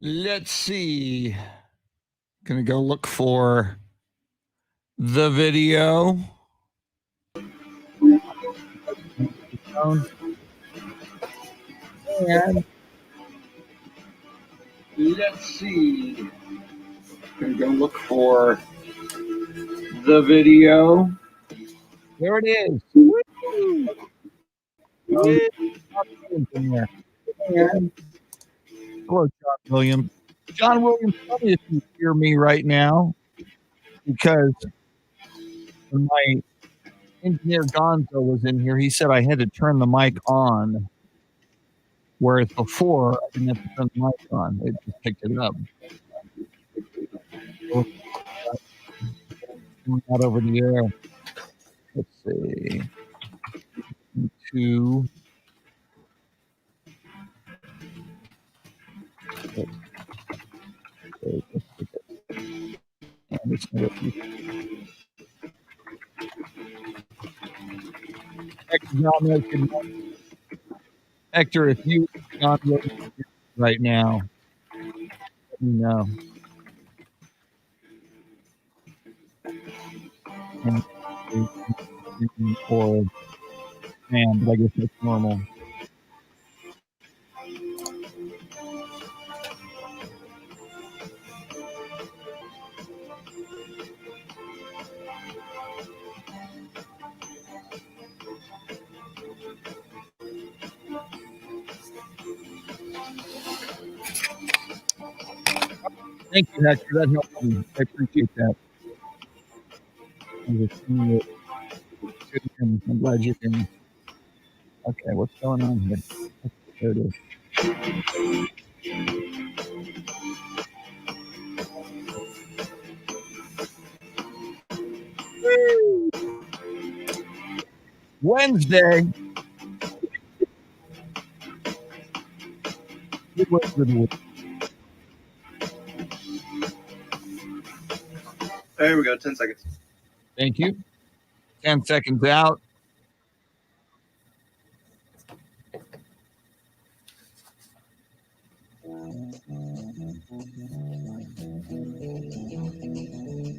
Let's see. Gonna go look for the video. And let's see. Gonna go look for the video. There it is. Woo! And hello, John Williams. John Williams, tell me if you hear me right now, because when my engineer Gonzo was in here, he said I had to turn the mic on, whereas before I didn't have to turn the mic on. It just picked it up. Not over the air. Let's see. Two. Hector, if you not right now, let me know. Or man, but I guess that's normal. Thank you, Hector. That helped me. I appreciate that. I'm glad you can. Okay, what's going on here? There it is. Wednesday. There we go. 10 seconds. Thank you. 10 seconds out.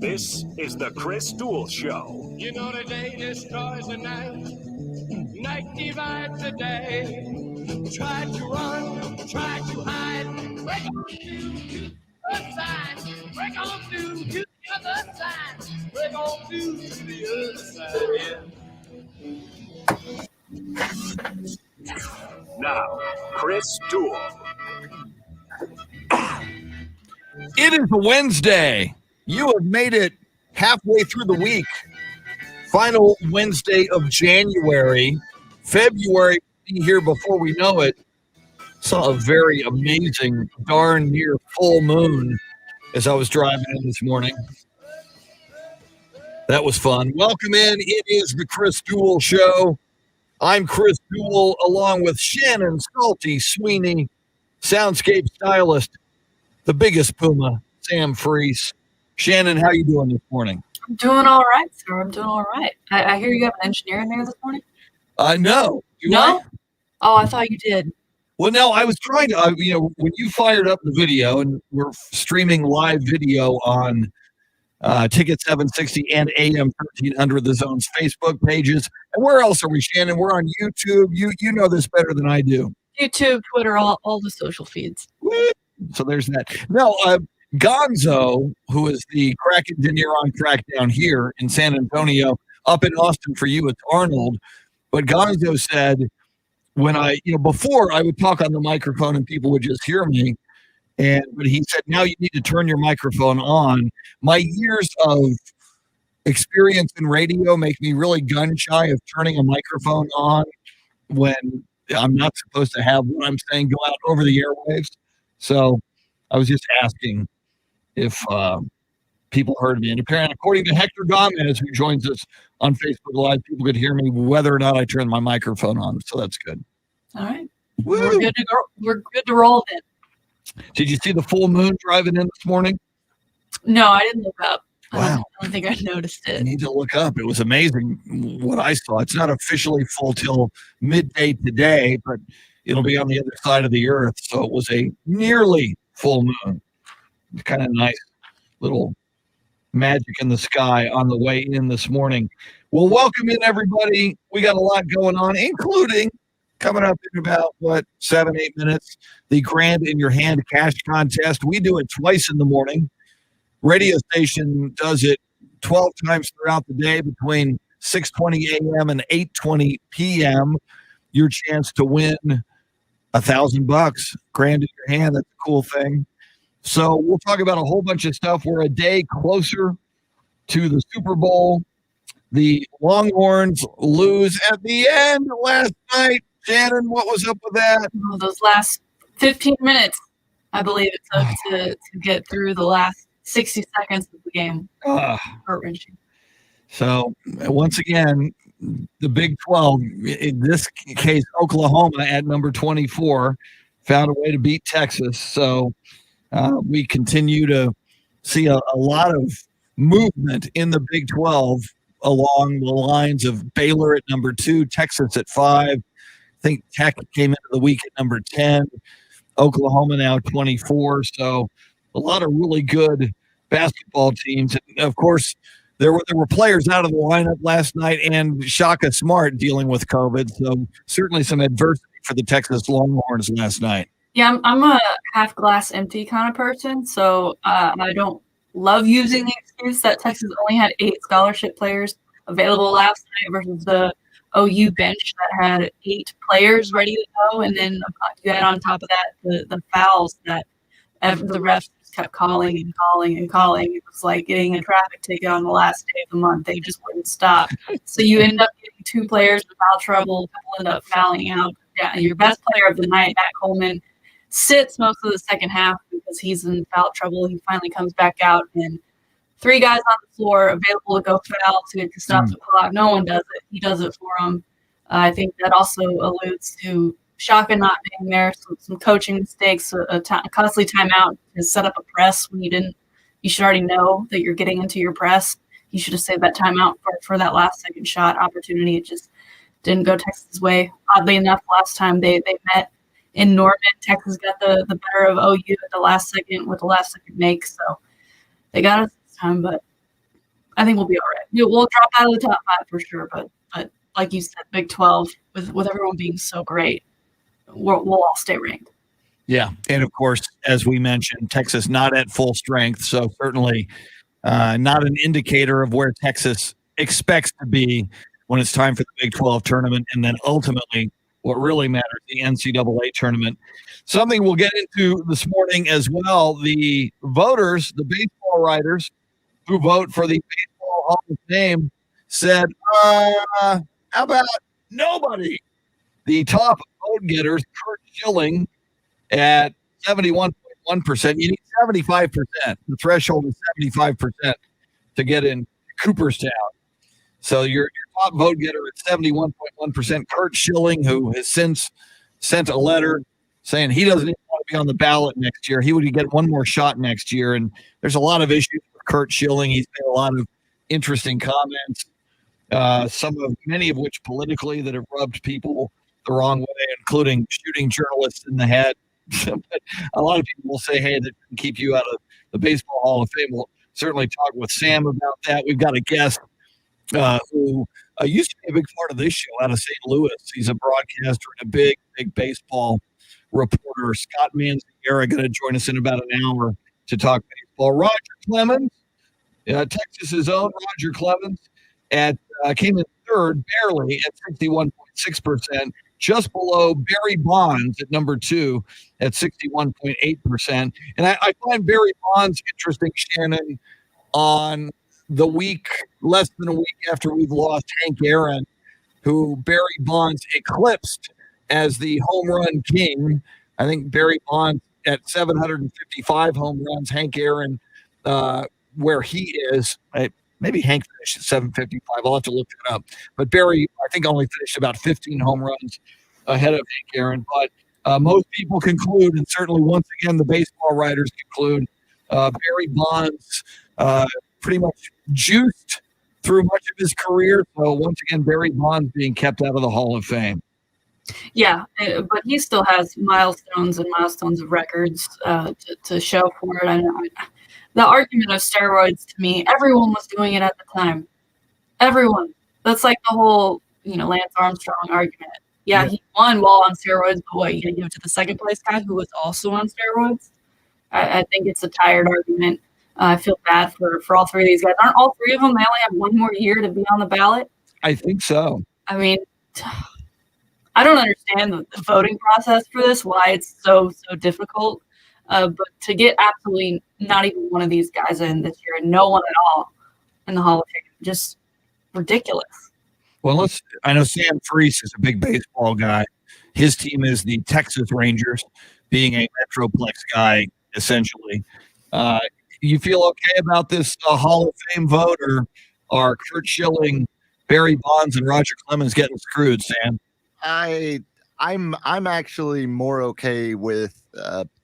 This is the Chris Duel Show. You know the day destroys the night. Night divides the day. Try to run, try to hide. Break on through to the other side. Break on through to the other side. Break on through to the other side, yeah. Now, Chris Duel. It is a Wednesday. You have made it halfway through the week. Final Wednesday of January. February will be here before we know it. Saw a very amazing, darn near full moon as I was driving in this morning. That was fun. Welcome in. It is the Chris Duel Show. I'm Chris Duel, along with Shannon, Salty, Sweeney, Soundscape Stylist, the biggest Puma, Sam Freese. Shannon, how you doing this morning? I'm doing all right, sir. I'm doing all right. I hear you have an engineer in there this morning? No. No? Oh, I thought you did. Well, no, I was trying to, when you fired up the video, and we're streaming live video on Ticket 760 and AM 1300, the Zone's Facebook pages. And where else are we, Shannon? We're on YouTube. You know this better than I do. YouTube, Twitter, all the social feeds. So there's that. No, Gonzo, who is the crack engineer on crack down here in San Antonio, up in Austin for you, it's Arnold. But Gonzo said, when before I would talk on the microphone and people would just hear me. But he said, now you need to turn your microphone on. My years of experience in radio make me really gun shy of turning a microphone on when I'm not supposed to have what I'm saying go out over the airwaves. So I was just asking if people heard me. And apparently, according to Hector Gomez, who joins us on Facebook Live, people could hear me whether or not I turned my microphone on. So that's good. All right. Woo! We're good to go. We're good to roll then. Did you see the full moon driving in this morning? No, I didn't look up. Wow. I don't think I noticed I it. need to look up. It was amazing what I saw. It's not officially full till midday today, but it'll be on the other side of the earth. So it was a nearly full moon. It's kind of nice little magic in the sky on the way in this morning. Well, welcome in, everybody. We got a lot going on, including coming up in about, 7-8 minutes, the Grand in Your Hand cash contest. We do it twice in the morning. Radio station does it 12 times throughout the day between 6:20 a.m. and 8:20 p.m. Your chance to win $1,000, Grand in Your Hand. That's a cool thing. So we'll talk about a whole bunch of stuff. We're a day closer to the Super Bowl. The Longhorns lose at the end last night. Shannon, what was up with that? Oh, those last 15 minutes, I believe it took to get through the last 60 seconds of the game. Heart-wrenching. So once again, the Big 12, in this case, Oklahoma at number 24, found a way to beat Texas. So we continue to see a lot of movement in the Big 12 along the lines of Baylor at number 2, Texas at 5. I think Tech came into the week at number 10, Oklahoma now 24. So a lot of really good basketball teams. And of course, there were players out of the lineup last night, and Shaka Smart dealing with COVID. So certainly some adversity for the Texas Longhorns last night. Yeah, I'm a half glass empty kind of person, so I don't love using the excuse that Texas only had 8 scholarship players available last night versus the OU bench that had 8 players ready to go, and then you had on top of that the fouls that the refs just kept calling and calling and calling. It was like getting a traffic ticket on the last day of the month. They just wouldn't stop. So you end up getting 2 players with foul trouble. People end up fouling out. Yeah, your best player of the night, Matt Coleman, sits most of the second half because he's in foul trouble. He finally comes back out, and 3 guys on the floor available to go foul to stop the clock. No one does it. He does it for them. I think that also alludes to Shaka not being there, some coaching mistakes, a costly timeout to set up a press when you should already know that you're getting into your press. You should have saved that timeout for that last second shot opportunity. It just didn't go Texas' way. Oddly enough, last time they met in Norman, Texas got the better of OU at the last second with the last second make. So they got us this time, but I think we'll be all right. We'll drop out of the top 5 for sure, but like you said, Big 12 with everyone being so great, we'll all stay ranked. Yeah, and of course, as we mentioned, Texas not at full strength, so certainly not an indicator of where Texas expects to be when it's time for the Big 12 tournament, and then ultimately what really matters, the NCAA tournament. Something we'll get into this morning as well, the voters, the baseball writers who vote for the Baseball Hall of Fame said, how about nobody? The top vote getters, Kurt Schilling at 71.1%. You need 75%. The threshold is 75% to get in Cooperstown. So your top vote getter at 71.1%, Kurt Schilling, who has since sent a letter saying he doesn't even want to be on the ballot next year. He would get one more shot next year. And there's a lot of issues with Kurt Schilling. He's made a lot of interesting comments, many of which politically that have rubbed people the wrong way, including shooting journalists in the head. But a lot of people will say, hey, that can keep you out of the Baseball Hall of Fame. We'll certainly talk with Sam about that. We've got a guest who used to be a big part of this show out of St. Louis. He's a broadcaster and a big, big baseball reporter. Scott Manziera going to join us in about an hour to talk baseball. Roger Clemens, Texas's own Roger Clemens, came in third, barely at 61.6%, just below Barry Bonds at number 2 at 61.8%. And I find Barry Bonds interesting, Shannon, on less than a week after we've lost Hank Aaron, who Barry Bonds eclipsed as the home run king. I think Barry Bonds at 755 home runs, Hank Aaron, where he is, maybe Hank finished at 755. I'll have to look it up. But Barry, I think, only finished about 15 home runs ahead of Hank Aaron. But most people conclude, and certainly once again the baseball writers conclude, Barry Bonds pretty much juiced through much of his career. So once again, Barry Bonds being kept out of the Hall of Fame. Yeah, but he still has milestones and milestones of records to show for it. The argument of steroids, to me, everyone was doing it at the time. Everyone. That's like the whole, Lance Armstrong argument. Yeah, he won while on steroids, but what, you going to give it to the second place guy who was also on steroids? I think it's a tired argument. I feel bad for all three of these guys. Aren't all three of them, they only have one more year to be on the ballot? I think so. I mean, I don't understand the voting process for this, why it's so difficult. But to get absolutely not even one of these guys in this year and no one at all in the Hall of Fame, just ridiculous. Well, I know Sam Freese is a big baseball guy. His team is the Texas Rangers, being a Metroplex guy, essentially. You feel okay about this Hall of Fame vote, or are Curt Schilling, Barry Bonds, and Roger Clemens getting screwed, Sam? I'm actually more okay with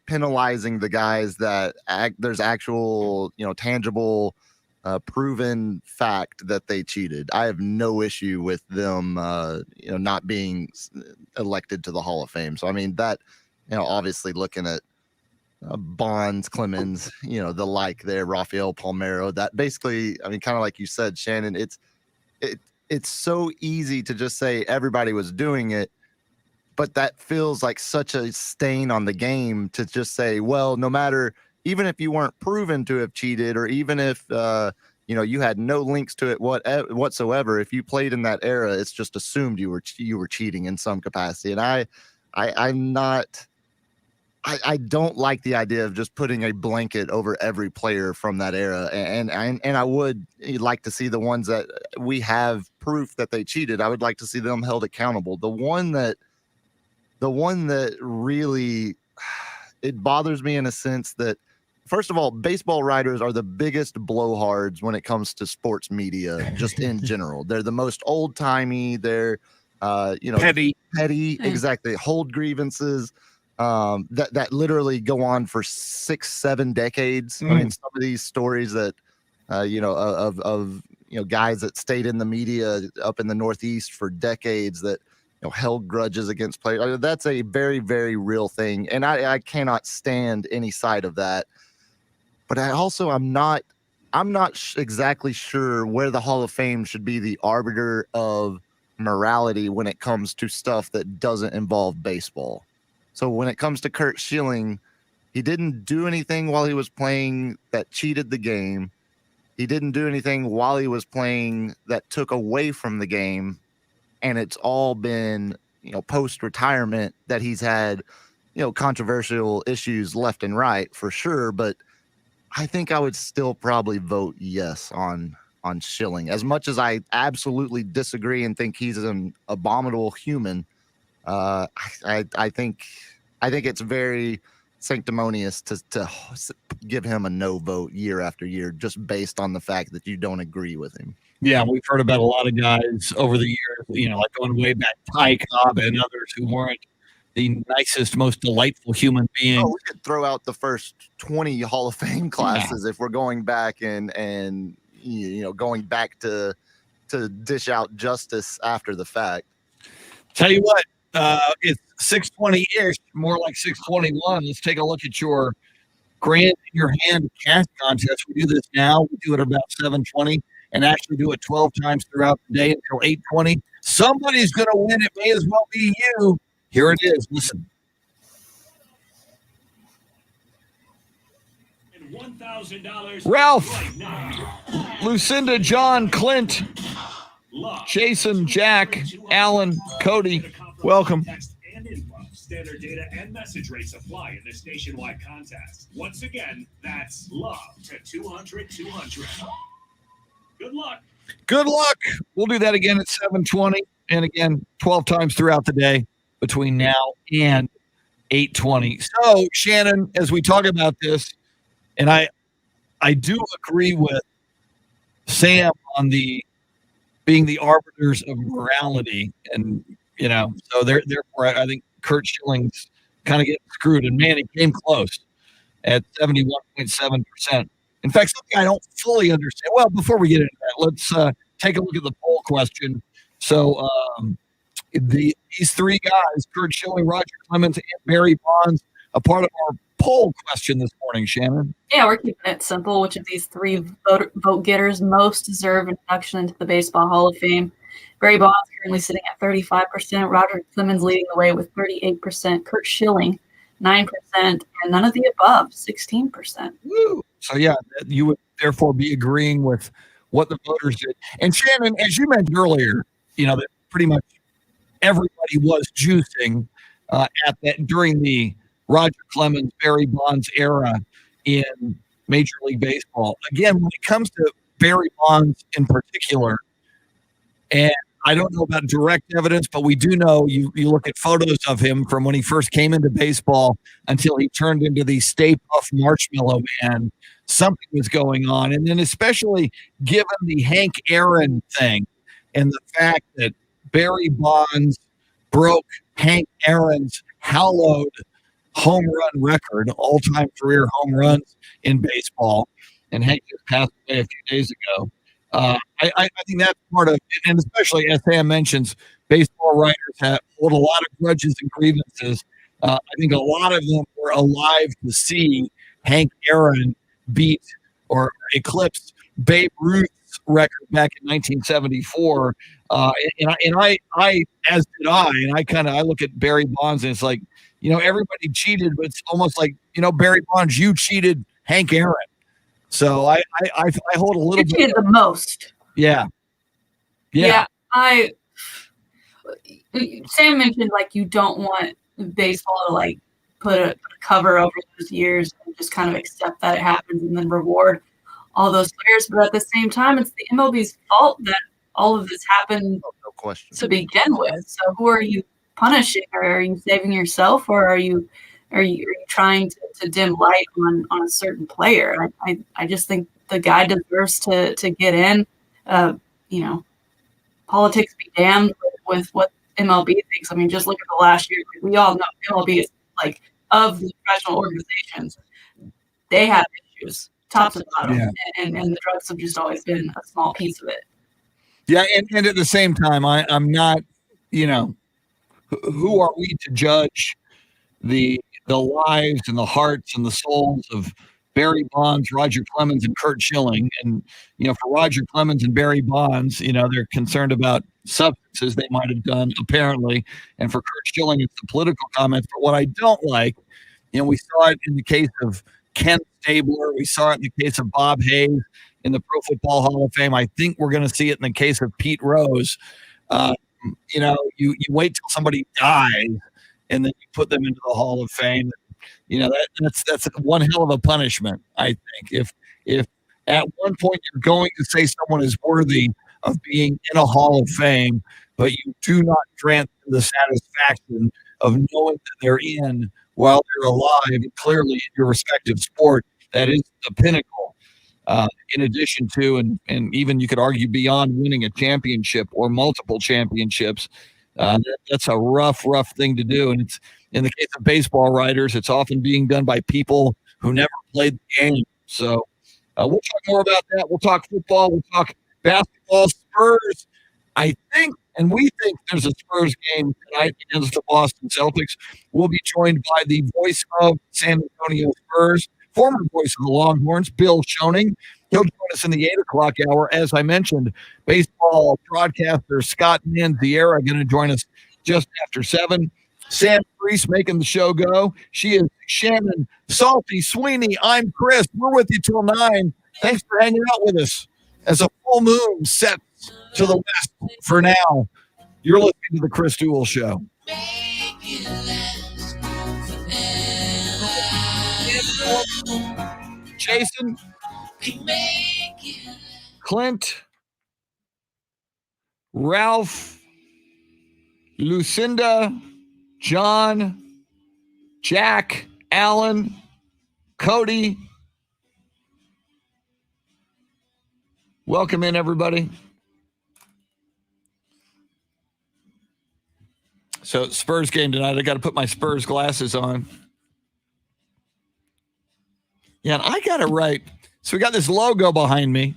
penalizing the guys that there's actual, tangible, proven fact that they cheated. I have no issue with them, not being elected to the Hall of Fame. So, I mean, that, obviously looking at Bonds, Clemens, the like there, Rafael Palmeiro, that basically, I mean, kind of like you said, Shannon, it's so easy to just say everybody was doing it, but that feels like such a stain on the game to just say, well, no matter, even if you weren't proven to have cheated, or even if, you had no links to it whatsoever, if you played in that era, it's just assumed you were cheating in some capacity. And I don't like the idea of just putting a blanket over every player from that era. And I would like to see the ones that we have proof that they cheated. I would like to see them held accountable. The one that really, it bothers me in a sense that, first of all, baseball writers are the biggest blowhards when it comes to sports media, just in general. They're the most old timey. They're, petty, exactly. Hold grievances. That literally go on for 6-7 decades. I mean, some of these stories that, of guys that stayed in the media up in the Northeast for decades that, held grudges against players. That's a very, very real thing. And I cannot stand any side of that. But I'm not exactly sure where the Hall of Fame should be the arbiter of morality when it comes to stuff that doesn't involve baseball. So when it comes to Curt Schilling, he didn't do anything while he was playing that cheated the game. He didn't do anything while he was playing that took away from the game. And it's all been, post-retirement that he's had, controversial issues left and right for sure. But I think I would still probably vote yes on Schilling. As much as I absolutely disagree and think he's an abominable human, I think it's very sanctimonious to give him a no vote year after year just based on the fact that you don't agree with him. Yeah, we've heard about a lot of guys over the years, like going way back, Ty Cobb and others who weren't the nicest, most delightful human beings. Oh, we could throw out the first 20 Hall of Fame classes if we're going back and going back to dish out justice after the fact. Tell you what, it's 6:20-ish, more like 6:21. Let's take a look at your grand in your hand cash contest. We do this now. We do it about 7:20 and actually do it 12 times throughout the day until 8:20. Somebody's going to win. It may as well be you. Here it is. Listen. Ralph, Lucinda, John, Clint, Jason, Jack, Alan, Cody, welcome. Standard data and message rates apply in this nationwide contest. Once again, that's love to 200-200. Good luck. Good luck. We'll do that again at 7:20, and again 12 times throughout the day between now and 8:20. So, Shannon, as we talk about this, and I do agree with Sam on the being the arbiters of morality, and so therefore I think Kurt Schilling's kind of getting screwed, and man, he came close at 71.7%. In fact, something I don't fully understand. Well, before we get into that, let's take a look at the poll question. So these three guys, Kurt Schilling, Roger Clemens, and Barry Bonds, a part of our poll question this morning, Shannon. Yeah, we're keeping it simple. Which of these three vote getters most deserve induction into the Baseball Hall of Fame? Barry Bonds currently sitting at 35%, Roger Clemens leading the way with 38%, Kurt Schilling 9%, and none of the above, 16%. Woo. So, yeah, you would therefore be agreeing with what the voters did. And, Shannon, as you mentioned earlier, that pretty much everybody was juicing at that during the Roger Clemens, Barry Bonds era in Major League Baseball. Again, when it comes to Barry Bonds in particular, and I don't know about direct evidence, but we do know you look at photos of him from when he first came into baseball until he turned into the Stay Puft Marshmallow Man. Something was going on. And then especially given the Hank Aaron thing and the fact that Barry Bonds broke Hank Aaron's hallowed home run record, all-time career home runs in baseball, and Hank just passed away a few days ago. I think that's part of it, and especially as Sam mentions, baseball writers hold a lot of grudges and grievances. I think a lot of them were alive to see Hank Aaron beat or eclipse Babe Ruth's record back in 1974. And I, as did I, and I look at Barry Bonds and it's like, everybody cheated, but it's almost like, Barry Bonds, you cheated Hank Aaron. So I hold a little bit the most. Yeah. Sam mentioned you don't want baseball to put a cover over those years and just kind of accept that it happens and then reward all those players. But at the same time, it's the MLB's fault that all of this happened No question. to begin with. So who are you punishing? Or are you saving yourself, or are you trying to dim light on a certain player? I just think the guy deserves to get in. Politics be damned with what MLB thinks. I mean, just look at the last year. We all know MLB is of the professional organizations, they have issues top to bottom, and the drugs have just always been a small piece of it. Yeah, and at the same time, I'm not, who are we to judge the lives and the hearts and the souls of Barry Bonds, Roger Clemens, and Kurt Schilling? And, for Roger Clemens and Barry Bonds, they're concerned about substances they might have done, apparently. And for Kurt Schilling, it's the political comments. But what I don't like, we saw it in the case of Ken Stabler. We saw it in the case of Bob Hayes in the Pro Football Hall of Fame. I think we're going to see it in the case of Pete Rose. You wait till somebody dies and then you put them into the Hall of Fame. That's one hell of a punishment, I think. If at one point you're going to say someone is worthy of being in a Hall of Fame, but you do not grant them the satisfaction of knowing that they're in while they're alive, clearly in your respective sport, that is the pinnacle. In addition to, and even you could argue beyond winning a championship or multiple championships, that's a rough thing to do. And it's in the case of baseball writers, it's often being done by people who never played the game. So we'll talk more about that. We'll talk football. We'll talk basketball. Spurs, I think, and we think there's a Spurs game tonight against the Boston Celtics. We'll be joined by the voice of San Antonio Spurs, former voice of the Longhorns, Bill Schoening. He'll join us in the 8 o'clock hour. As I mentioned, baseball broadcaster Scott Manziera going to join us just after 7. Sam Priest making the show go. She is Shannon, Salty, Sweeney. I'm Chris. We're with you till 9. Thanks for hanging out with us as a full moon sets to the west for now. You're listening to the Chris Duel Show. Jason, Clint, Ralph, Lucinda, John, Jack, Alan, Cody. Welcome in, everybody. So, Spurs game tonight. I got to put my Spurs glasses on. Yeah, and I got it right. So, we got this logo behind me.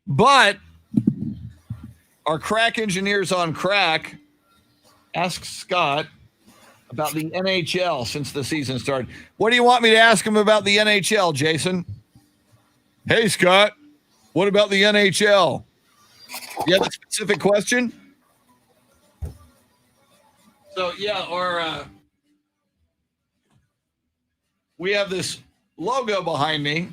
But our crack engineers on crack asked Scott about the NHL since the season started. What do you want me to ask him about the NHL, Jason? Hey, Scott, what about the NHL? You have a specific question? So, yeah, we have this logo behind me,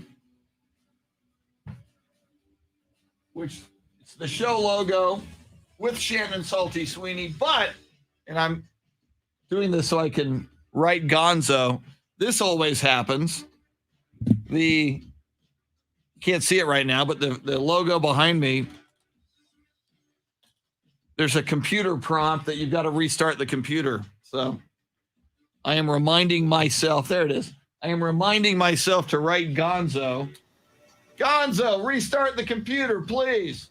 which is the show logo with Shannon Salty Sweeney, and I'm doing this so I can write Gonzo. This always happens. Can't see it right now, but the logo behind me, there's a computer prompt that you've got to restart the computer. So I am reminding myself, there it is. I am reminding myself to write Gonzo. Gonzo, restart the computer, please.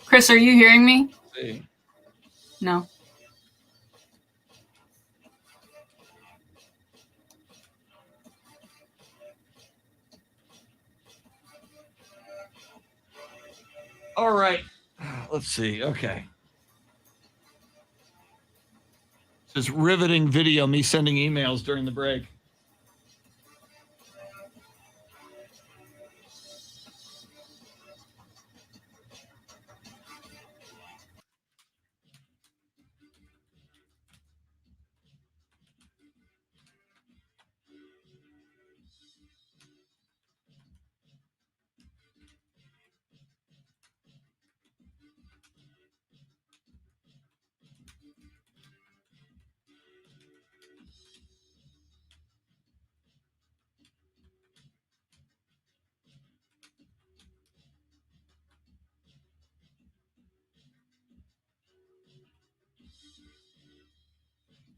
Chris, are you hearing me? Let's see. No. All right. Let's see. Okay. This is riveting video, me sending emails during the break.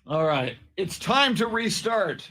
All right. It's time to restart.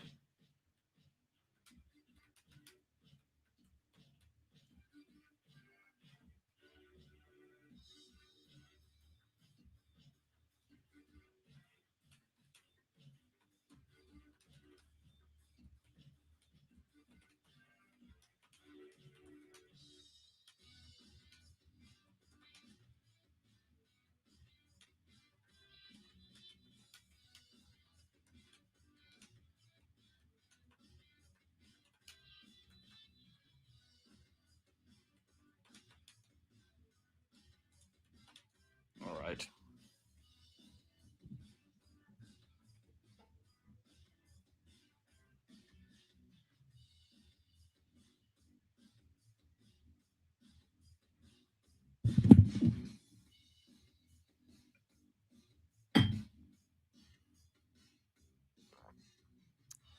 All right.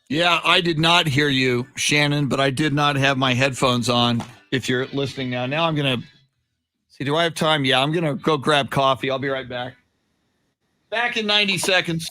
Yeah, I did not hear you, Shannon, but I did not have my headphones on. If you're listening now, I'm going to see, do I have time? Yeah, I'm going to go grab coffee. I'll be right back. Back in 90 seconds.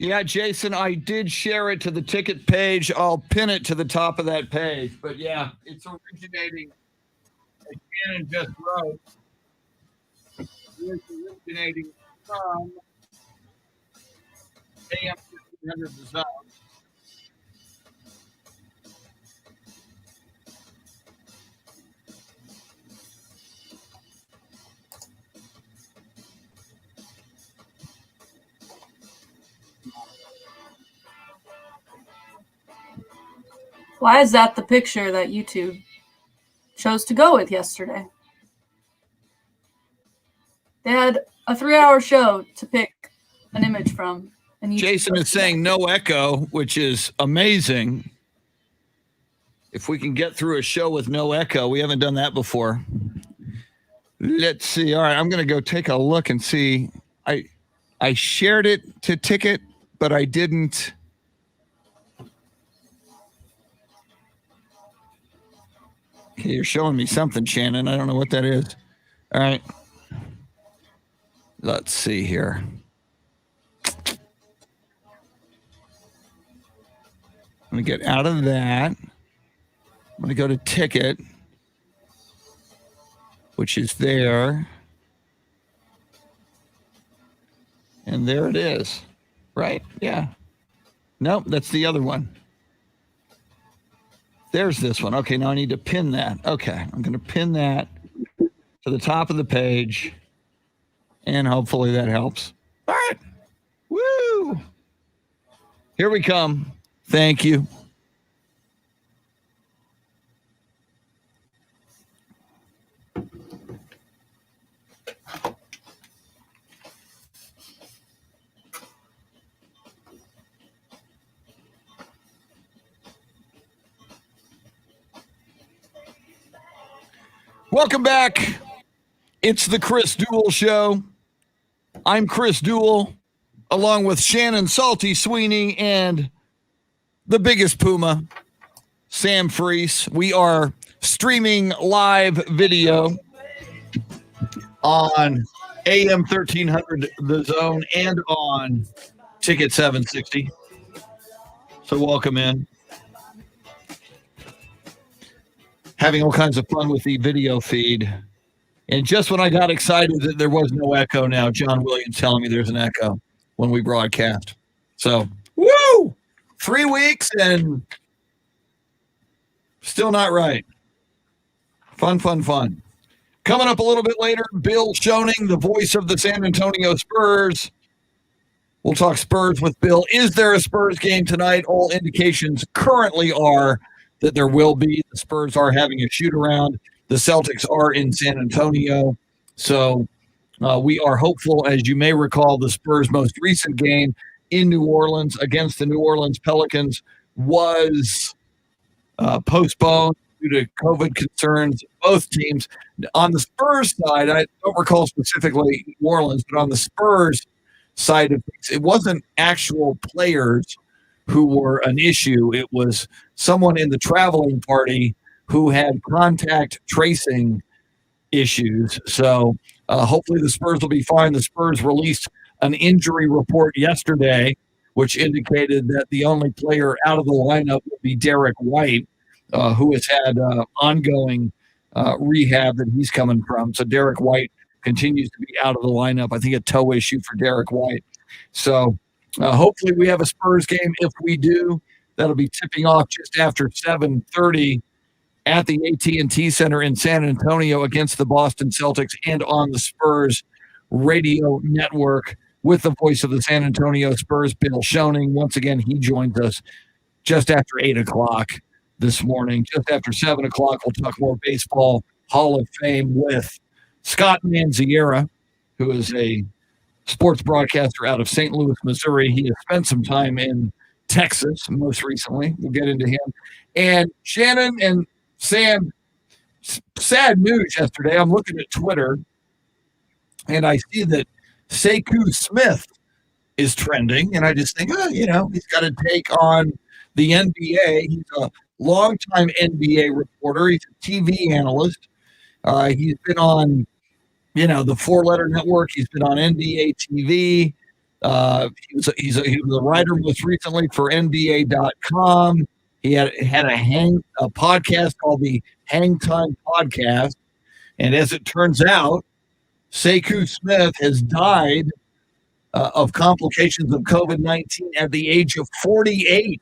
Yeah, Jason, I did share it to the ticket page. I'll pin it to the top of that page. But yeah, it's originating, as Shannon just wrote, it's originating from AM 1500 The Zone. Why is that the picture that YouTube chose to go with yesterday? They had a 3-hour show to pick an image from. And Jason is saying no echo, which is amazing. If we can get through a show with no echo, we haven't done that before. Let's see. All right, I'm going to go take a look and see. I shared it to Ticket, but I didn't. Okay, you're showing me something, Shannon. I don't know what that is. All right. Let's see here. I'm going to get out of that. I'm going to go to Ticket, which is there. And there it is. Right? Yeah. Nope, that's the other one. There's this one. Okay, now I need to pin that. Okay, I'm going to pin that to the top of the page. And hopefully that helps. All right. Woo! Here we come. Thank you. Welcome back. It's the Chris Duel Show. I'm Chris Duel, along with Shannon Salty Sweeney and the biggest Puma, Sam Freese. We are streaming live video on AM 1300 The Zone and on Ticket 760. So welcome in. Having all kinds of fun with the video feed. And just when I got excited that there was no echo now, John Williams telling me there's an echo when we broadcast. So, woo! 3 weeks and still not right. Fun. Coming up a little bit later, Bill Schoening, the voice of the San Antonio Spurs. We'll talk Spurs with Bill. Is there a Spurs game tonight? All indications currently are that there will be. The Spurs are having a shoot-around. The Celtics are in San Antonio. So we are hopeful. As you may recall, the Spurs' most recent game in New Orleans against the New Orleans Pelicans was postponed due to COVID concerns. Both teams. On the Spurs side, I don't recall specifically New Orleans, but on the Spurs side of things, it wasn't actual players who were an issue. It was someone in the traveling party who had contact tracing issues. So hopefully the Spurs will be fine. The Spurs released an injury report yesterday, which indicated that the only player out of the lineup would be Derek White, who has had ongoing rehab that he's coming from. So Derek White continues to be out of the lineup. I think a toe issue for Derek White. So hopefully we have a Spurs game. If we do, that'll be tipping off just after 7:30 at the AT&T Center in San Antonio against the Boston Celtics and on the Spurs radio network with the voice of the San Antonio Spurs, Bill Schoening. Once again, he joins us just after 8 o'clock this morning. Just after 7 o'clock, we'll talk more baseball Hall of Fame with Scott Manziera, who is a sports broadcaster out of St. Louis, Missouri. He has spent some time in Texas most recently. We'll get into him. And Shannon and Sam, sad news yesterday. I'm looking at Twitter, and I see that Sekou Smith is trending, and I just think, he's got to take on the NBA. He's a longtime NBA reporter. He's a TV analyst. He's been on, the Four Letter Network. He's been on NBA TV. He was a writer most recently for NBA.com. He had a podcast called the Hang Time Podcast. And as it turns out, Sekou Smith has died of complications of COVID-19 at the age of 48,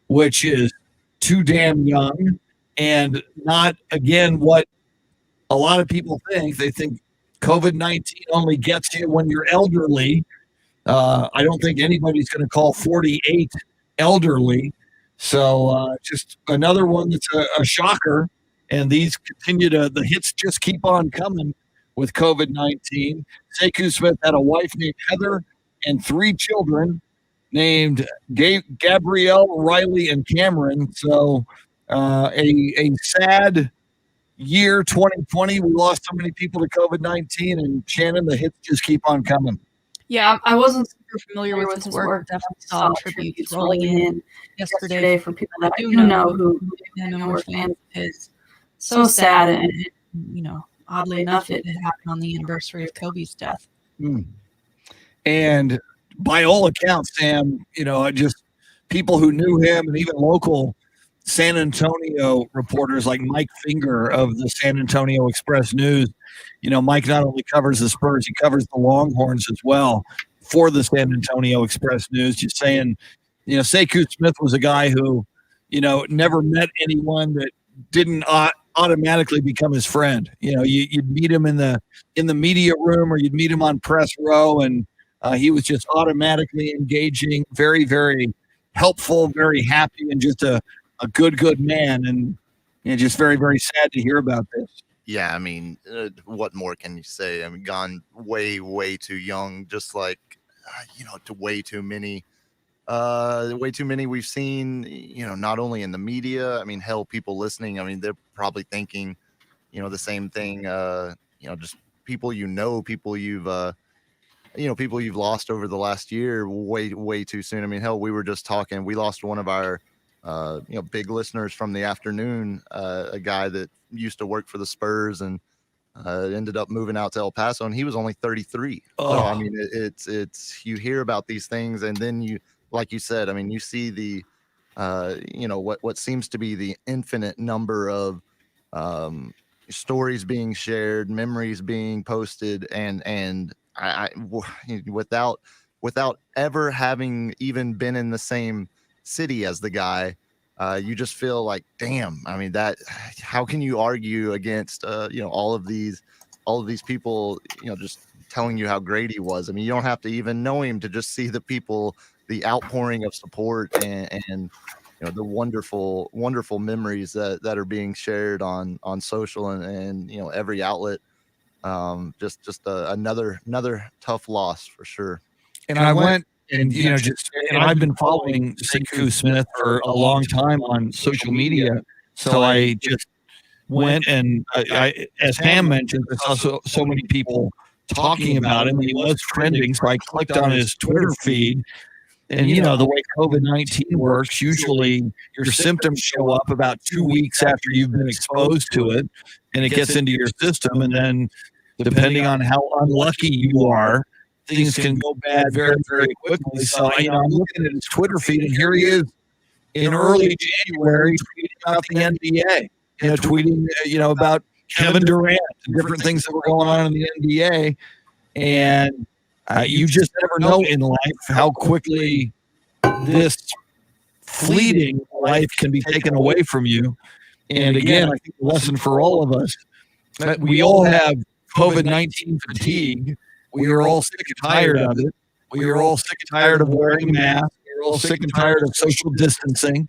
which is too damn young and not, again, what a lot of people think. They think COVID-19 only gets you when you're elderly. I don't think anybody's going to call 48 elderly. So just another one that's a shocker. And these the hits just keep on coming with COVID-19. Sekou Smith had a wife named Heather and 3 children named Gabrielle, Riley, and Cameron. So a sad year, 2020. We lost so many people to COVID-19. And Shannon, the hits just keep on coming. Yeah, I wasn't super familiar with his work. Definitely saw tributes rolling in yesterday for people that I do know who were fans of his. So sad, and you know, oddly enough, it happened on the anniversary of Kobe's death. And by all accounts, Sam, you know, just people who knew him, and even local San Antonio reporters like Mike Finger of the San Antonio Express News. You know, Mike not only covers the Spurs, he covers the Longhorns as well for the San Antonio Express News. Just saying, you know, Sekou Smith was a guy who, you know, never met anyone that didn't automatically become his friend. You know, you'd meet him in the media room, or you'd meet him on press row, and he was just automatically engaging, very, very helpful, very happy, and just a good man. And you know, just very, very sad to hear about this. Yeah, I mean, what more can you say? I mean, gone way, way too young, just like, you know, to way too many we've seen, you know, not only in the media. I mean, hell, people listening, I mean, they're probably thinking, you know, the same thing, you know, just people, people you've lost over the last year way, way too soon. I mean, hell, we were just talking, we lost one of our, you know, big listeners from the afternoon, a guy that used to work for the Spurs and ended up moving out to El Paso, and he was only 33. Oh. So, I mean, it's you hear about these things, and then you, like you said, I mean, you see the, you know, what seems to be the infinite number of stories being shared, memories being posted, and I without ever having even been in the same city as the guy, you just feel like, damn, I mean, that, how can you argue against, you know, all of these people, you know, just telling you how great he was? I mean, you don't have to even know him to just see the people, the outpouring of support and you know, the wonderful memories that are being shared on social and you know, every outlet. Just another tough loss for sure. And I went and, you know, and I've been following Sekou Smith for a long time on social media. So I just went and I as Pam mentioned, I saw so many people talking about him, and he was trending. So I clicked on his Twitter feed. And, you know, the way COVID-19 works, usually your symptoms show up about 2 weeks after you've been exposed to it, and it gets into your system. And then, depending on how unlucky you are, things can go bad very, very quickly. So, you know, I'm looking at his Twitter feed, and here he is in early January tweeting about the NBA, you know, tweeting, you know, about Kevin Durant and different things that were going on in the NBA. And you just never know in life how quickly this fleeting life can be taken away from you. And again, I think the lesson for all of us, that we all have COVID-19 fatigue. We are all sick and tired of it. We are all sick and tired of wearing masks. We're all sick and tired of social distancing.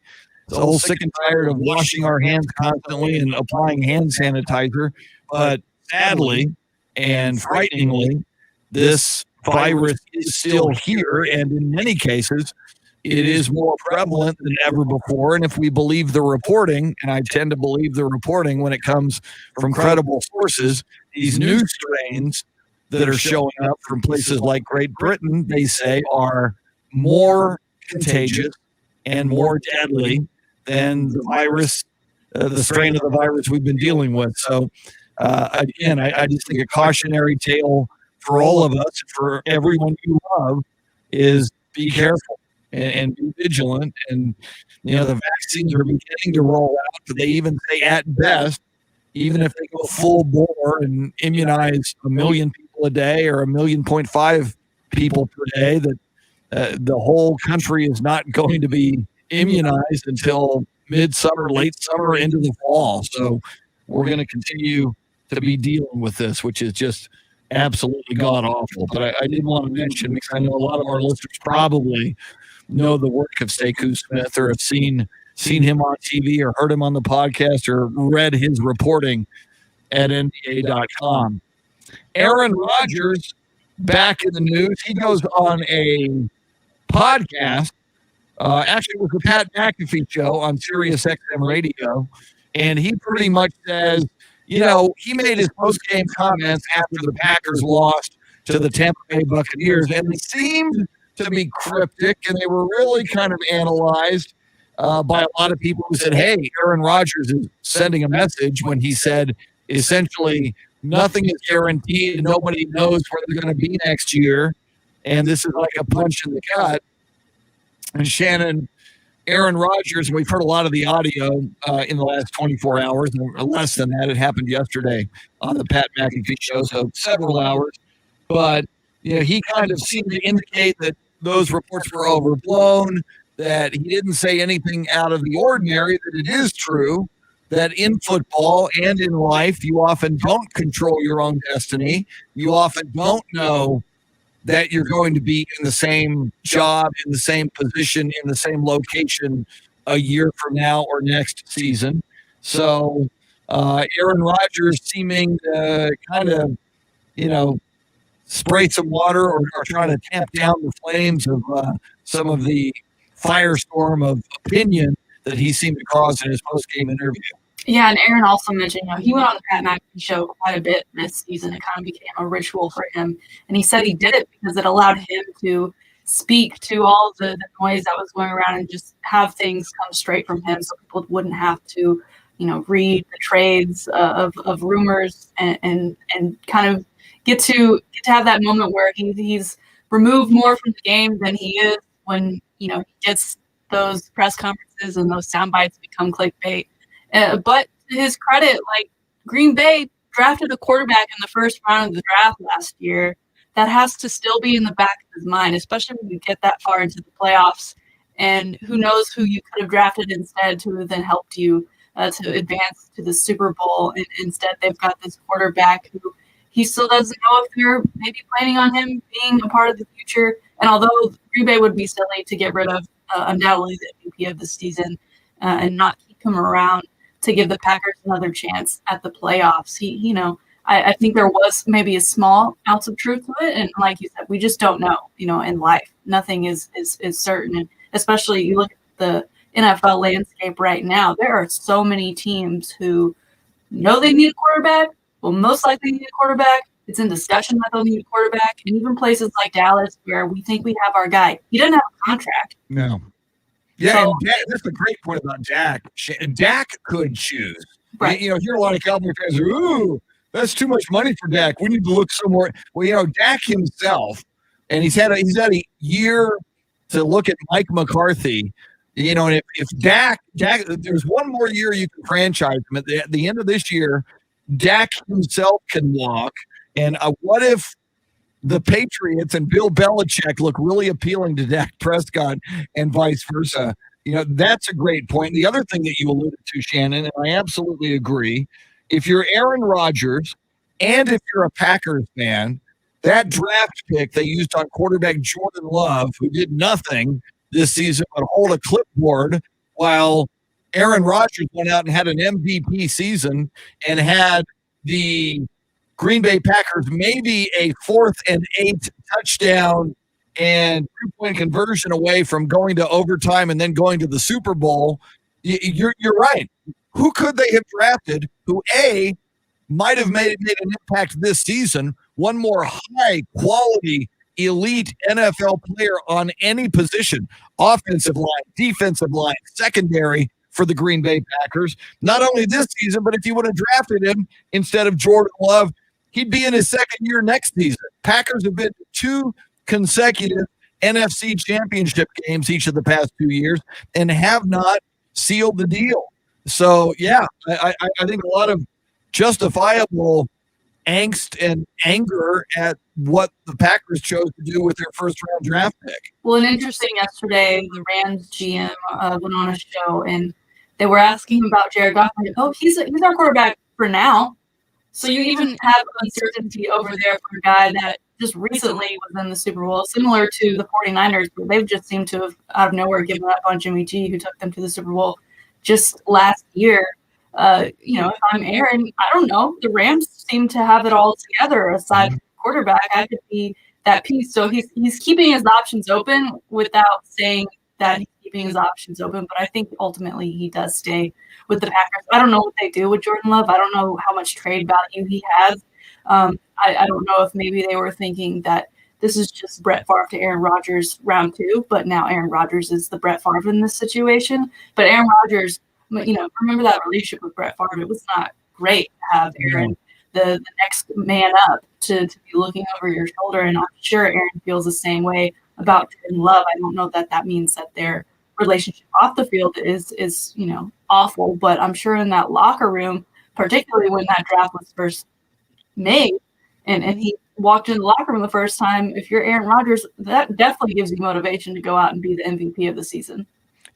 We're all sick and tired of washing our hands constantly and applying hand sanitizer. But sadly and frighteningly, this virus is still here, and in many cases, it is more prevalent than ever before. And if we believe the reporting, and I tend to believe the reporting when it comes from credible sources, these new strains that are showing up from places like Great Britain, they say, are more contagious and more deadly than the virus, the strain of the virus we've been dealing with. So, again, I just think a cautionary tale for all of us, for everyone you love, is be careful and be vigilant. And, the vaccines are beginning to roll out, but they even say at best, even if they go full bore and immunize 1 million people a day or 1.5 million people per day, that the whole country is not going to be immunized until midsummer, late summer, into the fall. So we're going to continue to be dealing with this, which is just absolutely god awful. But I did want to mention, because I know a lot of our listeners probably know the work of Sekou Smith or have seen him on TV or heard him on the podcast or read his reporting at NBA.com. Aaron Rodgers back in the news. He goes on a podcast. Actually, it was the Pat McAfee show on Sirius XM Radio, and he pretty much says, he made his post-game comments after the Packers lost to the Tampa Bay Buccaneers, and they seemed to be cryptic, and they were really kind of analyzed by a lot of people who said, hey, Aaron Rodgers is sending a message when he said, essentially, nothing is guaranteed, and nobody knows where they're going to be next year, and this is like a punch in the gut. And Shannon, Aaron Rodgers, we've heard a lot of the audio in the last 24 hours, or less than that. It happened yesterday on the Pat McAfee show, so several hours. But he kind of seemed to indicate that those reports were overblown, that he didn't say anything out of the ordinary, that it is true that in football and in life, you often don't control your own destiny. You often don't know that you're going to be in the same job, in the same position, in the same location a year from now or next season. So Aaron Rodgers seeming to kind of, spray some water or trying to tamp down the flames of some of the firestorm of opinion that he seemed to cause in his post-game interview. Yeah, and Aaron also mentioned, he went on the Pat McAfee show quite a bit this season. It kind of became a ritual for him. And he said he did it because it allowed him to speak to all the noise that was going around and just have things come straight from him so people wouldn't have to, read the trades of rumors and kind of get to have that moment where he's removed more from the game than he is when, he gets those press conferences and those sound bites become clickbait. But to his credit, Green Bay drafted a quarterback in the first round of the draft last year. That has to still be in the back of his mind, especially when you get that far into the playoffs. And who knows who you could have drafted instead to have then helped you to advance to the Super Bowl. And instead, they've got this quarterback who he still doesn't know if they're maybe planning on him being a part of the future. And although Green Bay would be silly to get rid of undoubtedly the MVP of the season and not keep him around to give the Packers another chance at the playoffs. I think there was maybe a small ounce of truth to it. And like you said, we just don't know, in life. Nothing is certain. And especially you look at the NFL landscape right now, there are so many teams who know they need a quarterback, will most likely need a quarterback. It's in discussion that they'll need a quarterback. And even places like Dallas where we think we have our guy. He doesn't have a contract. No. Yeah, and that's a great point about Dak. Dak could choose. Right. Hear a lot of Cowboy fans, ooh, that's too much money for Dak. We need to look somewhere. Well, Dak himself, and he's had a year to look at Mike McCarthy. And if Dak, there's one more year you can franchise him. At the end of this year, Dak himself can walk. And what if the Patriots and Bill Belichick look really appealing to Dak Prescott and vice versa? That's a great point. The other thing that you alluded to, Shannon, and I absolutely agree, if you're Aaron Rodgers and if you're a Packers fan, that draft pick they used on quarterback Jordan Love, who did nothing this season but hold a clipboard, while Aaron Rodgers went out and had an MVP season and had the Green Bay Packers maybe a 4th and 8 touchdown and 2-point conversion away from going to overtime and then going to the Super Bowl. You're right. Who could they have drafted who, A, might have made an impact this season, one more high-quality, elite NFL player on any position, offensive line, defensive line, secondary, for the Green Bay Packers, not only this season, but if you would have drafted him instead of Jordan Love he'd be in his second year next season. Packers have been to 2 consecutive NFC championship games each of the past 2 years and have not sealed the deal. So, yeah, I think a lot of justifiable angst and anger at what the Packers chose to do with their first-round draft pick. Well, and interesting, yesterday, the Rams GM went on a show, and they were asking him about Jared Goff. Like, oh, he's our quarterback for now. So you even have uncertainty over there for a guy that just recently was in the Super Bowl, similar to the 49ers, where they've just seemed to have, out of nowhere, given up on Jimmy G, who took them to the Super Bowl just last year. If I'm Aaron, I don't know. The Rams seem to have it all together. Aside from quarterback, I could be that piece. So he's keeping his options open without saying that he's keeping his options open. But I think ultimately he does stay with the Packers. I don't know what they do with Jordan Love. I don't know how much trade value he has. I don't know if maybe they were thinking that this is just Brett Favre to Aaron Rodgers round 2, but now Aaron Rodgers is the Brett Favre in this situation. But Aaron Rodgers, remember that relationship with Brett Favre. It was not great to have Aaron, the next man up, to be looking over your shoulder. And I'm sure Aaron feels the same way about Jordan Love. I don't know that means that their relationship off the field is awful, but I'm sure in that locker room, particularly when that draft was first made, and he walked in the locker room the first time, if you're Aaron Rodgers, that definitely gives you motivation to go out and be the MVP of the season.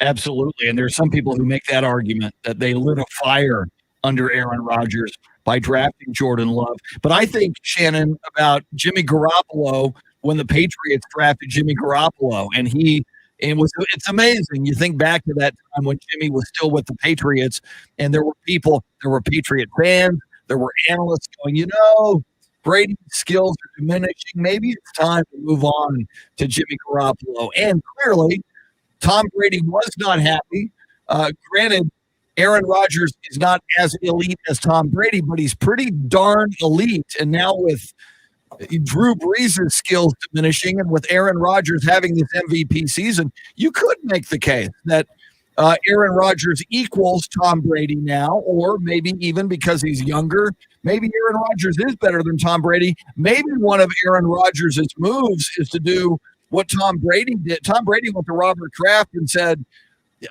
Absolutely. And there's some people who make that argument that they lit a fire under Aaron Rodgers by drafting Jordan Love. But I think, Shannon, about Jimmy Garoppolo when the Patriots drafted Jimmy Garoppolo, and it's amazing. You think back to that time when Jimmy was still with the Patriots, and there were Patriot fans, there were analysts going, Brady's skills are diminishing. Maybe it's time to move on to Jimmy Garoppolo. And clearly, Tom Brady was not happy. Granted, Aaron Rodgers is not as elite as Tom Brady, but he's pretty darn elite. And now with Drew Brees' skills diminishing and with Aaron Rodgers having this MVP season, you could make the case that Aaron Rodgers equals Tom Brady now, or maybe even because he's younger, maybe Aaron Rodgers is better than Tom Brady. Maybe one of Aaron Rodgers' moves is to do what Tom Brady did. Tom Brady went to Robert Kraft and said,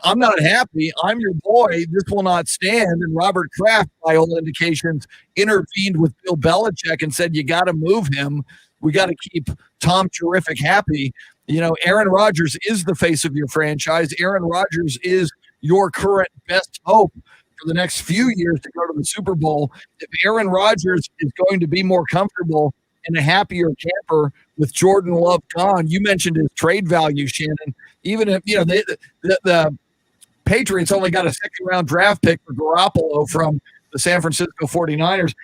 I'm not happy. I'm your boy. This will not stand. And Robert Kraft, by all indications, intervened with Bill Belichick and said, you got to move him. We got to keep Tom Terrific happy. Aaron Rodgers is the face of your franchise. Aaron Rodgers is your current best hope for the next few years to go to the Super Bowl. If Aaron Rodgers is going to be more comfortable and a happier camper with Jordan Love gone, you mentioned his trade value, Shannon. Even if, the Patriots only got a second-round draft pick for Garoppolo from the San Francisco 49ers.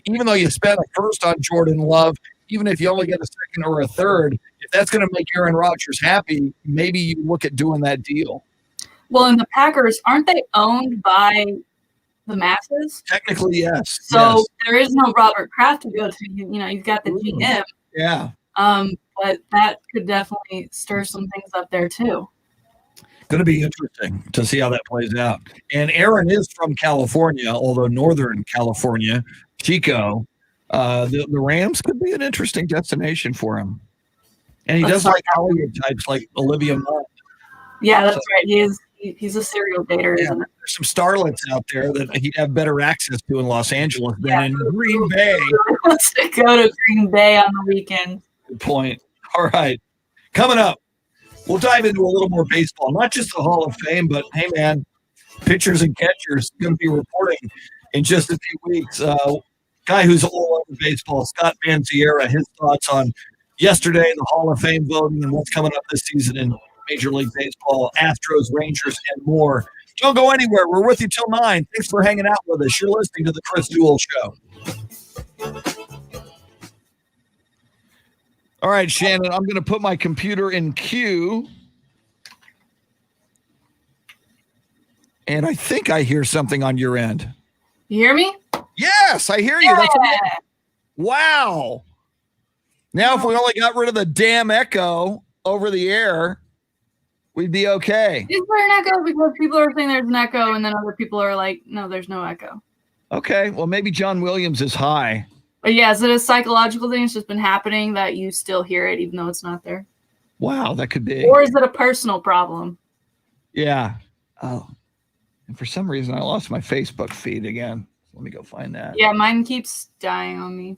Even though you spent a first on Jordan Love, even if you only get a second or a third, if that's going to make Aaron Rodgers happy, maybe you look at doing that deal. Well, and the Packers, aren't they owned by the masses? Technically, yes. So yes. There is no Robert Kraft to go to. You've got the GM. Yeah. But that could definitely stir some things up there too. Going to be interesting to see how that plays out. And Aaron is from California, although Northern California, Chico. The Rams could be an interesting destination for him. And he does like Hollywood types like Olivia Munn. Yeah, that's right. He's a serial dater, isn't it? There's some starlets out there that he'd have better access to in Los Angeles than in Green Bay. He wants to go to Green Bay on the weekend. Good point. All right. Coming up, we'll dive into a little more baseball. Not just the Hall of Fame, but, hey, man, pitchers and catchers going to be reporting in just a few weeks. Guy who's all over baseball, Scott Manziera, his thoughts on yesterday, the Hall of Fame voting, and what's coming up this season in Major League Baseball, Astros, Rangers, and more. Don't go anywhere. We're with you till 9. Thanks for hanging out with us. You're listening to the Chris Duel Show. All right, Shannon, I'm going to put my computer in queue. And I think I hear something on your end. You hear me? Yes, I hear you. Yeah. That's amazing. Wow. Now, if we only got rid of the damn echo over the air, we'd be okay. Is there an echo? Because people are saying there's an echo, and then other people are like, no, there's no echo. Okay. Well, maybe John Williams is high. But yeah, is it a psychological thing? It's just been happening that you still hear it even though it's not there? Wow, that could be. Or is it a personal problem? Yeah. Oh, and for some reason I lost my Facebook feed again. Let me go find that. Yeah, mine keeps dying on me.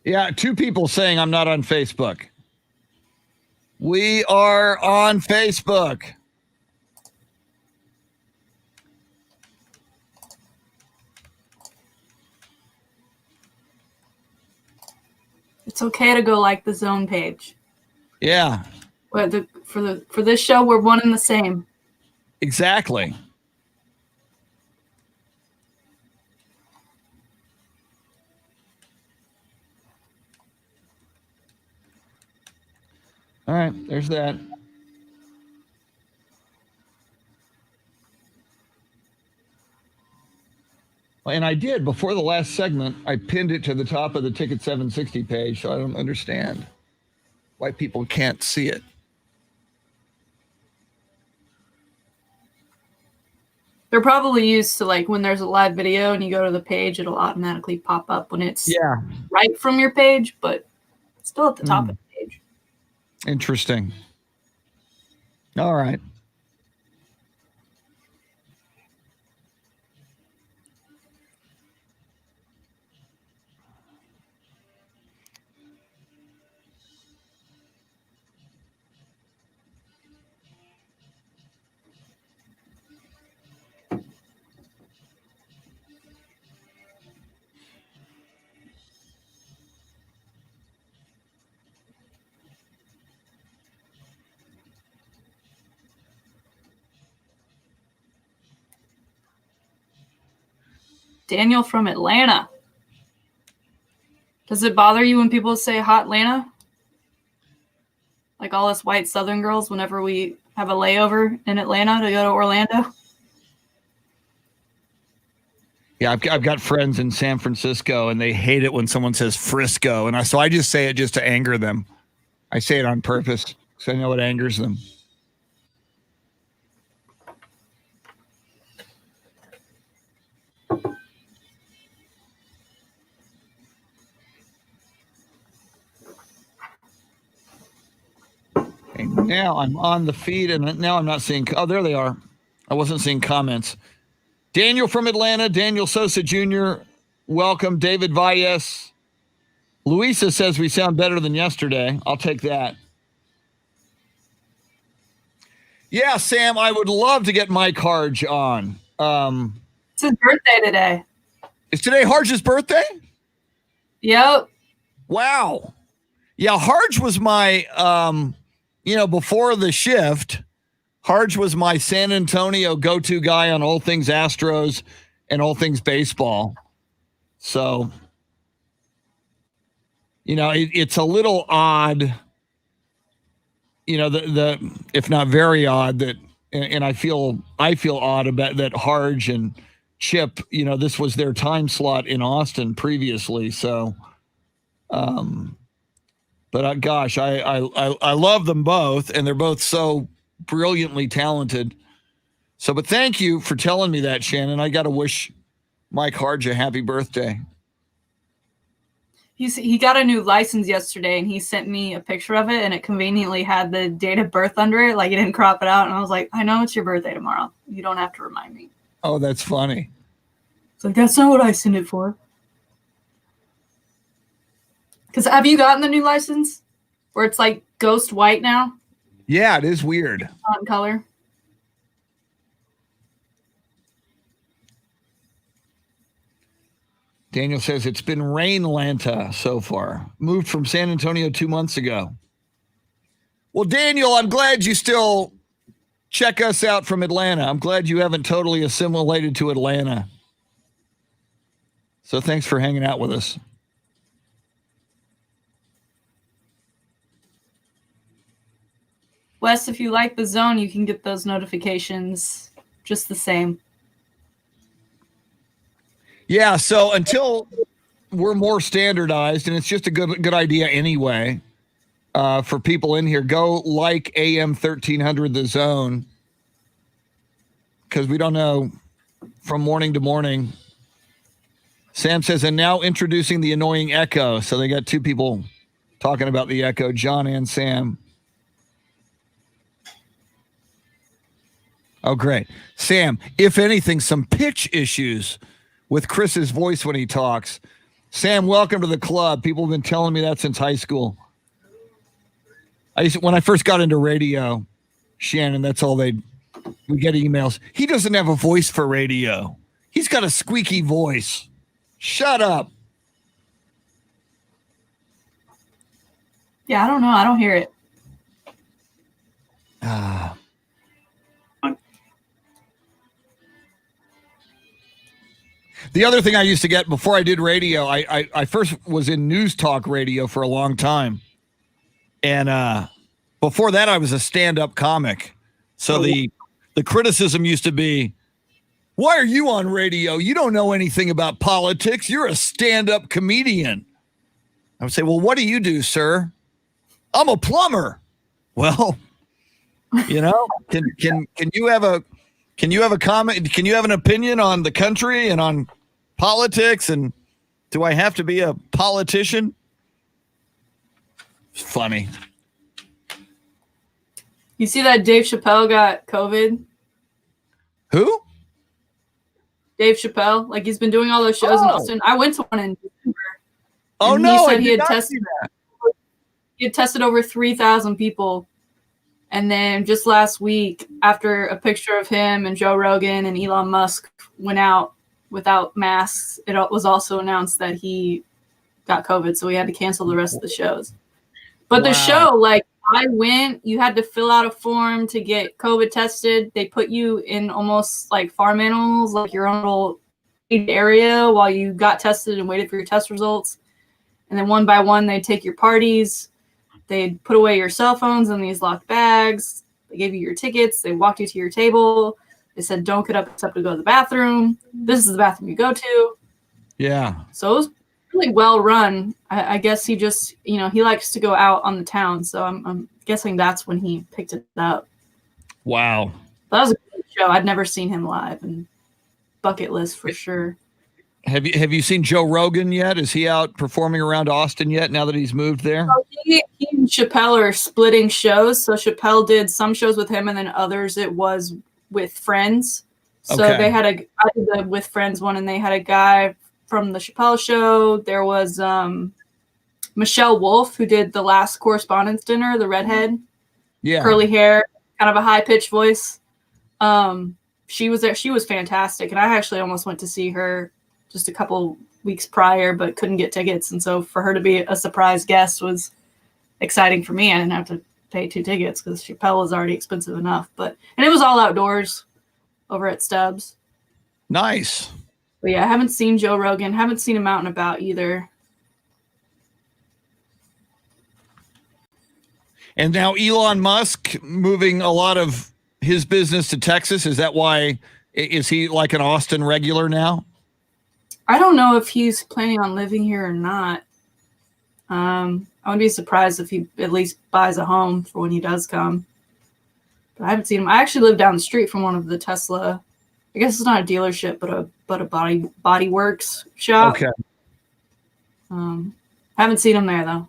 Yeah, 2 people saying I'm not on Facebook. We are on Facebook. It's okay to go like the Zone page. Yeah, But for this show, we're one and the same. exactly. All right, there's that. And I did, before the last segment, I pinned it to the top of the Ticket 760 page, so I don't understand why people can't see it. They're probably used to, like, when there's a live video and you go to the page, it'll automatically pop up when it's right from your page, but it's still at the top of the page. Interesting. All right. Daniel from Atlanta. Does it bother you when people say hot Atlanta? Like all us white Southern girls whenever we have a layover in Atlanta to go to Orlando? Yeah, I've got friends in San Francisco, and they hate it when someone says Frisco, and so I just say it just to anger them. I say it on purpose because I know it angers them. And now I'm on the feed, and now I'm not seeing. Oh, there they are. I wasn't seeing comments. Daniel from Atlanta, Daniel Sosa Jr., welcome. David Valles. Luisa says we sound better than yesterday. I'll take that. Yeah, Sam, I would love to get Mike Harge on. It's his birthday today. Is today Harge's birthday? Yep. Wow. Yeah, Harge was my, before the shift, Harge was my San Antonio go-to guy on all things Astros and all things baseball. So, it's a little odd, the if not very odd that, and I feel odd about that Harge and Chip, this was their time slot in Austin previously. So, but gosh, I love them both, and they're both so brilliantly talented. So, but thank you for telling me that, Shannon. I got to wish Mike Harge a happy birthday. He got a new license yesterday, and he sent me a picture of it, and it conveniently had the date of birth under it. Like, he didn't crop it out, and I was like, I know it's your birthday tomorrow. You don't have to remind me. Oh, that's funny. It's like, that's not what I sent it for. Because have you gotten the new license where it's like ghost white now? Yeah, it is weird. On color. Daniel says it's been rain-lanta so far. Moved from San Antonio 2 months ago. Well, Daniel, I'm glad you still check us out from Atlanta. I'm glad you haven't totally assimilated to Atlanta. So thanks for hanging out with us. Wes, if you like the zone, you can get those notifications just the same. Yeah, so until we're more standardized, and it's just a good idea anyway. For people in here, go like AM 1300 The Zone, because we don't know from morning to morning. Sam says, and now introducing the annoying echo. So they got two people talking about the echo, John and Sam. Oh, great. Sam, if anything, some pitch issues with Chris's voice when he talks. Sam, welcome to the club. People have been telling me that since high school. When I first got into radio, Shannon, that's all we get emails. He doesn't have a voice for radio. He's got a squeaky voice. Shut up. Yeah, I don't know. I don't hear it. The other thing I used to get before I did radio, I first was in news talk radio for a long time. And before that, I was a stand-up comic. So the criticism used to be, why are you on radio? You don't know anything about politics. You're a stand-up comedian. I would say, well, what do you do, sir? I'm a plumber. Well, you know, can you have a comment? Can you have an opinion on the country and on politics? And do I have to be a politician? It's funny. You see that Dave Chappelle got COVID? Who? Dave Chappelle. Like, he's been doing all those shows in Austin. I went to one in December. Oh, and no. He said he had tested over 3,000 people. And then just last week, after a picture of him and Joe Rogan and Elon Musk went out without masks, it was also announced that he got COVID. So we had to cancel the rest of the shows. But the show, like, I went, you had to fill out a form to get COVID tested. They put you in almost like farm animals, like your own little area while you got tested and waited for your test results. And then one by one, they'd take your parties. They'd put away your cell phones in these locked bags. They gave you your tickets. They walked you to your table. They said, don't get up except to go to the bathroom. This is the bathroom you go to. Yeah. So it was really well run. I guess he just, he likes to go out on the town. So I'm guessing that's when he picked it up. Wow. That was a great show. I'd never seen him live, and bucket list for sure. Have you seen Joe Rogan yet? Is he out performing around Austin yet now that he's moved there? So he and Chappelle are splitting shows. So Chappelle did some shows with him, and then others it was with friends. So Okay. I did the with friends one, and they had a guy from the Chappelle show. There was Michelle Wolf, who did the last Correspondence Dinner, the redhead, curly hair, kind of a high-pitched voice. She was there. She was fantastic, and I actually almost went to see her just a couple weeks prior, but couldn't get tickets. And so for her to be a surprise guest was exciting for me. I didn't have to pay 2 tickets because Chappelle was already expensive enough. And it was all outdoors over at Stubbs. Nice. But yeah, I haven't seen Joe Rogan. Haven't seen him out and about either. And now Elon Musk moving a lot of his business to Texas. Is that why? Is he like an Austin regular now? I don't know if he's planning on living here or not. I wouldn't be surprised if he at least buys a home for when he does come. But I haven't seen him. I actually live down the street from one of the Tesla. I guess it's not a dealership, but a body works shop. Okay. Haven't seen him there though.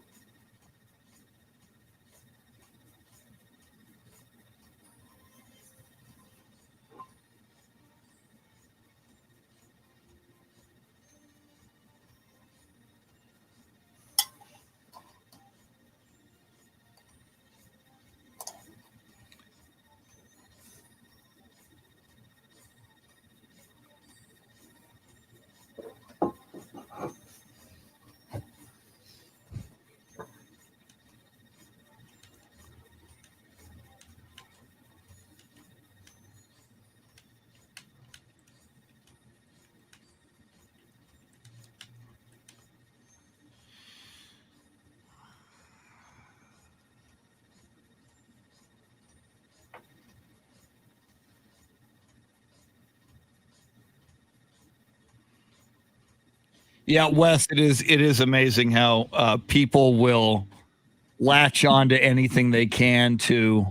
Yeah, Wes, it is amazing how people will latch on to anything they can to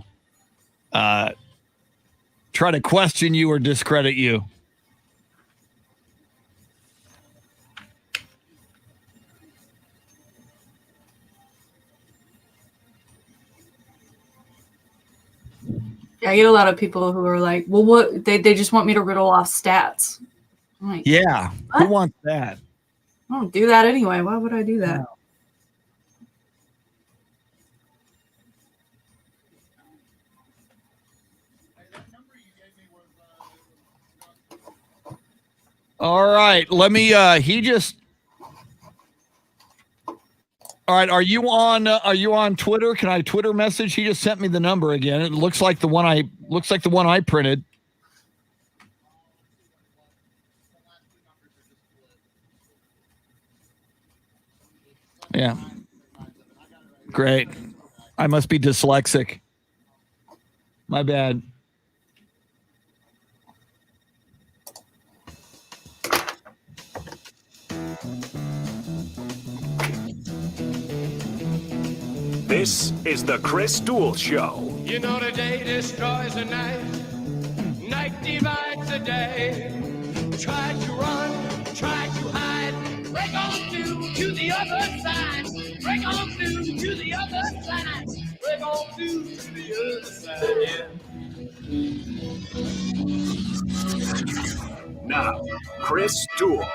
try to question you or discredit you. I get a lot of people who are like, well, what they just want me to riddle off stats. I'm like, Yeah, what? Who wants that? I don't do that anyway. Why would I do that? No. All right, let me. All right, are you on Twitter? Can I Twitter message? He just sent me the number again. It looks like the one I printed. Yeah. Great. I must be dyslexic. My bad. This is the Chris Duel Show. You know the day destroys the night, night divides the day. Try to run, try to hide, break on through to the other side. Break on through to the other side. Break on through to the other side, yeah. Now, Chris Duel.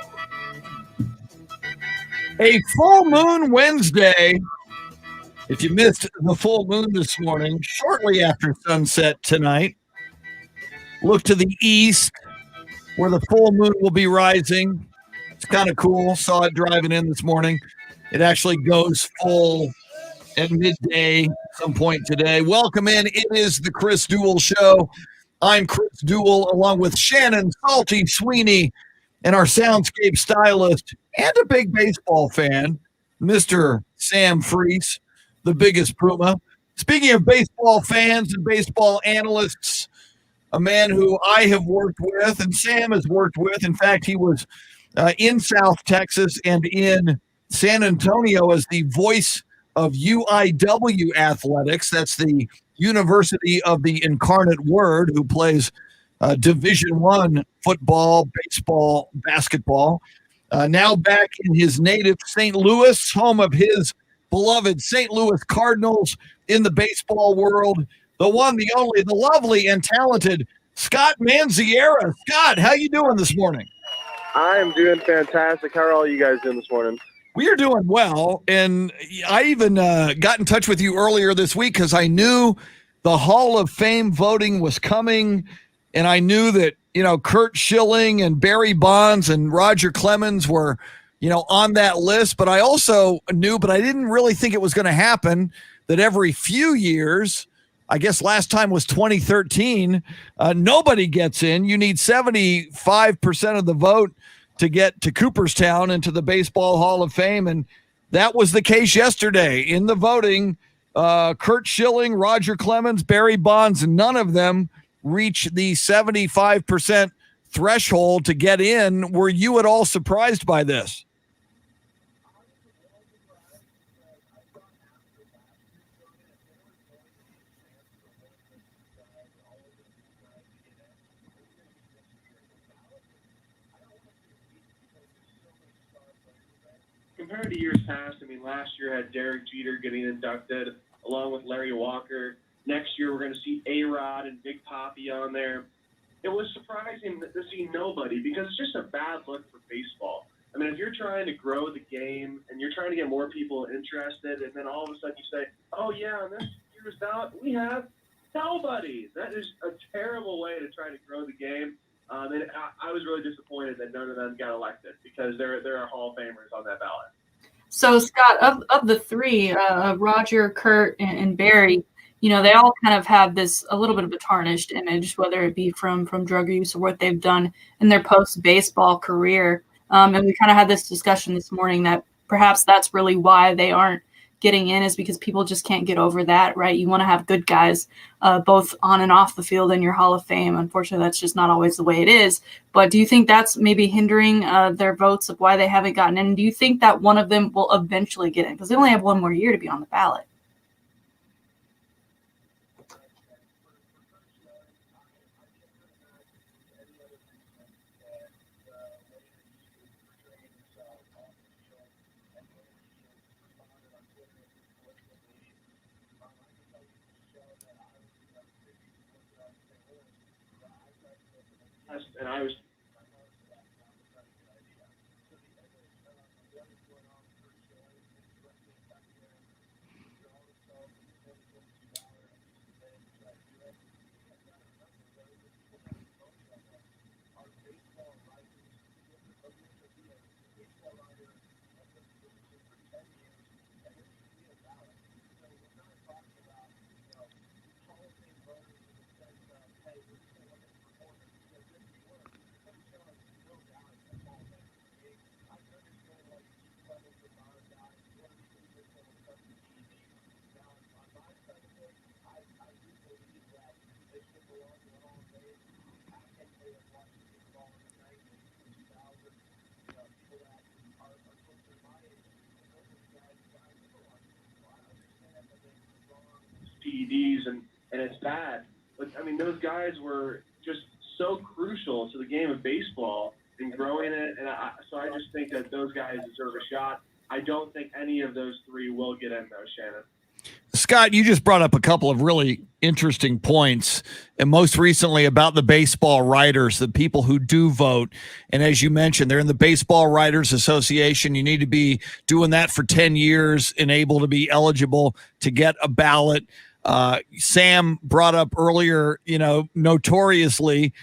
A full moon Wednesday. If you missed the full moon this morning, shortly after sunset tonight, look to the east where the full moon will be rising. It's kind of cool. Saw it driving in this morning. It actually goes full at midday some point today. Welcome in. It is the Chris Duel Show. I'm Chris Duel along with Shannon, Salty, Sweeney, and our soundscape stylist and a big baseball fan, Mr. Sam Freese, the biggest Puma. Speaking of baseball fans and baseball analysts, a man who I have worked with and Sam has worked with. In fact, he was in South Texas and in San Antonio as the voice of UIW Athletics. That's the University of the Incarnate Word, who plays Division I football, baseball, basketball. Now back in his native St. Louis, home of his beloved St. Louis Cardinals in the baseball world, the one, the only, the lovely and talented Scott Manziera. Scott, how you doing this morning? I am doing fantastic. How are all you guys doing this morning? We are doing well, and I even got in touch with you earlier this week because I knew the Hall of Fame voting was coming, and I knew that, Kurt Schilling and Barry Bonds and Roger Clemens were, on that list. But I also knew, but I didn't really think it was going to happen, that every few years, I guess last time was 2013, nobody gets in. You need 75% of the vote to get to Cooperstown into the Baseball Hall of Fame. And that was the case yesterday. In the voting, Kurt Schilling, Roger Clemens, Barry Bonds, none of them reach the 75% threshold to get in. Were you at all surprised by this? Compared to years past, last year had Derek Jeter getting inducted along with Larry Walker. Next year, we're going to see A-Rod and Big Papi on there. It was surprising to see nobody because it's just a bad look for baseball. If you're trying to grow the game and you're trying to get more people interested, and then all of a sudden you say, oh, yeah, on this year's ballot, we have nobody. That is a terrible way to try to grow the game. And I was really disappointed that none of them got elected because there are Hall of Famers on that ballot. So, Scott, of the three, Roger, Kurt, and Barry, they all kind of have this a little bit of a tarnished image, whether it be from drug use or what they've done in their post-baseball career. And we kind of had this discussion this morning that perhaps that's really why they aren't getting in is because people just can't get over that, right? You want to have good guys both on and off the field in your Hall of Fame. Unfortunately, that's just not always the way it is. But do you think that's maybe hindering their votes of why they haven't gotten in? Do you think that one of them will eventually get in? Because they only have one more year to be on the ballot. And I was PEDs, and it's bad. But I mean, those guys were just so crucial to the game of baseball and growing it. And so I just think that those guys deserve a shot. I don't think any of those three will get in, though, Shannon. Scott, you just brought up a couple of really interesting points, and most recently about the baseball writers, the people who do vote. And as you mentioned, they're in the Baseball Writers Association. You need to be doing that for 10 years and able to be eligible to get a ballot. Sam brought up earlier, notoriously,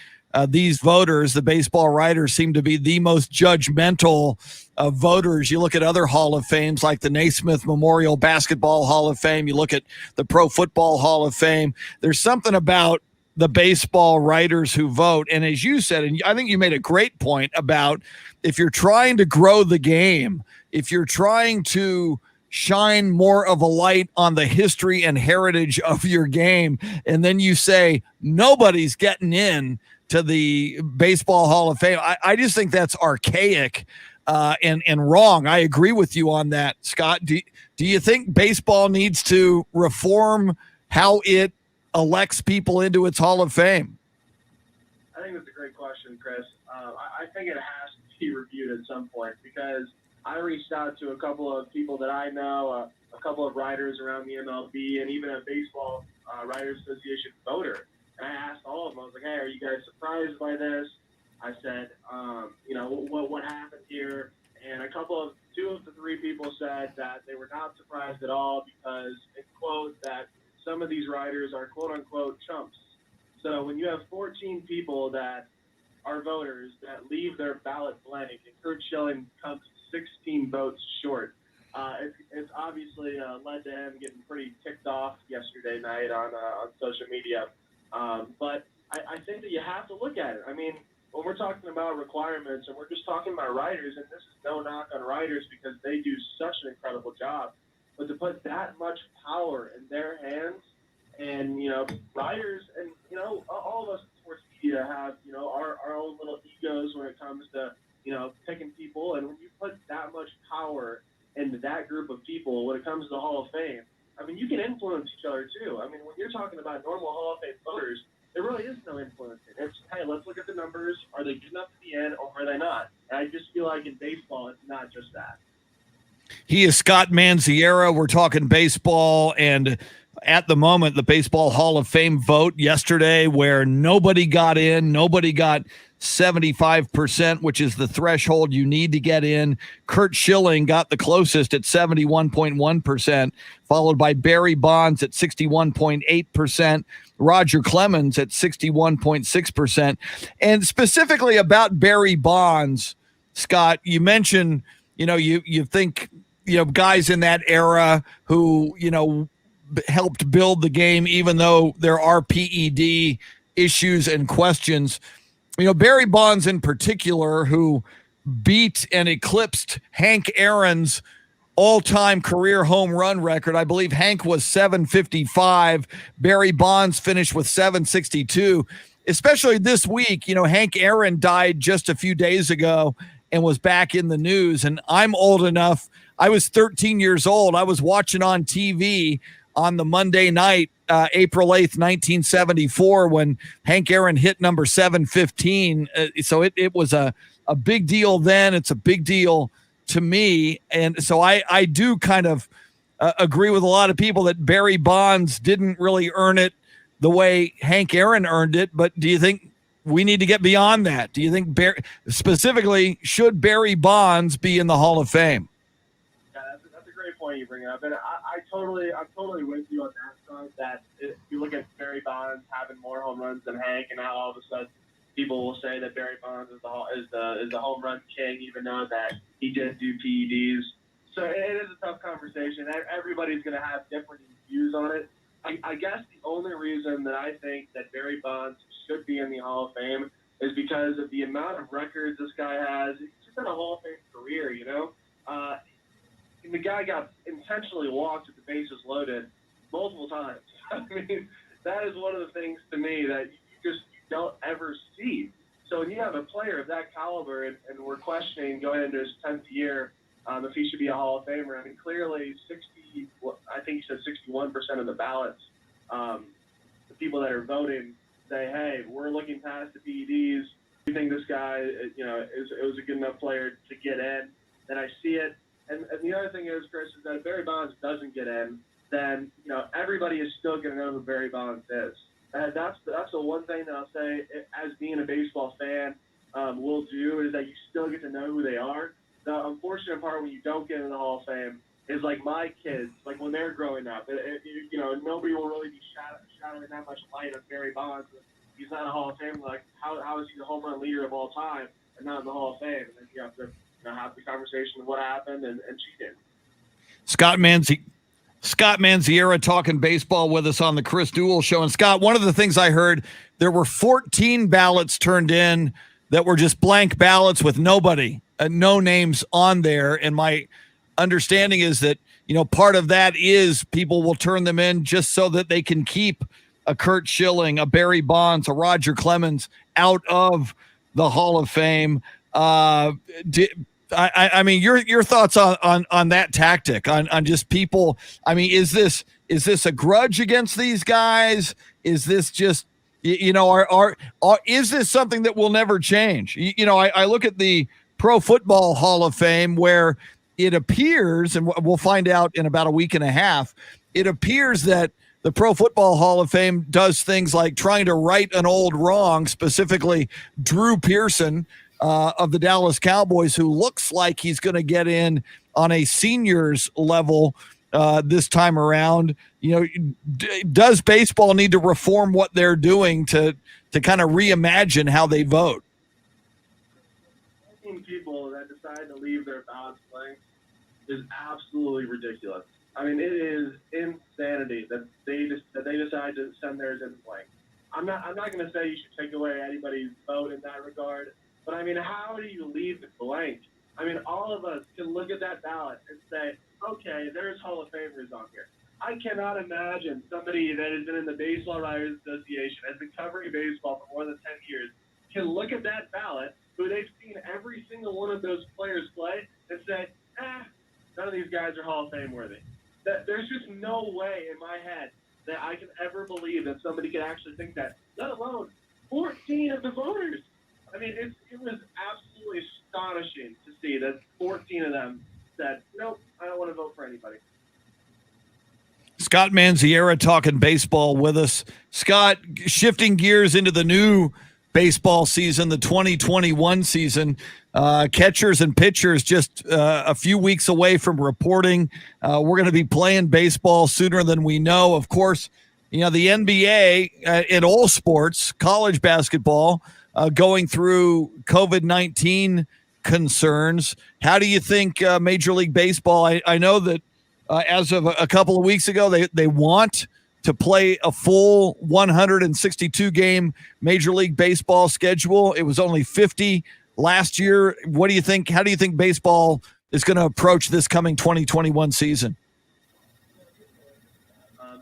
these voters, the baseball writers, seem to be the most judgmental of voters. You look at other Hall of Fames like the Naismith Memorial Basketball Hall of Fame. You look at the Pro Football Hall of Fame. There's something about the baseball writers who vote. And as you said, and I think you made a great point about if you're trying to grow the game, if you're trying to shine more of a light on the history and heritage of your game, and then you say nobody's getting in to the Baseball Hall of Fame, I just think that's archaic and wrong. I agree with you on that, Scott. Do you think baseball needs to reform how it elects people into its Hall of Fame? I think that's a great question, Chris. I think it has to be reviewed at some point, because I reached out to a couple of people that I know, a couple of writers around the MLB, and even a Baseball Writers Association voter. And I asked all of them, I was like, hey, are you guys surprised by this? I said, what happened here? And two of the three people said that they were not surprised at all, because it quote that some of these writers are quote unquote chumps. So when you have 14 people that are voters that leave their ballot blank, and Kurt Schilling comes 16 votes short, it's obviously led to him getting pretty ticked off yesterday night on social media. But I think that you have to look at it. I mean, when we're talking about requirements, and we're just talking about writers, and this is no knock on writers because they do such an incredible job, but to put that much power in their hands, and, writers, and, all of us in sports media have, our own little egos when it comes to, picking people. And when you put that much power into that group of people, when it comes to the Hall of Fame, I mean, you can influence each other too. I mean, when you're talking about normal Hall of Fame voters, there really is no influence. It's, hey, let's look at the numbers. Are they good enough to be in, or are they not? And I just feel like in baseball, it's not just that. He is Scott Manziera. We're talking baseball, and at the moment, the Baseball Hall of Fame vote yesterday, where nobody got in, nobody got 75%, which is the threshold you need to get in. Kurt Schilling got the closest at 71.1%, followed by Barry Bonds at 61.8%, Roger Clemens at 61.6%. And specifically about Barry Bonds, Scott, you mentioned, you think, guys in that era who, helped build the game, even though there are PED issues and questions. Barry Bonds in particular, who beat and eclipsed Hank Aaron's all-time career home run record. I believe Hank was 755. Barry Bonds finished with 762. Especially this week, Hank Aaron died just a few days ago and was back in the news. And I'm old enough. I was 13 years old. I was watching on TV on the Monday night, April 8th, 1974, when Hank Aaron hit number 715. So it was a big deal then. It's a big deal to me. And so I do kind of agree with a lot of people that Barry Bonds didn't really earn it the way Hank Aaron earned it. But do you think we need to get beyond that? Do you think specifically, should Barry Bonds be in the Hall of Fame? Yeah, that's a great point you bring up. And I'm totally with you on that side, that if you look at Barry Bonds having more home runs than Hank, and now all of a sudden people will say that Barry Bonds is the home run king, even though that he did do PEDs. So it is a tough conversation. Everybody's going to have different views on it. I guess the only reason that I think that Barry Bonds should be in the Hall of Fame is because of the amount of records this guy has. He's just had a Hall of Fame career, And the guy got intentionally walked with the bases loaded multiple times. I mean, that is one of the things to me that you don't ever see. So when you have a player of that caliber, and we're questioning going into his 10th year if he should be a Hall of Famer, I mean, clearly I think he said 61% of the ballots, the people that are voting say, hey, we're looking past the PEDs. We think this guy, is a good enough player to get in. Then I see it. And the other thing is, Chris, is that if Barry Bonds doesn't get in, then, everybody is still going to know who Barry Bonds is. And that's the one thing that I'll say, as being a baseball fan, will do, is that you still get to know who they are. The unfortunate part when you don't get in the Hall of Fame is like my kids, like when they're growing up, nobody will really be shadowing that much light on Barry Bonds. He's not a Hall of Fame. Like, how is he the home run leader of all time and not in the Hall of Fame? And then you have to have the conversation of what happened and cheating. Scott Manziera talking baseball with us on the Chris Duel Show. And Scott, one of the things I heard, there were 14 ballots turned in that were just blank ballots with nobody, no names on there. And my understanding is that, part of that is people will turn them in just so that they can keep a Curt Schilling, a Barry Bonds, a Roger Clemens out of the Hall of Fame. I mean, your thoughts on that tactic, on just people. I mean, is this a grudge against these guys? Is this just, is this something that will never change? I look at the Pro Football Hall of Fame, where it appears, and we'll find out in about a week and a half, it appears that the Pro Football Hall of Fame does things like trying to right an old wrong, specifically Drew Pearson of the Dallas Cowboys, who looks like he's going to get in on a seniors level this time around. Does baseball need to reform what they're doing to kind of reimagine how they vote? People that decide to leave their ballots blank is absolutely ridiculous. I mean, it is insanity that they decide to send theirs in blank. I'm not going to say you should take away anybody's vote in that regard, but I mean, how do you leave it blank? I mean, all of us can look at that ballot and say, okay, there's Hall of Famers on here. I cannot imagine somebody that has been in the Baseball Writers Association, has been covering baseball for more than 10 years, can look at that ballot, who they've seen every single one of those players play, and say, none of these guys are Hall of Fame worthy. There's just no way in my head that I can ever believe that somebody could actually think that, let alone 14 of the voters. I mean, it was absolutely astonishing to see that 14 of them said, nope, I don't want to vote for anybody. Scott Manziera talking baseball with us. Scott, shifting gears into the new baseball season, the 2021 season, catchers and pitchers just a few weeks away from reporting. We're going to be playing baseball sooner than we know. Of course, the NBA in all sports, college basketball, going through COVID-19 concerns. How do you think Major League Baseball, I know that as of a couple of weeks ago, they want to play a full 162 game Major League Baseball schedule. It was only 50 last year. What do you think? How do you think baseball is going to approach this coming 2021 season?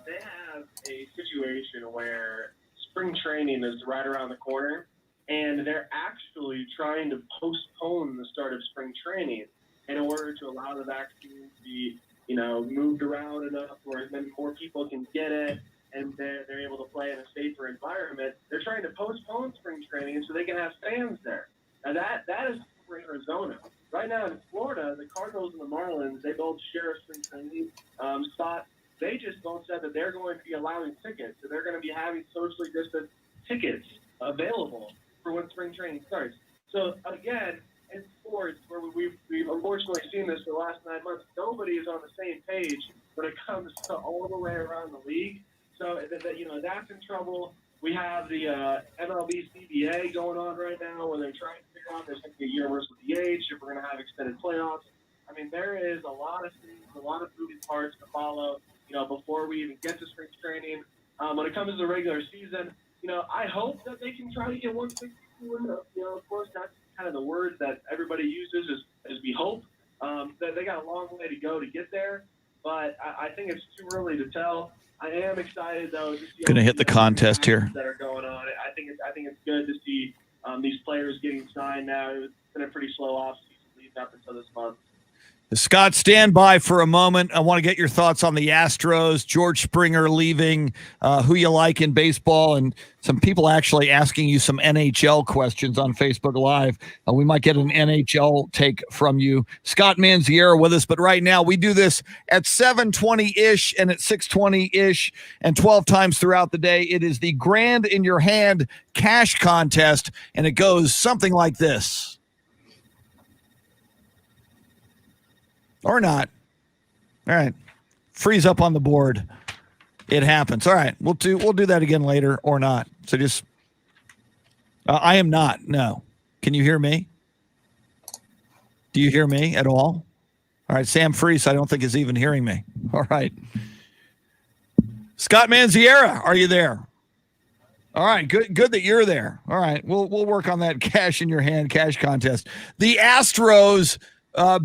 They have a situation where spring training is right around the corner, and they're actually trying to postpone the start of spring training in order to allow the vaccine to be, moved around enough where then more people can get it and they're able to play in a safer environment. They're trying to postpone spring training so they can have fans there. Now that is for Arizona. Right now in Florida, the Cardinals and the Marlins, they both share a spring training spot. They just both said that they're going to be allowing tickets. So they're going to be having socially distant tickets available for when spring training starts. So again, in sports, where we've unfortunately seen this for the last 9 months, nobody is on the same page when it comes to all the way around the league. So that's in trouble. We have the MLB CBA going on right now, where they're trying to figure out if there's going to be a universal DH, if we're going to have extended playoffs. I mean, there is a lot of things, a lot of moving parts to follow, before we even get to spring training. When it comes to the regular season, I hope that they can try to get 162. Of course, that's kind of the word that everybody uses is we hope. That they got a long way to go to get there, but I think it's too early to tell. I am excited though to see Going to hit the contest here that are going on. I think it's good to see these players getting signed now. It's been a pretty slow offseason leading up until this month. Scott, stand by for a moment. I want to get your thoughts on the Astros, George Springer leaving, who you like in baseball, and some people actually asking you some NHL questions on Facebook Live. We might get an NHL take from you. Scott Manziera with us, but right now we do this at 7:20-ish and at 6:20-ish and 12 times throughout the day. It is the Grand in Your Hand cash contest, and it goes something like this. Or not. All right. Freeze up on the board. It happens. All right. We'll do that again later or not. So just I am not. No. Can you hear me? Do you hear me at all? All right. Sam Freese, I don't think is even hearing me. All right. Scott Manziera, are you there? All right. Good that you're there. All right. We'll work on that cash in your hand cash contest. The Astros.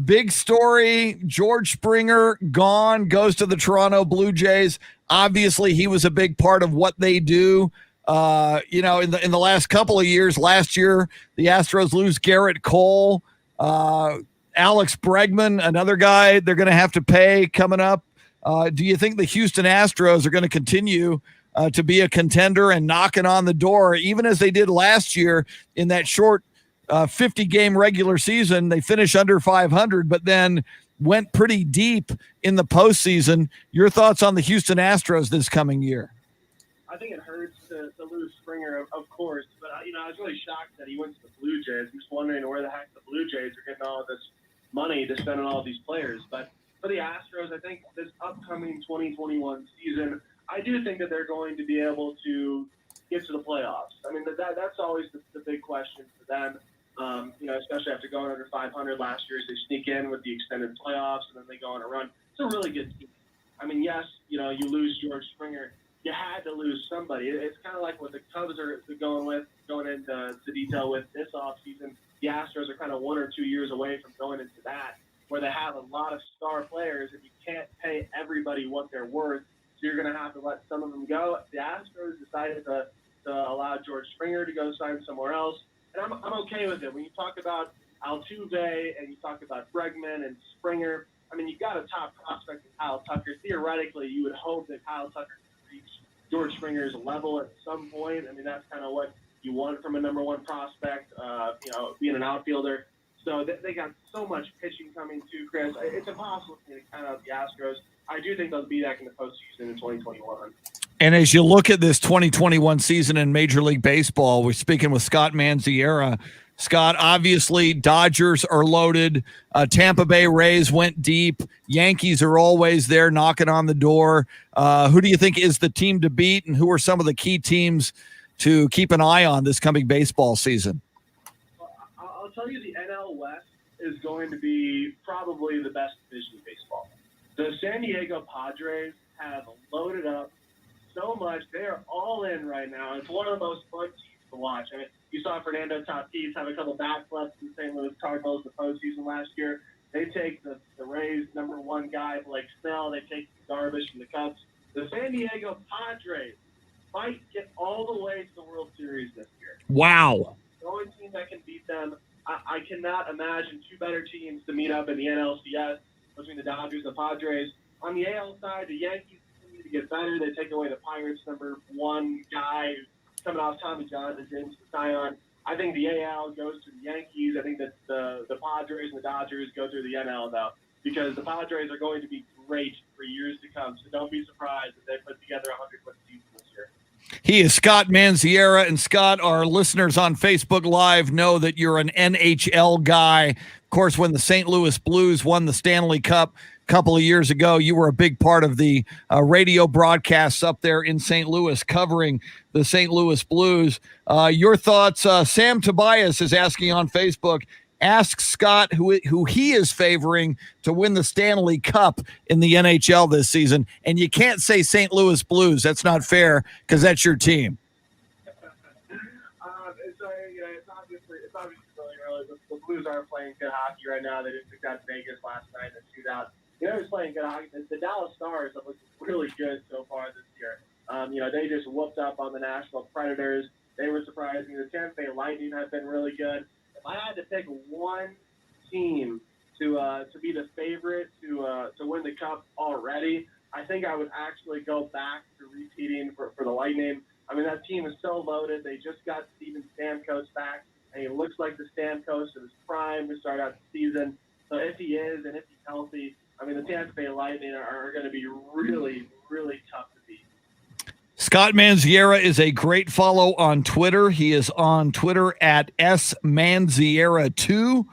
Big story, George Springer gone, goes to the Toronto Blue Jays. Obviously, he was a big part of what they do. In the last couple of years, last year, the Astros lose Garrett Cole, Alex Bregman, another guy they're going to have to pay coming up. Do you think the Houston Astros are going to continue to be a contender and knocking on the door, even as they did last year in that short 50-game regular season? They finished under 500, but then went pretty deep in the postseason. Your thoughts on the Houston Astros this coming year? I think it hurts to lose Springer, of course, but I was really shocked that he went to the Blue Jays. I'm just wondering where the heck the Blue Jays are getting all this money to spend on all these players. But for the Astros, I think this upcoming 2021 season, I do think that they're going to be able to get to the playoffs. I mean, that's always the big question for them. Especially after going under 500 last year, as they sneak in with the extended playoffs and then they go on a run. It's a really good team. I mean, yes, you lose George Springer. You had to lose somebody. It's kind of like what the Cubs are going into detail with this offseason. The Astros are kind of 1 or 2 years away from going into that, where they have a lot of star players and you can't pay everybody what they're worth. So you're going to have to let some of them go. The Astros decided to allow George Springer to go sign somewhere else. And I'm okay with it. When you talk about Altuve and you talk about Bregman and Springer, I mean, you've got a top prospect in Kyle Tucker. Theoretically, you would hope that Kyle Tucker could reach George Springer's level at some point. I mean, that's kind of what you want from a number one prospect, being an outfielder. So they got so much pitching coming too, Chris. It's impossible for me to count out the Astros. I do think they'll be back in the postseason in 2021. And as you look at this 2021 season in Major League Baseball, we're speaking with Scott Manziera. Scott, obviously, Dodgers are loaded. Tampa Bay Rays went deep. Yankees are always there knocking on the door. Who do you think is the team to beat, and who are some of the key teams to keep an eye on this coming baseball season? Well, I'll tell you the NL West is going to be probably the best division in baseball. The San Diego Padres have loaded up so much. They are all in right now. It's one of the most fun teams to watch. I mean, you saw Fernando Tatis have a couple backflips in the St. Louis Cardinals the postseason last year. They take the Rays' #1 guy, Blake Snell. They take Darvish from the Cubs. The San Diego Padres might get all the way to the World Series this year. Wow. The only team that can beat them, I cannot imagine two better teams to meet up in the NLCS between the Dodgers and the Padres. On the AL side, the Yankees continue to get better. They take away the Pirates' #1 guy coming off Tommy John and James Sion. I think the AL goes to the Yankees. I think that the Padres and the Dodgers go through the NL, though, because the Padres are going to be great for years to come. So don't be surprised if they put together a 100-win season this year. He is Scott Manziera. And Scott, our listeners on Facebook Live know that you're an NHL guy. Of course, when the St. Louis Blues won the Stanley Cup a couple of years ago, you were a big part of the radio broadcasts up there in St. Louis covering the St. Louis Blues. Your thoughts? Sam Tobias is asking on Facebook, ask Scott who he is favoring to win the Stanley Cup in the NHL this season. And you can't say St. Louis Blues. That's not fair because that's your team. It's obviously really early. The Blues aren't playing good hockey right now. They just took out Vegas last night in a shootout. They're just playing good hockey. The Dallas Stars have looked really good so far this year. They just whooped up on the Nashville Predators. They were surprising. The Tampa Bay Lightning have been really good. If I had to pick one team to be the favorite to win the Cup already, I think I would actually go back to repeating for the Lightning. I mean, that team is so loaded. They just got Steven Stamkos back, and he looks like the Stamkos of his prime to start out the season. So if he is and if he's healthy, I mean, the Tampa Bay Lightning are going to be really, really tough to beat. Scott Manziera is a great follow on Twitter. He is on Twitter at smanziera2.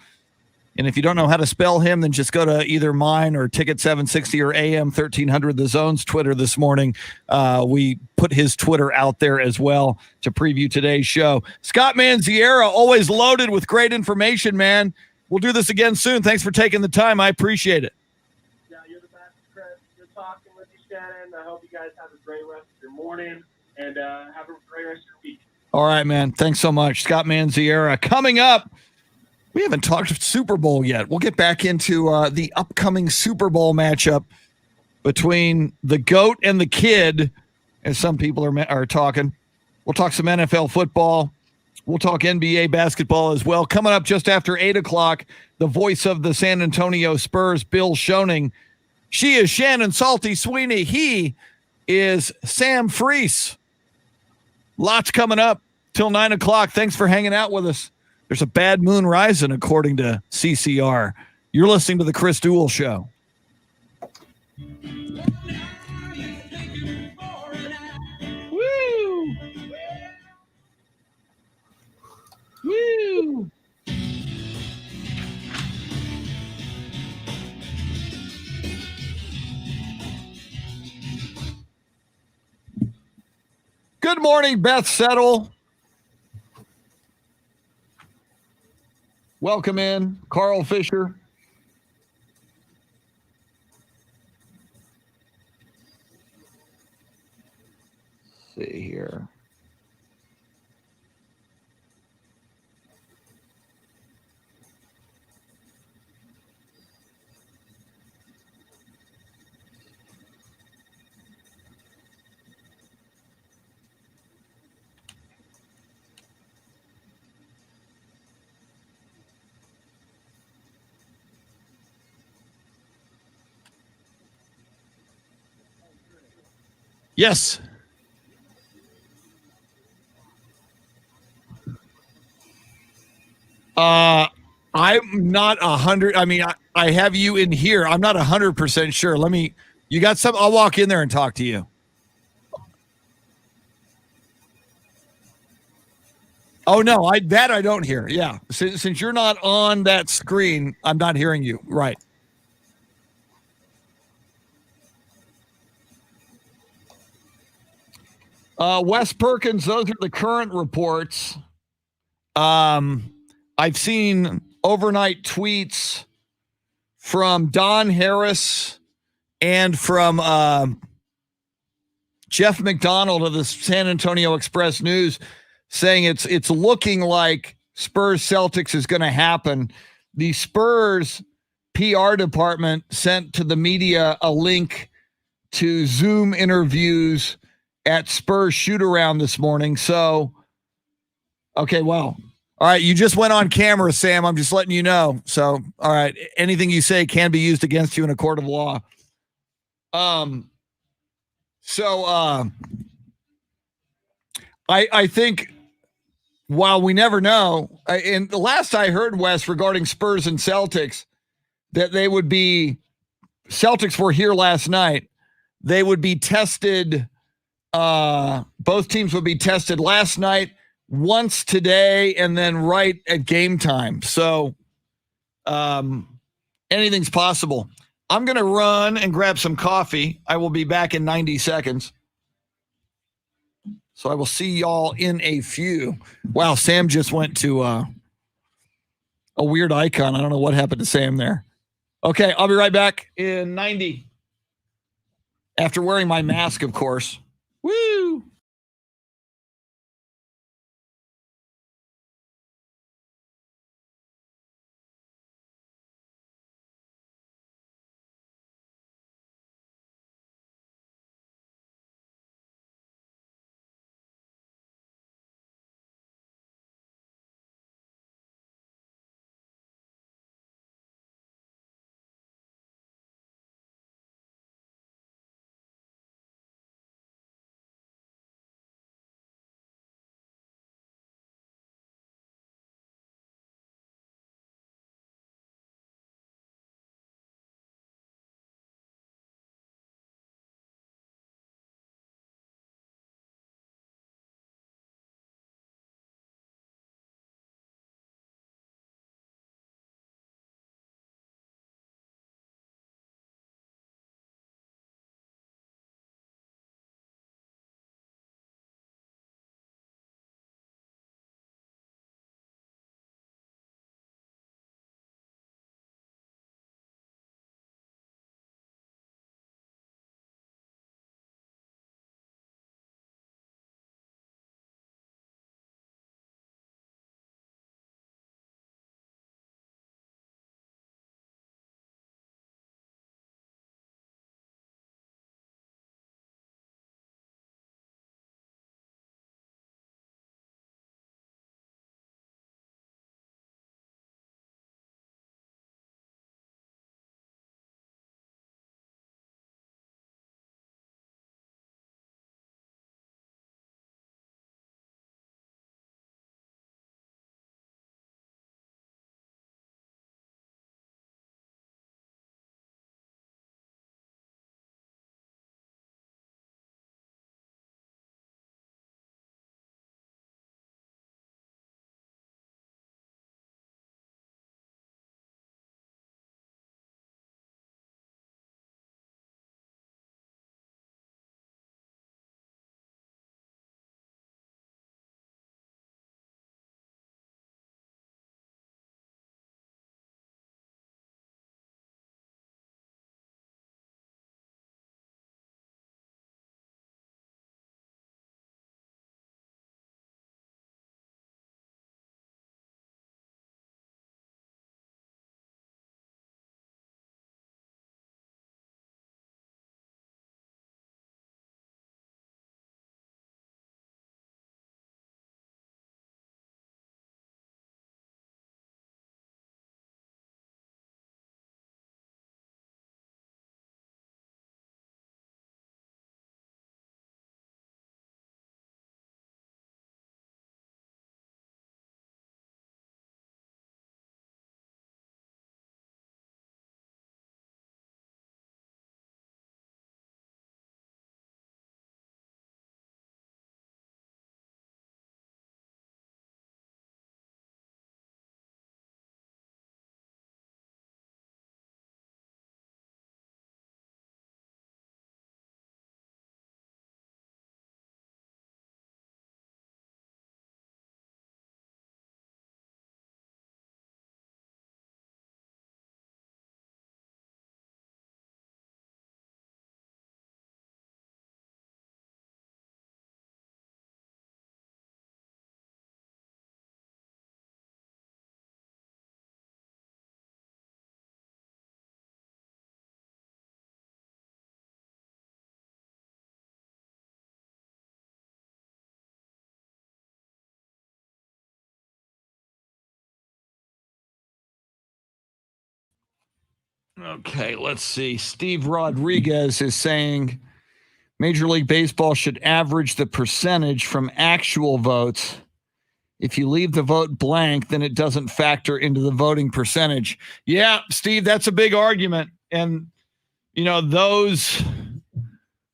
And if you don't know how to spell him, then just go to either mine or Ticket 760 or AM 1300 The Zone's Twitter this morning. We put his Twitter out there as well to preview today's show. Scott Manziera, always loaded with great information, man. We'll do this again soon. Thanks for taking the time. I appreciate it. Yeah, you're the best, Chris. Good talking with you, Shannon. I hope you guys have a great rest of your morning and have a great rest of your week. All right, man. Thanks so much. Scott Manziera. Coming up, we haven't talked Super Bowl yet. We'll get back into the upcoming Super Bowl matchup between the GOAT and the kid, as some people are talking. We'll talk some NFL football. We'll talk NBA basketball as well. Coming up just after 8 o'clock, the voice of the San Antonio Spurs, Bill Schoening. She is Shannon Salty Sweeney. He is Sam Freese. Lots coming up till 9 o'clock. Thanks for hanging out with us. There's a bad moon rising, according to CCR. You're listening to the Chris Duel Show. Woo! Woo! Good morning, Beth Settle. Welcome in, Carl Fisher. Let's see here. Yes. I'm not 100. I mean, I have you in here. I'm not 100% sure. You got some? I'll walk in there and talk to you. Oh no, I don't hear. Yeah. Since you're not on that screen, I'm not hearing you. Right. Wes Perkins, those are the current reports. I've seen overnight tweets from Don Harris and from Jeff McDonald of the San Antonio Express News saying it's looking like Spurs Celtics is going to happen. The Spurs PR department sent to the media a link to Zoom interviews at Spurs shoot around this morning. So, okay, well, all right, you just went on camera, Sam. I'm just letting you know. So, all right, anything you say can be used against you in a court of law. I think while we never know, and the last I heard, Wes, regarding Spurs and Celtics, that they would be, Celtics were here last night. They would be tested. Both teams would be tested last night, once today, and then right at game time. So anything's possible. I'm going to run and grab some coffee. I will be back in 90 seconds. So I will see y'all in a few. Wow, Sam just went to a weird icon. I don't know what happened to Sam there. Okay, I'll be right back in 90. After wearing my mask, of course. Woo! Okay, let's see. Steve Rodriguez is saying Major League Baseball should average the percentage from actual votes. If you leave the vote blank, then it doesn't factor into the voting percentage. Yeah, Steve, that's a big argument. And, those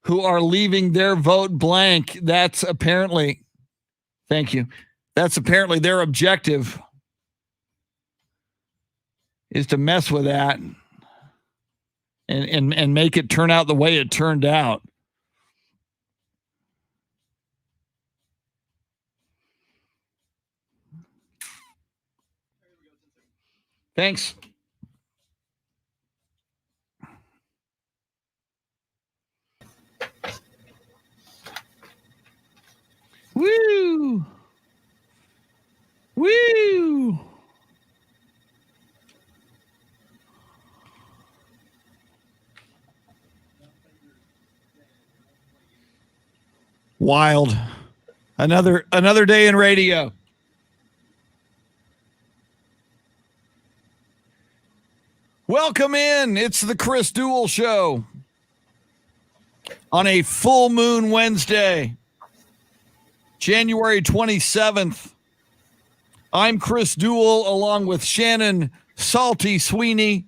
who are leaving their vote blank, that's apparently, thank you, that's apparently their objective is to mess with that and make it turn out the way it turned out. Thanks. Woo! Woo! Wild. Another day in radio. Welcome in. It's the Chris Duel Show on a full moon Wednesday, January 27th. I'm Chris Duel along with Shannon Salty Sweeney,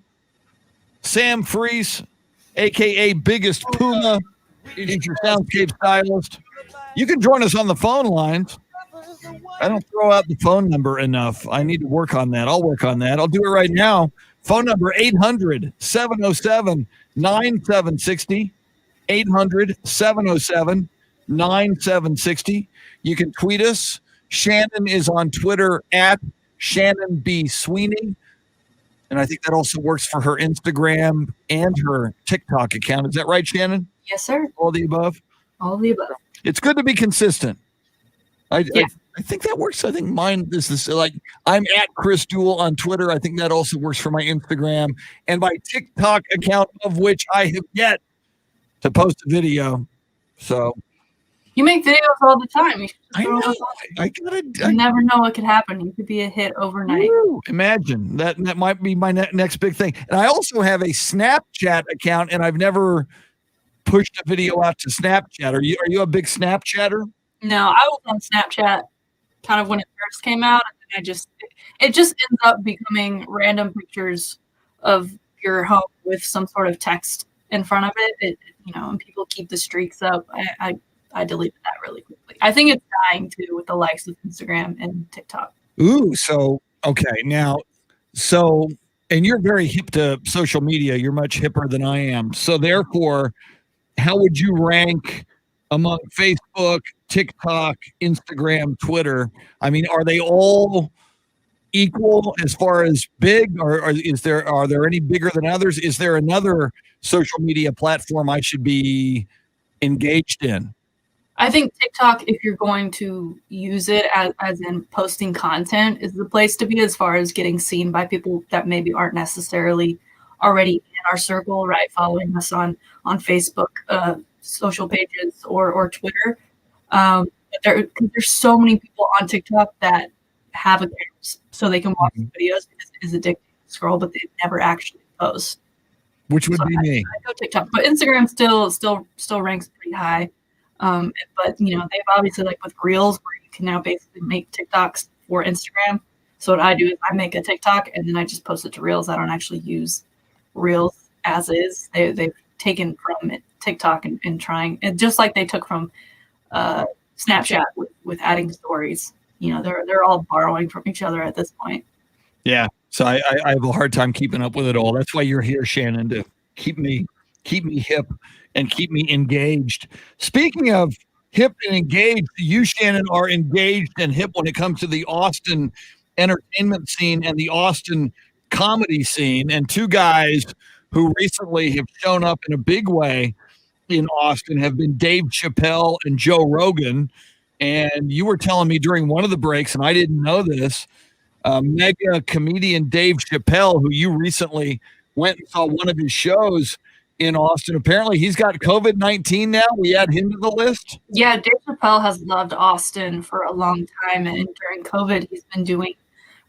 Sam Freese, a.k.a. Biggest Puma, is your soundscape stylist. You can join us on the phone lines. I don't throw out the phone number enough. I need to work on that. I'll work on that. I'll do it right now. Phone number 800-707-9760. 800-707-9760. You can tweet us. Shannon is on Twitter at Shannon B. Sweeney. And I think that also works for her Instagram and her TikTok account. Is that right, Shannon? Yes, sir. All the above? All the above. It's good to be consistent. I think that works. I think mine is this, like, I'm at Chris Duel on Twitter. I think that also works for my Instagram and my TikTok account, of which I have yet to post a video. So you make videos all the time. You I know. I never know what could happen. You could be a hit overnight. Woo, imagine that might be my next big thing. And I also have a Snapchat account, and I've never pushed a video out to Snapchat. Are you a big Snapchatter? No, I was on Snapchat kind of when it first came out, and it just ends up becoming random pictures of your home with some sort of text in front of it. And people keep the streaks up. I deleted that really quickly. I think it's dying too with the likes of Instagram and TikTok. Ooh, so okay, now, and you're very hip to social media. You're much hipper than I am. So therefore, how would you rank among Facebook, TikTok, Instagram, Twitter? I mean, are they all equal as far as big, or are there any bigger than others? Is there another social media platform I should be engaged in? I think TikTok, if you're going to use it as in posting content, is the place to be as far as getting seen by people that maybe aren't necessarily already in our circle, right? Following us on Facebook, social pages or Twitter. There's so many people on TikTok that have accounts so they can watch videos because it is addicting to scroll, but they never actually post. Which would be me. I go TikTok, but Instagram still ranks pretty high. But they've obviously, like with Reels, where you can now basically make TikToks for Instagram. So what I do is I make a TikTok and then I just post it to Reels. I don't actually use Reels as is. They've taken from it TikTok and trying, and just like they took from Snapchat with adding stories. They're all borrowing from each other at this point. Yeah. So I have a hard time keeping up with it all. That's why you're here, Shannon, to keep me hip and keep me engaged. Speaking of hip and engaged, you, Shannon, are engaged and hip when it comes to the Austin entertainment scene and the Austin comedy scene. And two guys who recently have shown up in a big way in Austin have been Dave Chappelle and Joe Rogan. And you were telling me during one of the breaks, and I didn't know this, mega comedian Dave Chappelle, who you recently went and saw one of his shows in Austin. Apparently he's got COVID-19 now. We add him to the list. Yeah, Dave Chappelle has loved Austin for a long time. And during COVID, he's been doing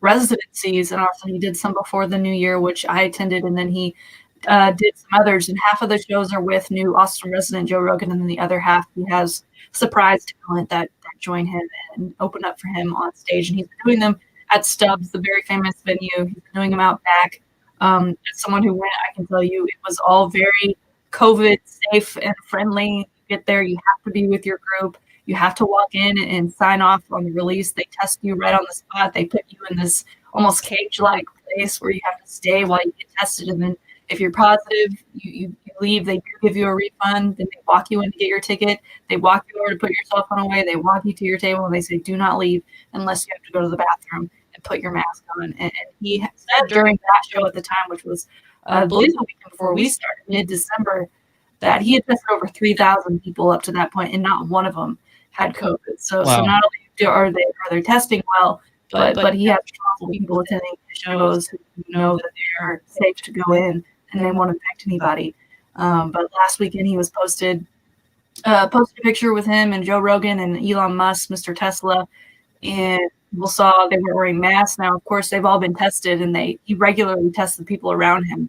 residencies in Austin. He did some before the new year, which I attended. And then he did some others, and half of the shows are with new Austin resident Joe Rogan, and then the other half he has surprise talent that join him and open up for him on stage. And he's been doing them at Stubbs, the very famous venue. He's been doing them out back. As someone who went, I can tell you it was all very COVID safe and friendly. You get there, you have to be with your group. You have to walk in and sign off on the release. They test you right on the spot. They put you in this almost cage-like place where you have to stay while you get tested. And then if you're positive, you leave. They do give you a refund. Then they walk you in to get your ticket. They walk you over to put your cell phone away. They walk you to your table, and they say, do not leave unless you have to go to the bathroom and put your mask on. And he said during that show at the time, which was, I believe, the weekend before we started, mid-December, that he had tested over 3,000 people up to that point, and not one of them had COVID. So not only are they testing well, but he has responsible people attending shows who know that they are safe to go in and they won't infect anybody. But last weekend he was posted a picture with him and Joe Rogan and Elon Musk, Mr. Tesla, and people saw they were wearing masks. Now, of course, they've all been tested, and he regularly tests the people around him.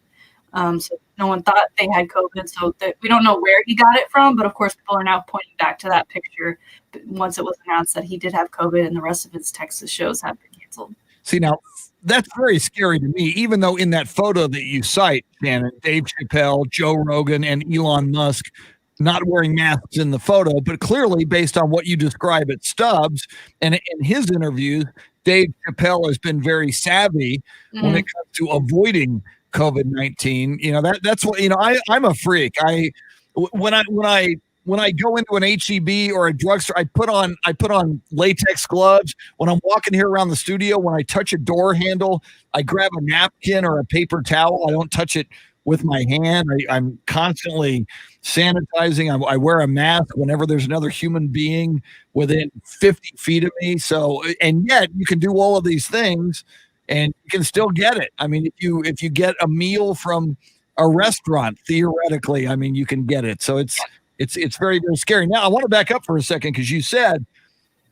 So no one thought they had COVID. So we don't know where he got it from, but of course, people are now pointing back to that picture once it was announced that he did have COVID, and the rest of his Texas shows have been canceled. See, now that's very scary to me, even though in that photo that you cite, Shannon, Dave Chappelle, Joe Rogan, and Elon Musk not wearing masks in the photo, but clearly based on what you describe at Stubbs and in his interviews, Dave Chappelle has been very savvy when it comes to avoiding COVID-19. You know, that's what, you know, I'm a freak. When I go into an HEB or a drugstore, I put on latex gloves. When I'm walking here around the studio, when I touch a door handle, I grab a napkin or a paper towel. I don't touch it with my hand. I'm constantly sanitizing. I wear a mask whenever there's another human being within 50 feet of me. So, and yet you can do all of these things and you can still get it. I mean, if you get a meal from a restaurant, theoretically, I mean, you can get it. So it's very, very scary. Now, I want to back up for a second because you said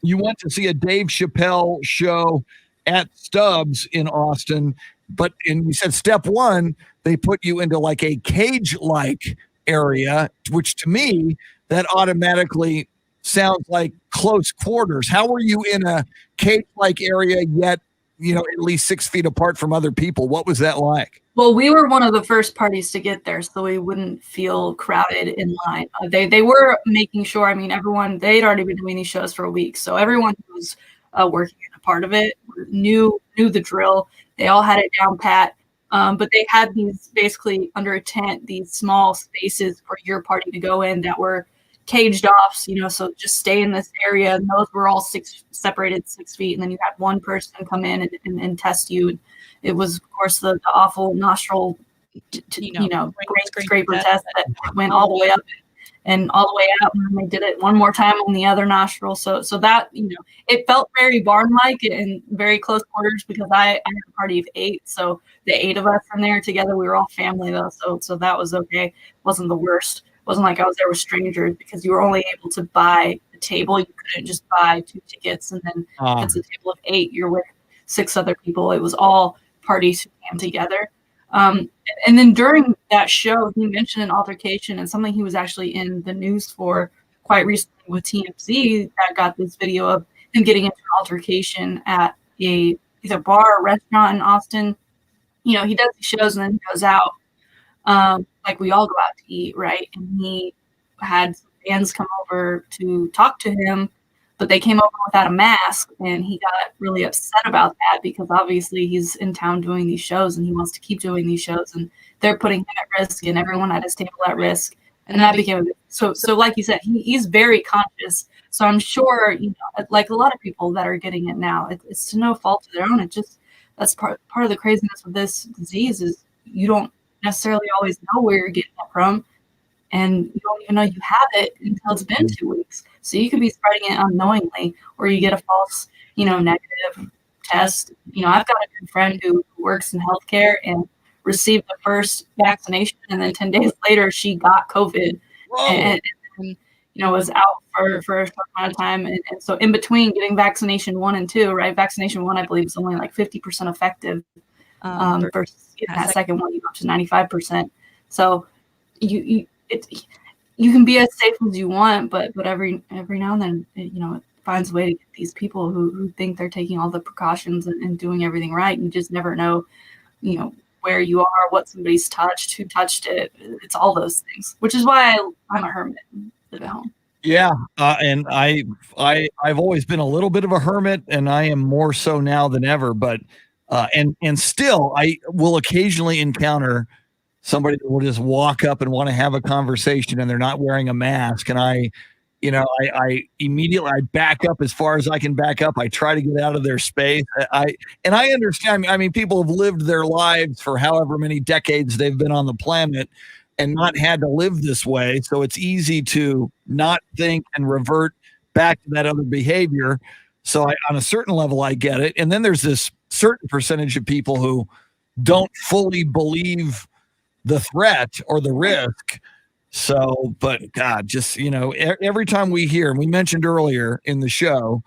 you went to see a Dave Chappelle show at Stubbs in Austin, and you said step one, they put you into like a cage-like area, which to me, that automatically sounds like close quarters. How were you in a cage-like area yet, you know, at least 6 feet apart from other people? What was that like? Well, we were one of the first parties to get there, so we wouldn't feel crowded in line. They were making sure, I mean, they'd already been doing these shows for a week, so everyone who was working in a part of it knew the drill. They all had it down pat, but they had these basically under a tent, these small spaces for your party to go in that were caged off, you know, so just stay in this area. And those were all separated 6 feet, and then you had one person come in and test you. And it was, of course, the awful nostril, scraper test that went all the way up and all the way out, and then they did it one more time on the other nostril. So that, you know, it felt very barn-like and very close quarters because I had a party of 8, so the 8 of us in there together, we were all family though, so that was okay. It wasn't the worst. It wasn't like I was there with strangers because you were only able to buy a table. You couldn't just buy 2 tickets and then if it's a table of 8, you're with 6 other people. It was all parties who came together. And then during that show, he mentioned an altercation and something he was actually in the news for quite recently with TMZ that got this video of him getting into an altercation at either bar or restaurant in Austin. You know, he does these shows and then he goes out. Like we all go out to eat, right? And he had some fans come over to talk to him, but they came over without a mask, and he got really upset about that because obviously he's in town doing these shows and he wants to keep doing these shows, and they're putting him at risk and everyone at his table at risk. And that became so like you said, he's very conscious. So I'm sure, you know, like a lot of people that are getting it now, it's to no fault of their own. It just, that's part of the craziness of this disease is you don't necessarily always know where you're getting it from, and you don't even know you have it until it's been 2 weeks. So you could be spreading it unknowingly, or you get a false, you know, negative test. You know, I've got a good friend who works in healthcare and received the first vaccination, and then 10 days later she got COVID and you know, was out for a short amount of time. And so in between getting vaccination 1 and 2, right? Vaccination 1, I believe, is only like 50% effective. Versus getting that second one, you go up to 95%. So you can be as safe as you want, but every now and then, it finds a way to get these people who think they're taking all the precautions and doing everything right. You just never know, where you are, what somebody's touched, who touched it. It's all those things, which is why I'm a hermit and live at home. Yeah, and I've always been a little bit of a hermit, and I am more so now than ever. But and still, I will occasionally encounter somebody that will just walk up and want to have a conversation, and they're not wearing a mask, and I immediately back up as far as I can back up. I try to get out of their space. I understand. I mean, people have lived their lives for however many decades they've been on the planet and not had to live this way. So it's easy to not think and revert back to that other behavior. So on a certain level, I get it. And then there's this certain percentage of people who don't fully believe the threat or the risk. So, but God, just, every time we hear, and we mentioned earlier in the show,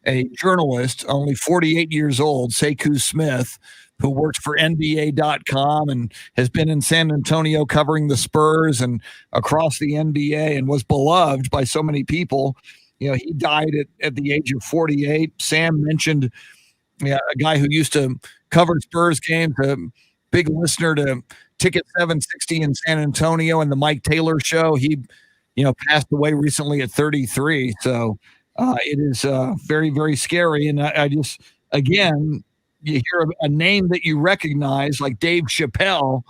a journalist, only 48 years old, Sekou Smith, who works for NBA.com and has been in San Antonio covering the Spurs and across the NBA and was beloved by so many people. He died at the age of 48. Sam mentioned a guy who used to cover Spurs games, a big listener to Ticket 760 in San Antonio and the Mike Taylor Show. He, passed away recently at 33. So it is very, very scary. And I just, again, you hear a name that you recognize, like Dave Chappelle,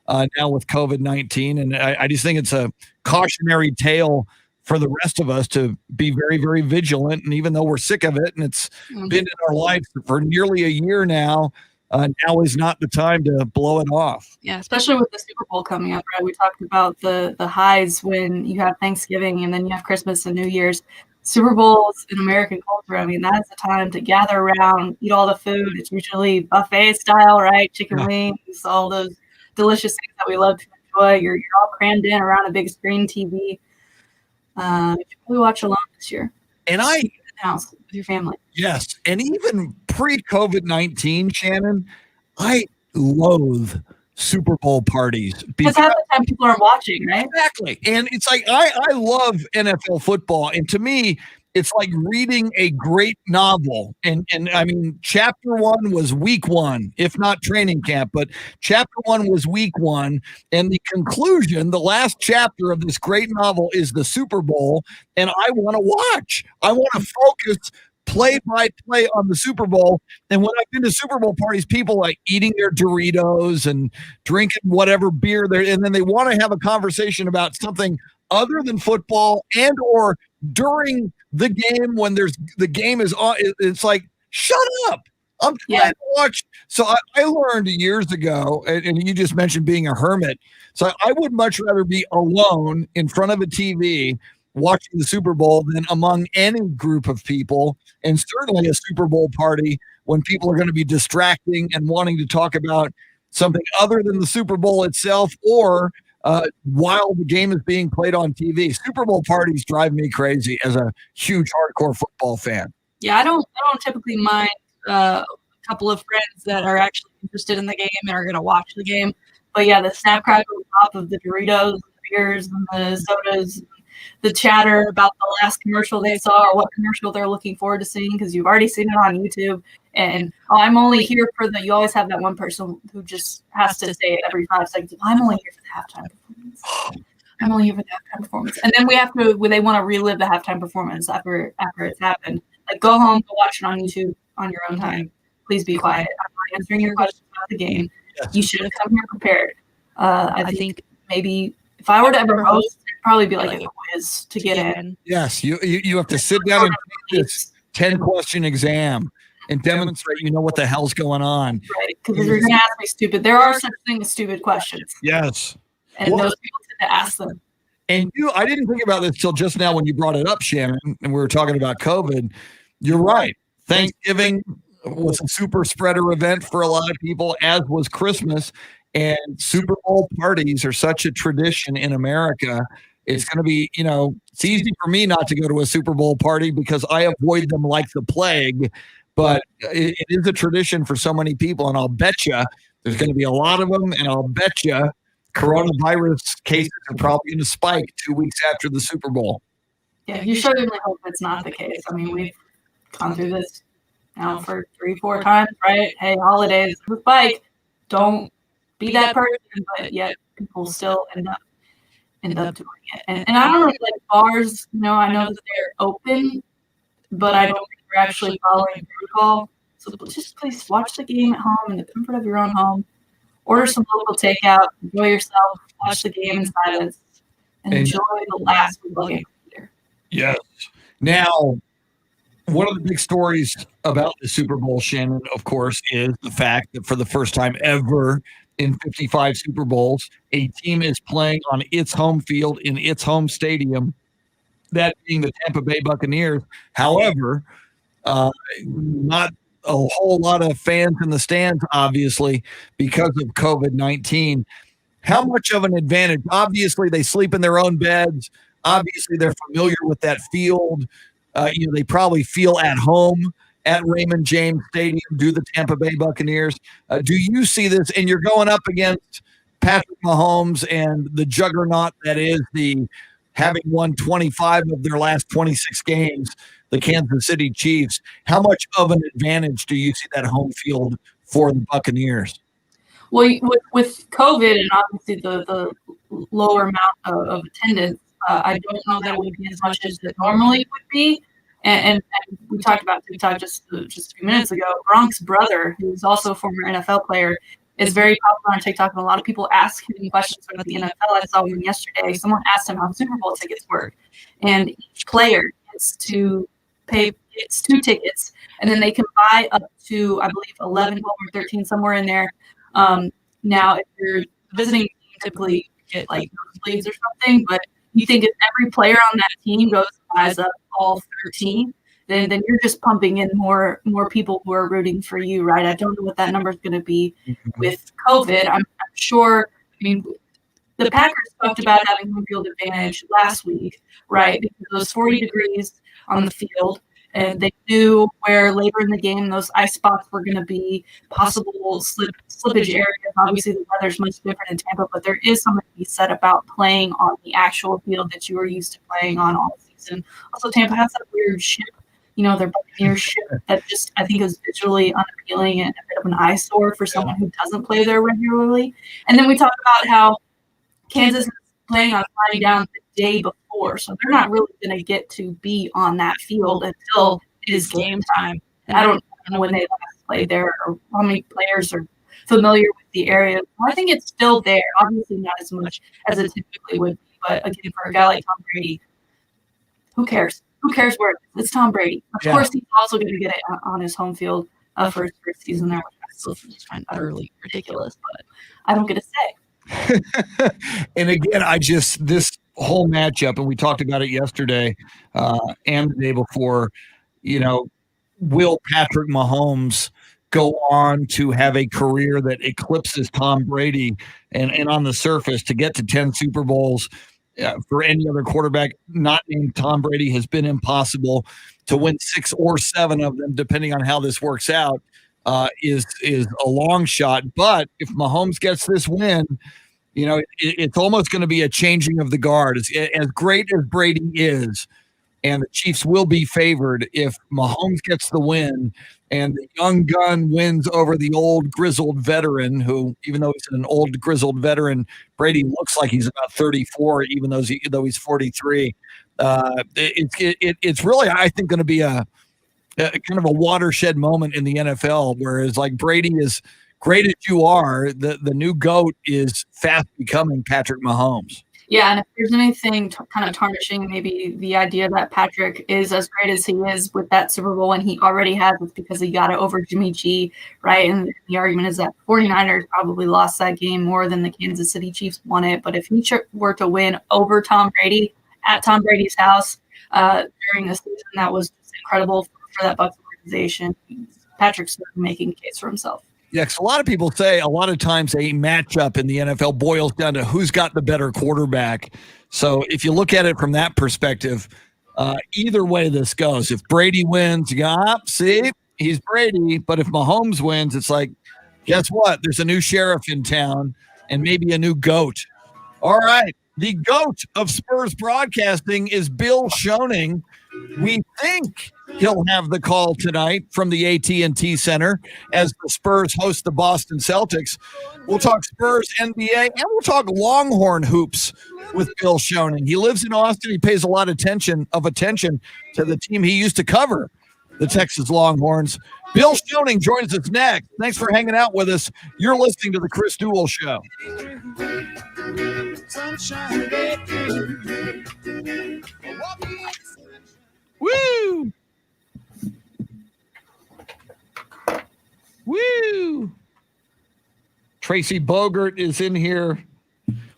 now with COVID-19. And I just think it's a cautionary tale for the rest of us to be very, very vigilant. And even though we're sick of it and it's been in our lives for nearly a year now, now is not the time to blow it off. Yeah, especially with the Super Bowl coming up, right? We talked about the highs when you have Thanksgiving and then you have Christmas and New Year's. Super Bowls in American culture, I mean, that's the time to gather around, eat all the food. It's usually buffet style, right? Chicken wings, all those delicious things that we love to enjoy. You're all crammed in around a big screen TV. You should probably watch alone this year. And in the house with your family. Yes. And even pre-COVID-19, Shannon, I loathe Super Bowl parties. Because half the time people aren't watching, right? Exactly. And it's like, I love NFL football. And to me, it's like reading a great novel. And I mean, chapter 1 was week 1, if not training camp, but chapter 1 was week 1. And the conclusion, the last chapter of this great novel is the Super Bowl. And I want to watch. I want to focus play by play on the Super Bowl. And when I've been to Super Bowl parties, people like eating their Doritos and drinking whatever beer there, and then they want to have a conversation about something other than football and or during the game when the game is on. It's like, shut up. I'm trying to watch. So I learned years ago, and you just mentioned being a hermit. So I would much rather be alone in front of a TV watching the Super Bowl than among any group of people, and certainly a Super Bowl party when people are going to be distracting and wanting to talk about something other than the Super Bowl itself or while the game is being played on TV. Super Bowl parties drive me crazy as a huge hardcore football fan. Yeah, I don't typically mind a couple of friends that are actually interested in the game and are going to watch the game. But yeah, the snap crackle on top of the Doritos, the beers, and the sodas, the chatter about the last commercial they saw or what commercial they're looking forward to seeing because you've already seen it on YouTube. And I'm only here for you always have that one person who just has to say it every 5 seconds. I'm only here for the halftime performance. I'm only here for the halftime performance. And then they want to relive the halftime performance after it's happened. Like, go home, go watch it on YouTube on your own time. Please be quiet. I'm not answering your questions about the game. Yes. You should have come here prepared. I think maybe if I were to ever host, it'd probably be like a quiz to get in. Yes, you have to sit down and take this 10-question exam and demonstrate you know what the hell's going on. Right, because if you're going to ask me stupid, there are such things as stupid questions. Yes. And those people tend to ask them. And I didn't think about this till just now when you brought it up, Shannon, and we were talking about COVID. You're right. Thanksgiving was a super spreader event for a lot of people, as was Christmas. And Super Bowl parties are such a tradition in America. It's going to be, it's easy for me not to go to a Super Bowl party because I avoid them like the plague. But it is a tradition for so many people. And I'll bet you there's going to be a lot of them. And I'll bet you coronavirus cases are probably going to spike 2 weeks after the Super Bowl. Yeah, you certainly hope it's not the case. I mean, we've gone through this now for 3-4 times, right? Hey, holidays, the spike. Don't be that person, but yet people still end up doing it. And I don't know, like bars, I know that they're open, but I don't think they're actually following protocol. So just please watch the game at home in the comfort of your own home. Order some local takeout, enjoy yourself, watch the game in silence, and enjoy the last football game of the year. Yes. Now, one of the big stories about the Super Bowl, Shannon, of course, is the fact that for the first time ever in 55 Super Bowls, a team is playing on its home field in its home stadium, that being the Tampa Bay Buccaneers. However, not a whole lot of fans in the stands, obviously, because of COVID-19. How much of an advantage? Obviously, they sleep in their own beds. Obviously, they're familiar with that field. They probably feel at home at Raymond James Stadium, do the Tampa Bay Buccaneers. Do you see this? And you're going up against Patrick Mahomes and the juggernaut that is the having won 25 of their last 26 games, the Kansas City Chiefs. How much of an advantage do you see that home field for the Buccaneers? Well, with COVID and obviously the lower amount of attendance, I don't know that it would be as much as it normally would be. And we talked about TikTok just a few minutes ago. Gronk's brother, who's also a former NFL player, is very popular on TikTok, and a lot of people ask him questions about the NFL. I saw one yesterday. Someone asked him how Super Bowl tickets work, and each player gets to pay it's 2 tickets, and then they can buy up to, I believe, 11, 12, or 13, somewhere in there. Now, if you're visiting, typically you get like nosebleeds or something, but you think if every player on that team goes and buys up all 13, then you're just pumping in more people who are rooting for you, right? I don't know what that number is going to be with COVID. I'm sure. I mean, the Packers talked about having home field advantage last week, right? Because it was 40 degrees on the field, and they knew where later in the game those ice spots were going to be, possible slippage areas. Obviously, the weather's much different in Tampa, but there is something to be said about playing on the actual field that you were used to playing on all season. Also, Tampa has that weird ship, their Buccaneers ship that just, I think, is visually unappealing and a bit of an eyesore for someone who doesn't play there regularly. And then we talk about how Kansas is planning on flying down the day before, so they're not really going to get to be on that field until it is game time. And I don't know when they last played there or how many players are familiar with the area. I think it's still there, obviously not as much as it typically would be, but again, for a guy like Tom Brady, who cares? Who cares where it is? It's Tom Brady. Of course, he's also going to get it on his home field for his first season there, which I still just find utterly ridiculous, but I don't get to say. And again, this whole matchup, and we talked about it yesterday and the day before, will Patrick Mahomes go on to have a career that eclipses Tom Brady? And on the surface, to get to 10 Super Bowls for any other quarterback not named Tom Brady has been impossible. To win 6 or 7 of them, depending on how this works out, is a long shot. But if Mahomes gets this win, it's almost going to be a changing of the guard. As great as Brady is, and the Chiefs will be favored, if Mahomes gets the win and the young gun wins over the old grizzled veteran, who, even though he's an old grizzled veteran, Brady looks like he's about 34, even though he's 43. It's really, I think, going to be a kind of a watershed moment in the NFL, whereas like Brady is great as you are, the new GOAT is fast becoming Patrick Mahomes. Yeah, and if there's anything kind of tarnishing maybe the idea that Patrick is as great as he is with that Super Bowl, and he already has, it's because he got it over Jimmy G, right? And the argument is that 49ers probably lost that game more than the Kansas City Chiefs won it. But if he were to win over Tom Brady at Tom Brady's house during the season, that was just incredible for that Bucs organization. Patrick's making a case for himself. Yeah, because a lot of people say a lot of times a matchup in the NFL boils down to who's got the better quarterback. So if you look at it from that perspective, either way this goes. If Brady wins, you go, see, he's Brady. But if Mahomes wins, it's like, guess what? There's a new sheriff in town, and maybe a new GOAT. All right. The GOAT of Spurs broadcasting is Bill Schoening. We think he'll have the call tonight from the AT&T Center as the Spurs host the Boston Celtics. We'll talk Spurs, NBA, and we'll talk Longhorn hoops with Bill Schoening. He lives in Austin. He pays a lot of attention to the team he used to cover, the Texas Longhorns. Bill Schoening joins us next. Thanks for hanging out with us. You're listening to the Chris Duel Show. Woo! Woo! Tracy Bogert is in here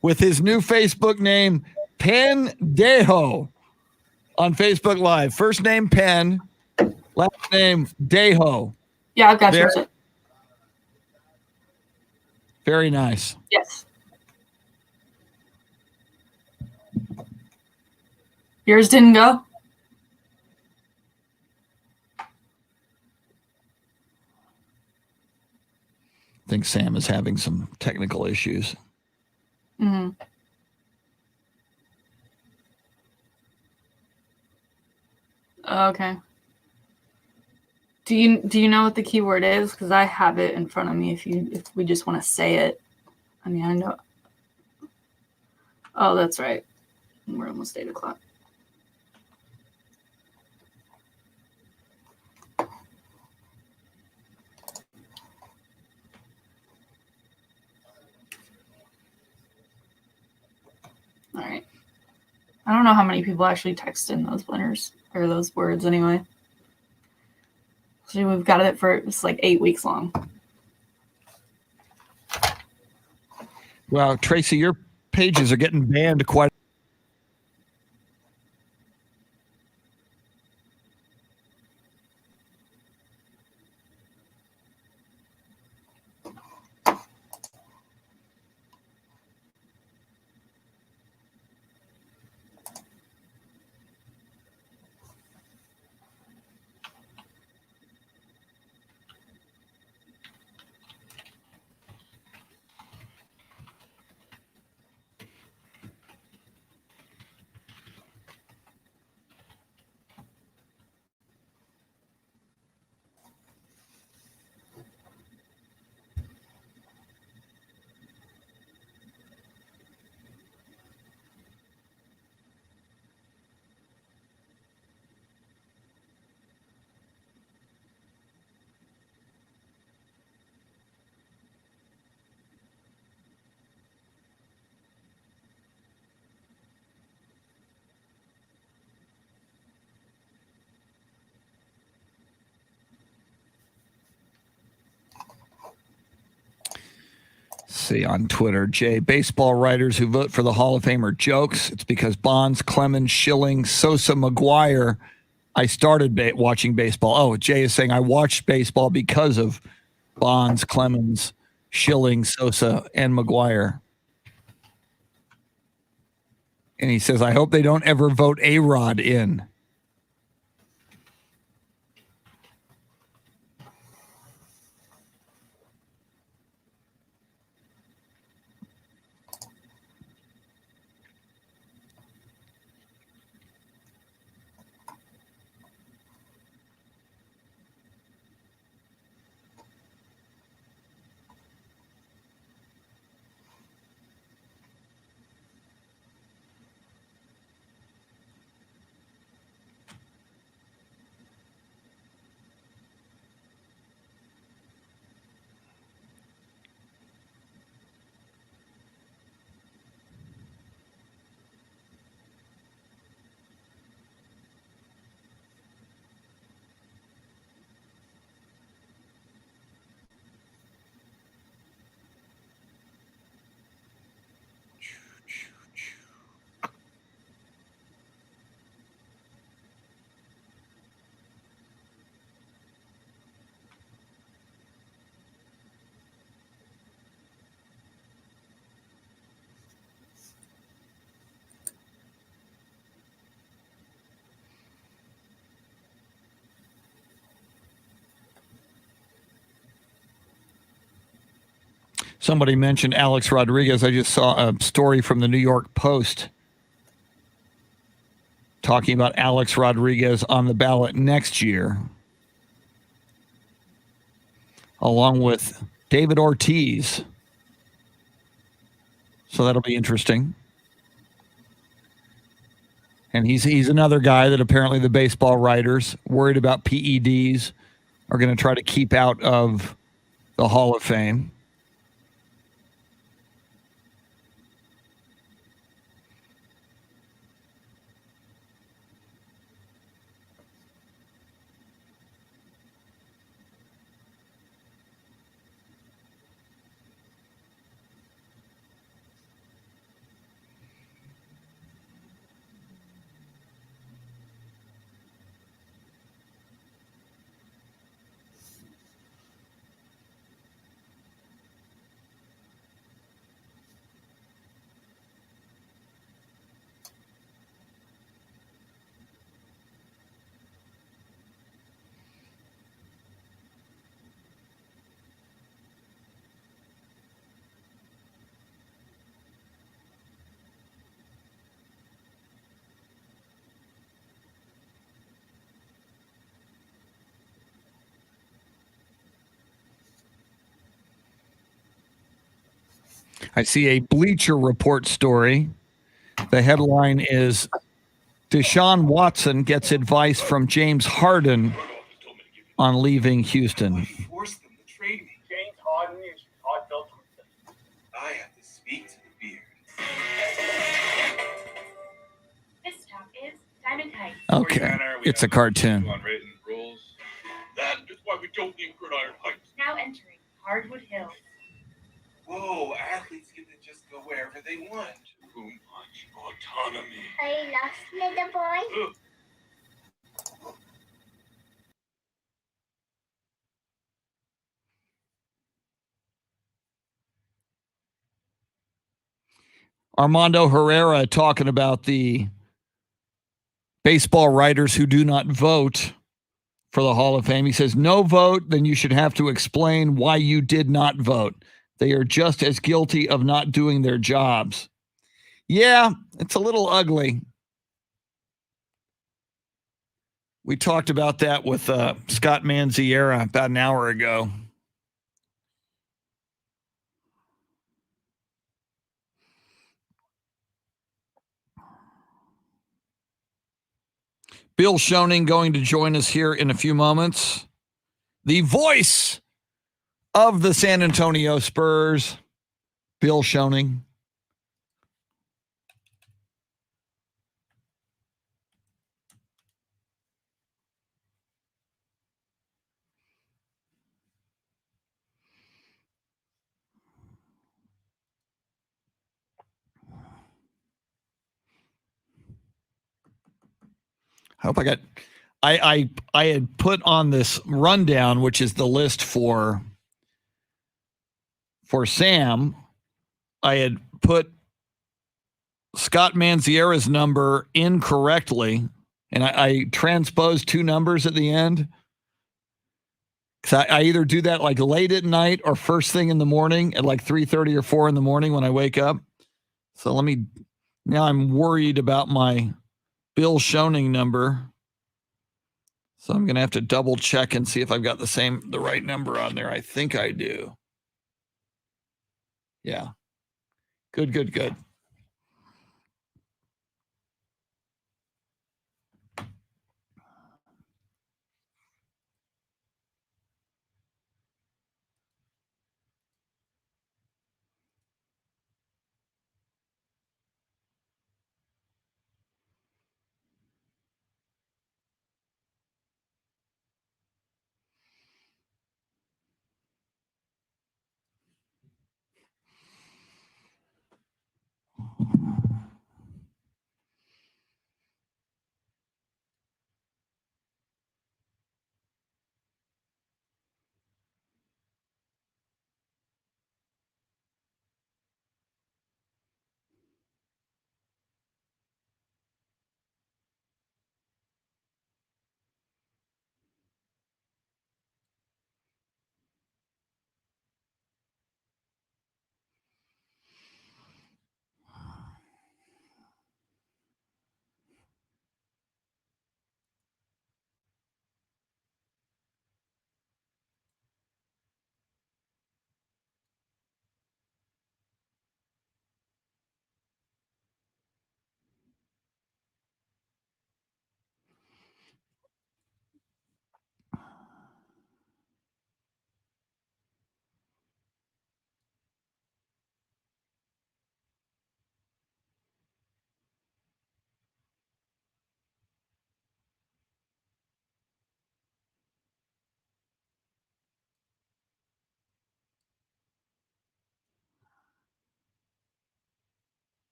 with his new Facebook name, Pendejo, on Facebook Live. First name Pen, last name Dejo. Yeah, I've got yours. Very nice. Yes. Yours didn't go? I think Sam is having some technical issues. Mm-hmm. Okay. Do you know what the keyword is? Because I have it in front of me. If we just want to say it, I mean, I know. Oh, that's right. We're almost 8 o'clock. All right. I don't know how many people actually text in those winners or those words anyway. So we've got it for it's like 8 weeks long. Well, Tracy, your pages are getting banned quite. See on Twitter, Jay, baseball writers who vote for the Hall of Fame are jokes. It's because Bonds, Clemens, Schilling, Sosa, McGuire. I started watching baseball. Oh, Jay is saying I watched baseball because of Bonds, Clemens, Schilling, Sosa, and McGuire. And he says, I hope they don't ever vote A-Rod in. Somebody mentioned Alex Rodriguez. I just saw a story from the New York Post talking about Alex Rodriguez on the ballot next year, along with David Ortiz. So that'll be interesting. And he's another guy that apparently the baseball writers, worried about PEDs, are going to try to keep out of the Hall of Fame. I see a Bleacher Report story. The headline is Deshaun Watson gets advice from James Harden on leaving Houston. Forced them to trade me. James Harden is heartfelt. I have to speak to the beard. This stop is Diamond Heights. Okay, it's a cartoon. Unwritten rules. That is why we don't need Gridiron Heights. Now entering Hardwood Hills. Whoa, athletes get to just go wherever they want. Too much autonomy. Are you lost, little boy? Armando Herrera talking about the baseball writers who do not vote for the Hall of Fame. He says, no vote, then you should have to explain why you did not vote. They are just as guilty of not doing their jobs. Yeah, it's a little ugly. We talked about that with Scott Manziera about an hour ago. Bill Schoening going to join us here in a few moments. The voice of the San Antonio Spurs, Bill Schoening. I hope I got. I had put on this rundown, which is the list for Sam. I had put Scott Manziera's number incorrectly, and I transposed two numbers at the end. Because I either do that like late at night or first thing in the morning at like 3:30 or 4 in the morning when I wake up. So now I'm worried about my Bill Schoening number. So I'm going to have to double check and see if I've got the right number on there. I think I do. Yeah. Good.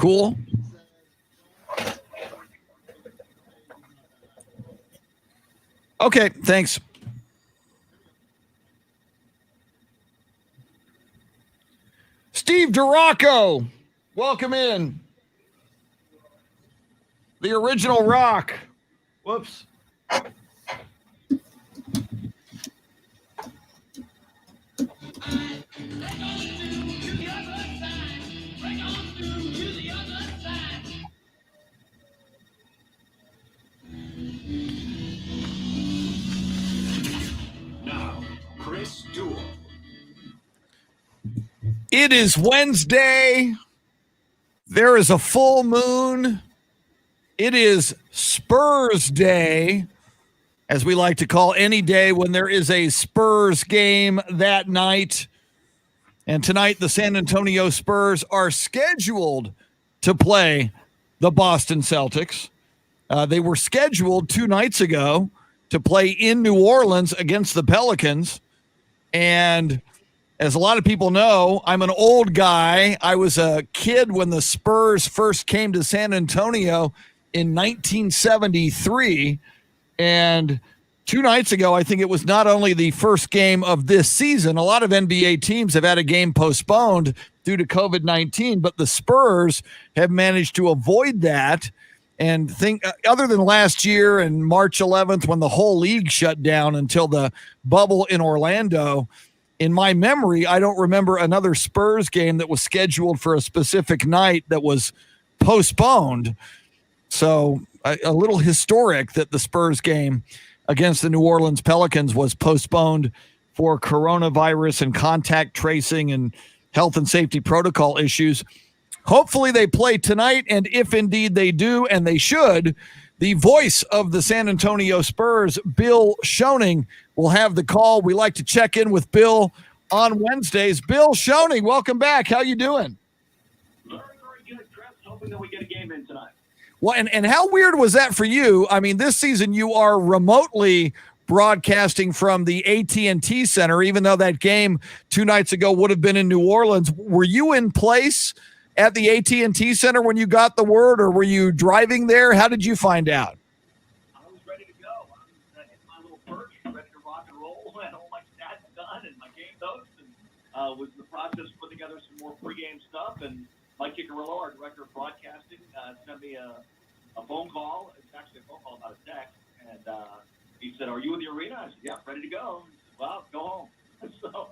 Cool. Okay, thanks. Steve DeRocco, welcome in. The original rock. Whoops. Now, Chris Duel. It is Wednesday. There is a full moon. It is Spurs Day, as we like to call any day when there is a Spurs game that night. And tonight, the San Antonio Spurs are scheduled to play the Boston Celtics. They were scheduled 2 nights ago to play in New Orleans against the Pelicans. And as a lot of people know, I'm an old guy. I was a kid when the Spurs first came to San Antonio in 1973. And 2 nights ago, I think it was not only the first game of this season. A lot of NBA teams have had a game postponed due to COVID-19, but the Spurs have managed to avoid that. And think other than last year and March 11th, when the whole league shut down until the bubble in Orlando, in my memory, I don't remember another Spurs game that was scheduled for a specific night that was postponed. So a little historic that the Spurs game against the New Orleans Pelicans was postponed for coronavirus and contact tracing and health and safety protocol issues. Hopefully they play tonight, and if indeed they do, and they should, the voice of the San Antonio Spurs, Bill Schoening, will have the call. We like to check in with Bill on Wednesdays. Bill Schoening, welcome back. How you doing? Very, very good, Chris. Hoping that we get a game in tonight. Well, and how weird was that for you? I mean, this season you are remotely broadcasting from the AT&T Center, even though that game 2 nights ago would have been in New Orleans. Were you in place at the AT&T Center when you got the word, or were you driving there? How did you find out? I was ready to go. I was in my little perch, ready to rock and roll. I had all my stats done and my game notes, and was in the process of putting together some more pregame stuff. And Mike Ciccarello, our director of broadcasting, sent me a phone call. It's actually a phone call, not a text. And he said, "Are you in the arena?" I said, "Yeah, ready to go." He said, "Well, go home." So,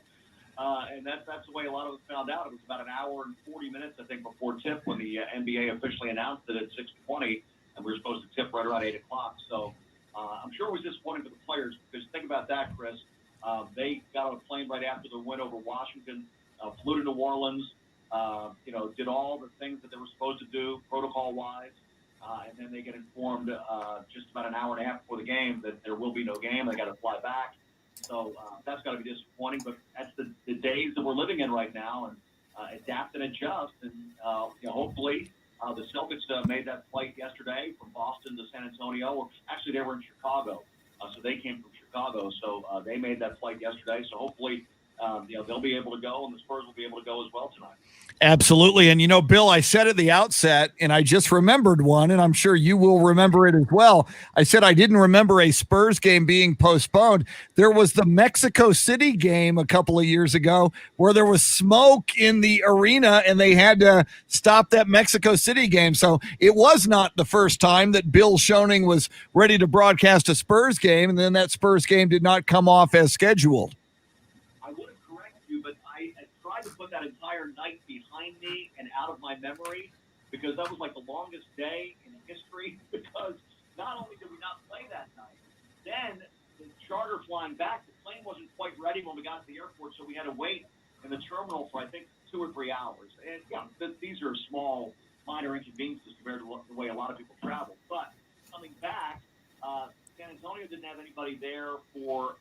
and that's the way a lot of us found out. It was about an hour and 40 minutes, I think, before tip when the NBA officially announced it at 6:20, and we were supposed to tip right around 8 o'clock. So I'm sure it was disappointing for the players, because think about that, Chris. They got on a plane right after the win over Washington, flew to New Orleans, did all the things that they were supposed to do protocol-wise, and then they get informed just about an hour and a half before the game that there will be no game. They got to fly back. So that's got to be disappointing, but that's the days that we're living in right now, and adapt and adjust. And hopefully the Celtics made that flight yesterday from Boston to San Antonio. Or actually, they were in Chicago, so they came from Chicago. So they made that flight yesterday. So hopefully, they'll be able to go, and the Spurs will be able to go as well tonight. Absolutely. And, Bill, I said at the outset, and I just remembered one, and I'm sure you will remember it as well. I said I didn't remember a Spurs game being postponed. There was the Mexico City game a couple of years ago where there was smoke in the arena, and they had to stop that Mexico City game. So it was not the first time that Bill Schoening was ready to broadcast a Spurs game, and then that Spurs game did not come off as scheduled. I would have corrected you, but I tried to put that entire night behind me and out of my memory, because that was like the longest day in history, because not only did we not play that night, then the charter flying back, the plane wasn't quite ready when we got to the airport, so we had to wait in the terminal for, I think, 2 or 3 hours. And, these are small, minor inconveniences compared to the way a lot of people travel. But coming back, San Antonio didn't have anybody there for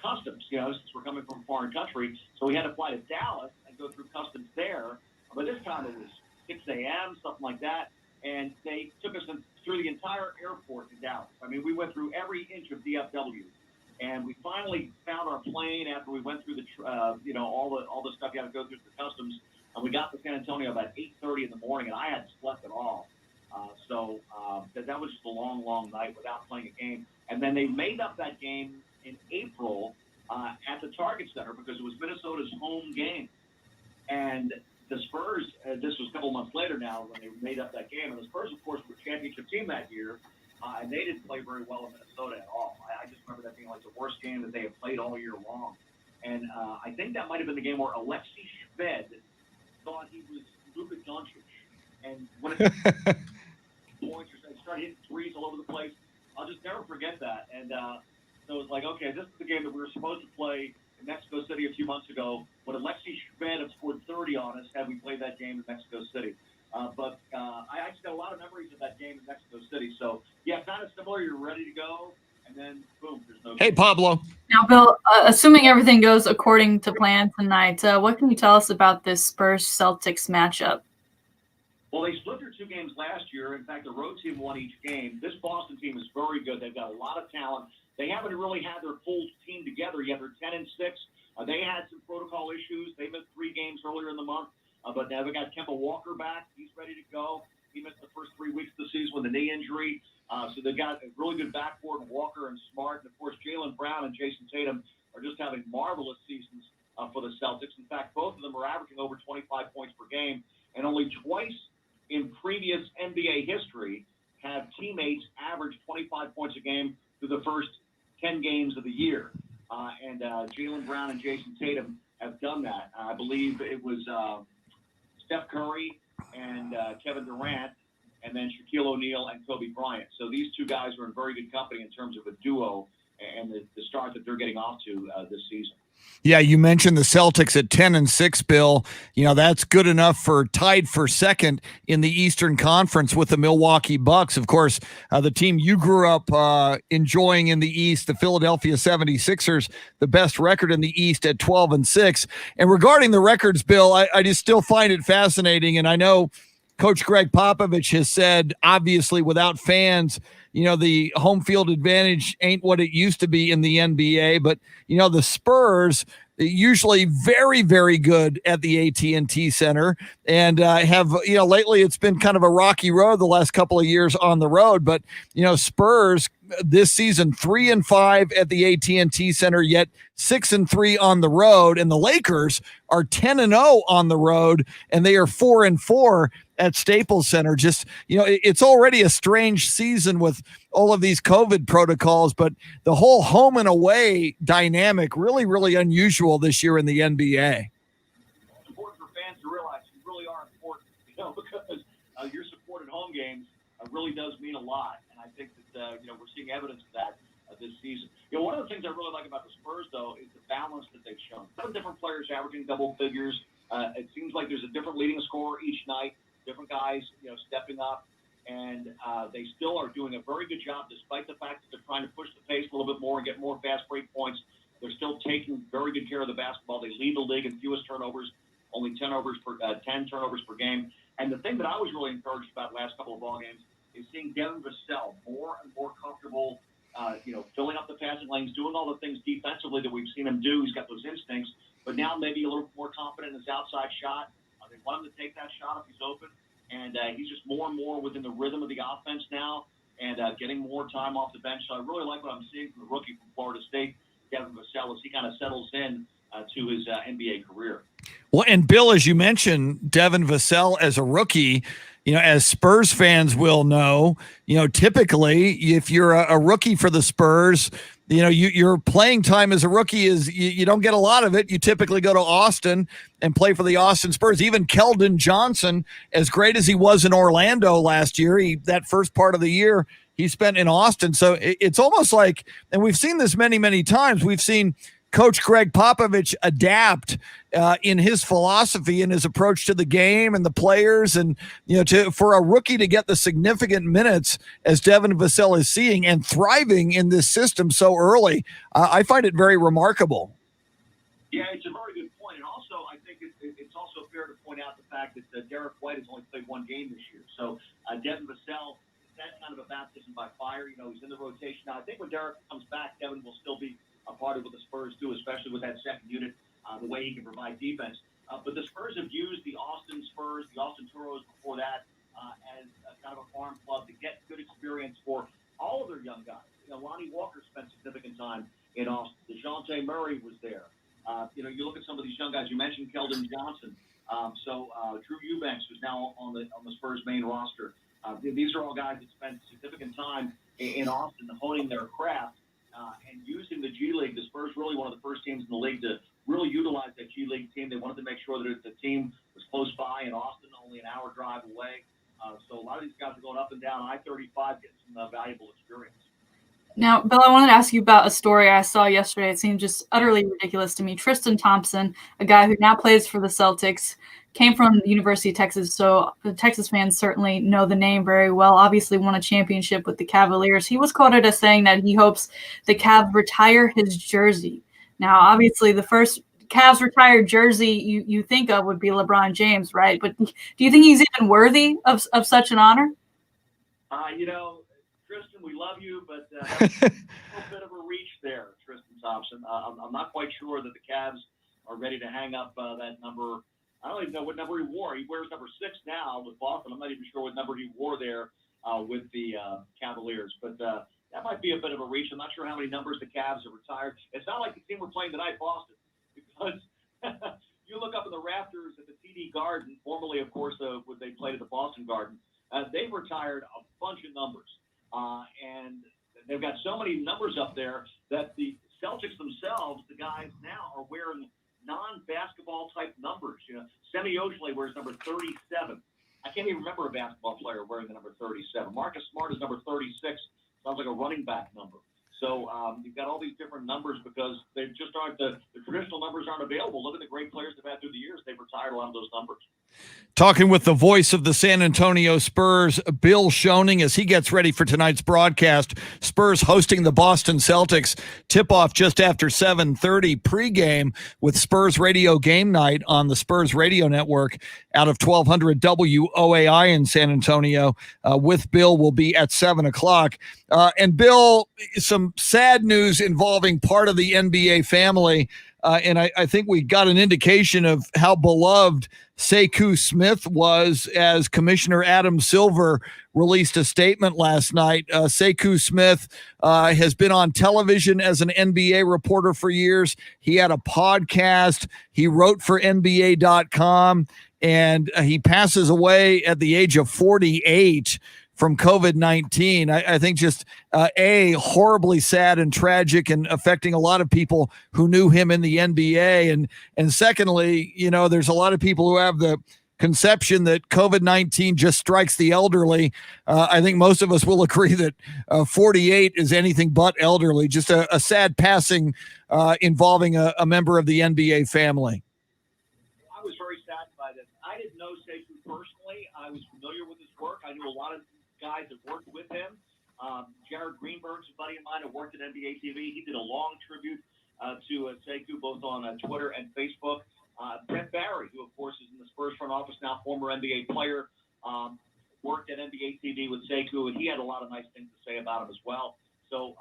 customs, since we're coming from a foreign country. So we had to fly to Dallas and go through customs there. But this time it was 6 a.m., something like that. And they took us through the entire airport in Dallas. I mean, we went through every inch of DFW. And we finally found our plane after we went through all the stuff you had to go through the customs. And we got to San Antonio about 8:30 in the morning, and I hadn't slept at all. So that was just a long, long night without playing a game. And then they made up that game in April at the Target Center because it was Minnesota's home game. And the Spurs, this was a couple months later now when they made up that game. And the Spurs, of course, were a championship team that year, and they didn't play very well in Minnesota at all. I just remember that being like the worst game that they had played all year long. And I think that might have been the game where Alexei Shved thought he was Luka Doncic. And when it points or started hitting threes all over the place, I'll just never forget that. And so it was like, okay, this is the game that we were supposed to play in Mexico City a few months ago when Alexei Shved had scored 30 on us had we played that game in Mexico City. But I actually got a lot of memories of that game in Mexico City. So, yeah, kind of similar. You're ready to go, and then, boom, there's no Hey, game. Pablo. Now, Bill, assuming everything goes according to plan tonight, what can you tell us about this Spurs-Celtics matchup? Well, they split their 2 games last year. In fact, the road team won each game. This Boston team is very good. They've got a lot of talent. They haven't really had their full team together yet. They're 10-6. They had some protocol issues. They missed 3 games earlier in the month. But now they got Kemba Walker back. He's ready to go. He missed the first 3 weeks of the season with a knee injury. So they've got a really good backcourt, Walker and Smart. And, of course, Jaylen Brown and Jason Tatum are just having marvelous seasons for the Celtics. In fact, both of them are averaging over 25 points per game. And only twice in previous NBA history have teammates averaged 25 points a game through the first 10 games of the year. And Jaylen Brown and Jason Tatum have done that. I believe it was Steph Curry and Kevin Durant, and then Shaquille O'Neal and Kobe Bryant. So these 2 guys are in very good company in terms of a duo and the start that they're getting off to this season. Yeah, you mentioned the Celtics at 10-6, Bill. That's good enough for tied for second in the Eastern Conference with the Milwaukee Bucks. Of course, the team you grew up enjoying in the East, the Philadelphia 76ers, the best record in the East at 12-6. And regarding the records, Bill, I just still find it fascinating. And I know Coach Greg Popovich has said, obviously, without fans, the home field advantage ain't what it used to be in the NBA. But, the Spurs usually very, very good at the AT&T Center and have, lately it's been kind of a rocky road the last couple of years on the road. But, Spurs this season 3-5 at the AT&T Center, yet 6-3 on the road. And the Lakers are 10-0 on the road, and they are 4-4 at Staples Center. Just, it's already a strange season with all of these COVID protocols, but the whole home and away dynamic really, really unusual this year in the NBA. It's important for fans to realize you really are important, because your support at home games really does mean a lot. And I think that, we're seeing evidence of that this season. One of the things I really like about the Spurs, though, is the balance that they've shown. 7 different players averaging double figures. It seems like there's a different leading scorer each night, different guys, stepping up. And they still are doing a very good job, despite the fact that they're trying to push the pace a little bit more and get more fast break points. They're still taking very good care of the basketball. They lead the league in fewest turnovers, only 10 turnovers per game. And the thing that I was really encouraged about last couple of ball games is seeing Devin Vassell more and more comfortable, filling up the passing lanes, doing all the things defensively that we've seen him do. He's got those instincts, but now maybe a little more confident in his outside shot. They want him to take that shot if he's open. And he's just more and more within the rhythm of the offense now and getting more time off the bench. So I really like what I'm seeing from the rookie from Florida State, Devin Vassell, as he kind of settles in to his NBA career. Well, and Bill, as you mentioned, Devin Vassell as a rookie, as Spurs fans will know, typically if you're a rookie for the Spurs, your playing time as a rookie is you don't get a lot of it. You typically go to Austin and play for the Austin Spurs. Even Keldon Johnson, as great as he was in Orlando last year, that first part of the year he spent in Austin. So it's almost like, and we've seen this many, many times, we've seen Coach Greg Popovich adapt in his philosophy and his approach to the game and the players, and for a rookie to get the significant minutes as Devin Vassell is seeing and thriving in this system so early, I find it very remarkable. Yeah, it's a very good point, and also I think it's also fair to point out the fact that Derek White has only played 1 game this year, so Devin Vassell, that's kind of a baptism by fire. He's in the rotation now. I think when Derek comes back, Devin will still be a part of what the Spurs do, especially with that second unit, the way he can provide defense. But the Spurs have used the Austin Spurs, the Austin Toros before that, as a kind of a farm club to get good experience for all of their young guys. Lonnie Walker spent significant time in Austin. DeJounte Murray was there. You look at some of these young guys. You mentioned Keldon Johnson. Drew Eubanks, who's now on the Spurs main roster. These are all guys that spent significant time in Austin honing their craft and using the G League. The Spurs really one of the first teams in the league to really utilize that G League team. They wanted to make sure that the team was close by in Austin, only an hour drive away. So a lot of these guys are going up and down I-35, getting some valuable experience. Now, Bill, I wanted to ask you about a story I saw yesterday. It seemed just utterly ridiculous to me. Tristan Thompson, a guy who now plays for the Celtics, came from the University of Texas, so the Texas fans certainly know the name very well. Obviously won a championship with the Cavaliers. He was quoted as saying that he hopes the Cavs retire his jersey. Now, obviously, the first Cavs retired jersey you think of would be LeBron James, right? But do you think he's even worthy of such an honor? Tristan, we love you, but that's a little bit of a reach there, Tristan Thompson. I'm not quite sure that the Cavs are ready to hang up that number. I don't even know what number he wore. He wears number 6 now with Boston. I'm not even sure what number he wore there with the Cavaliers. But that might be a bit of a reach. I'm not sure how many numbers the Cavs have retired. It's not like the team we're playing tonight, Boston, because you look up in the rafters at the TD Garden, formerly, of course, when they played at the Boston Garden, they've retired a bunch of numbers. And they've got so many numbers up there that the Celtics themselves, the guys now, are wearing non-basketball type numbers. Semi Ojeleye wears number 37. I can't even remember a basketball player wearing the number 37. Marcus Smart is number 36. Sounds like a running back number. So you've got all these different numbers because they just aren't the traditional numbers aren't available. Look at the great players they've had through the years. They've retired a lot of those numbers. Talking with the voice of the San Antonio Spurs, Bill Schoening, as he gets ready for tonight's broadcast. Spurs hosting the Boston Celtics. Tip-off just after 7:30 pregame with Spurs Radio Game Night on the Spurs Radio Network out of 1200 WOAI in San Antonio. With Bill will be at 7 o'clock. And Bill, some sad news involving part of the NBA family. And I think we got an indication of how beloved Sekou Smith was as Commissioner Adam Silver released a statement last night. Sekou Smith has been on television as an NBA reporter for years. He had a podcast. He wrote for NBA.com, and he passes away at the age of 48 from COVID-19. I think just horribly sad and tragic and affecting a lot of people who knew him in the NBA. And secondly, there's a lot of people who have the conception that COVID-19 just strikes the elderly. I think most of us will agree that 48 is anything but elderly. Just a sad passing involving a member of the NBA family. I was very saddened by this. I didn't know Sekou personally. I was familiar with his work. I knew a lot of guys that worked with him. Jared Greenberg's a buddy of mine who worked at NBA TV. He did a long tribute to Sekou, both on Twitter and Facebook. Brent Barry, who, of course, is in the Spurs front office now, former NBA player, worked at NBA TV with Sekou, and he had a lot of nice things to say about him as well. So,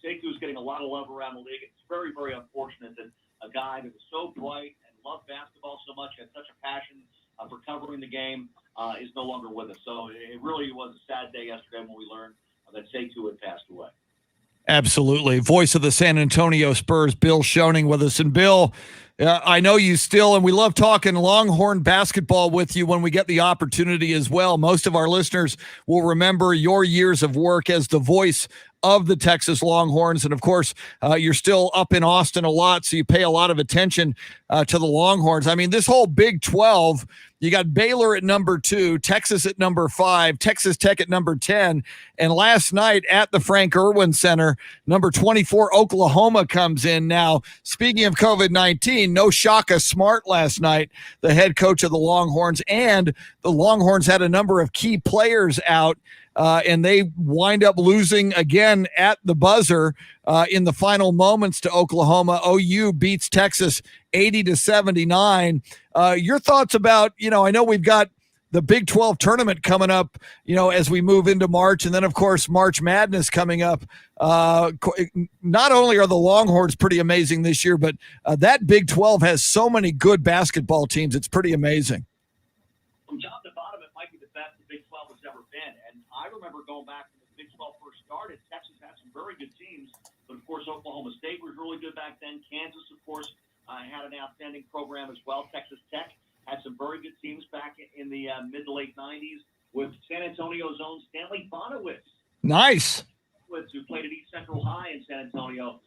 Sekou is getting a lot of love around the league. It's very, very unfortunate that a guy that was so bright and loved basketball so much, had such a passion for covering the game, is no longer with us. So it really was a sad day yesterday when we learned that Sekou had passed away. Absolutely. Voice of the San Antonio Spurs, Bill Schoening, with us. And Bill, I know you still, and we love talking Longhorn basketball with you when we get the opportunity as well. Most of our listeners will remember your years of work as the voice of the Texas Longhorns. And of course, you're still up in Austin a lot, so you pay a lot of attention to the Longhorns. I mean, this whole Big 12, you got Baylor at number 2, Texas at number 5, Texas Tech at number 10. And last night at the Frank Irwin Center, number 24, Oklahoma comes in. Now, speaking of COVID-19, no Shaka Smart last night, the head coach of the Longhorns, and the Longhorns had a number of key players out. And they wind up losing again at the buzzer in the final moments to Oklahoma. OU beats Texas 80-79. Your thoughts about, I know we've got the Big 12 tournament coming up, as we move into March, and then, of course, March Madness coming up. Not only are the Longhorns pretty amazing this year, but that Big 12 has so many good basketball teams. It's pretty amazing. From top to bottom, it might be the best the Big 12 has ever been. And I remember going back when the Big 12 first started, Texas had some very good teams. But, of course, Oklahoma State was really good back then. Kansas, of course, had an outstanding program as well. Texas Tech had some very good teams back in the mid to late 90s with San Antonio's own Stanley Bonowitz. Nice. Who played at East Central High in San Antonio,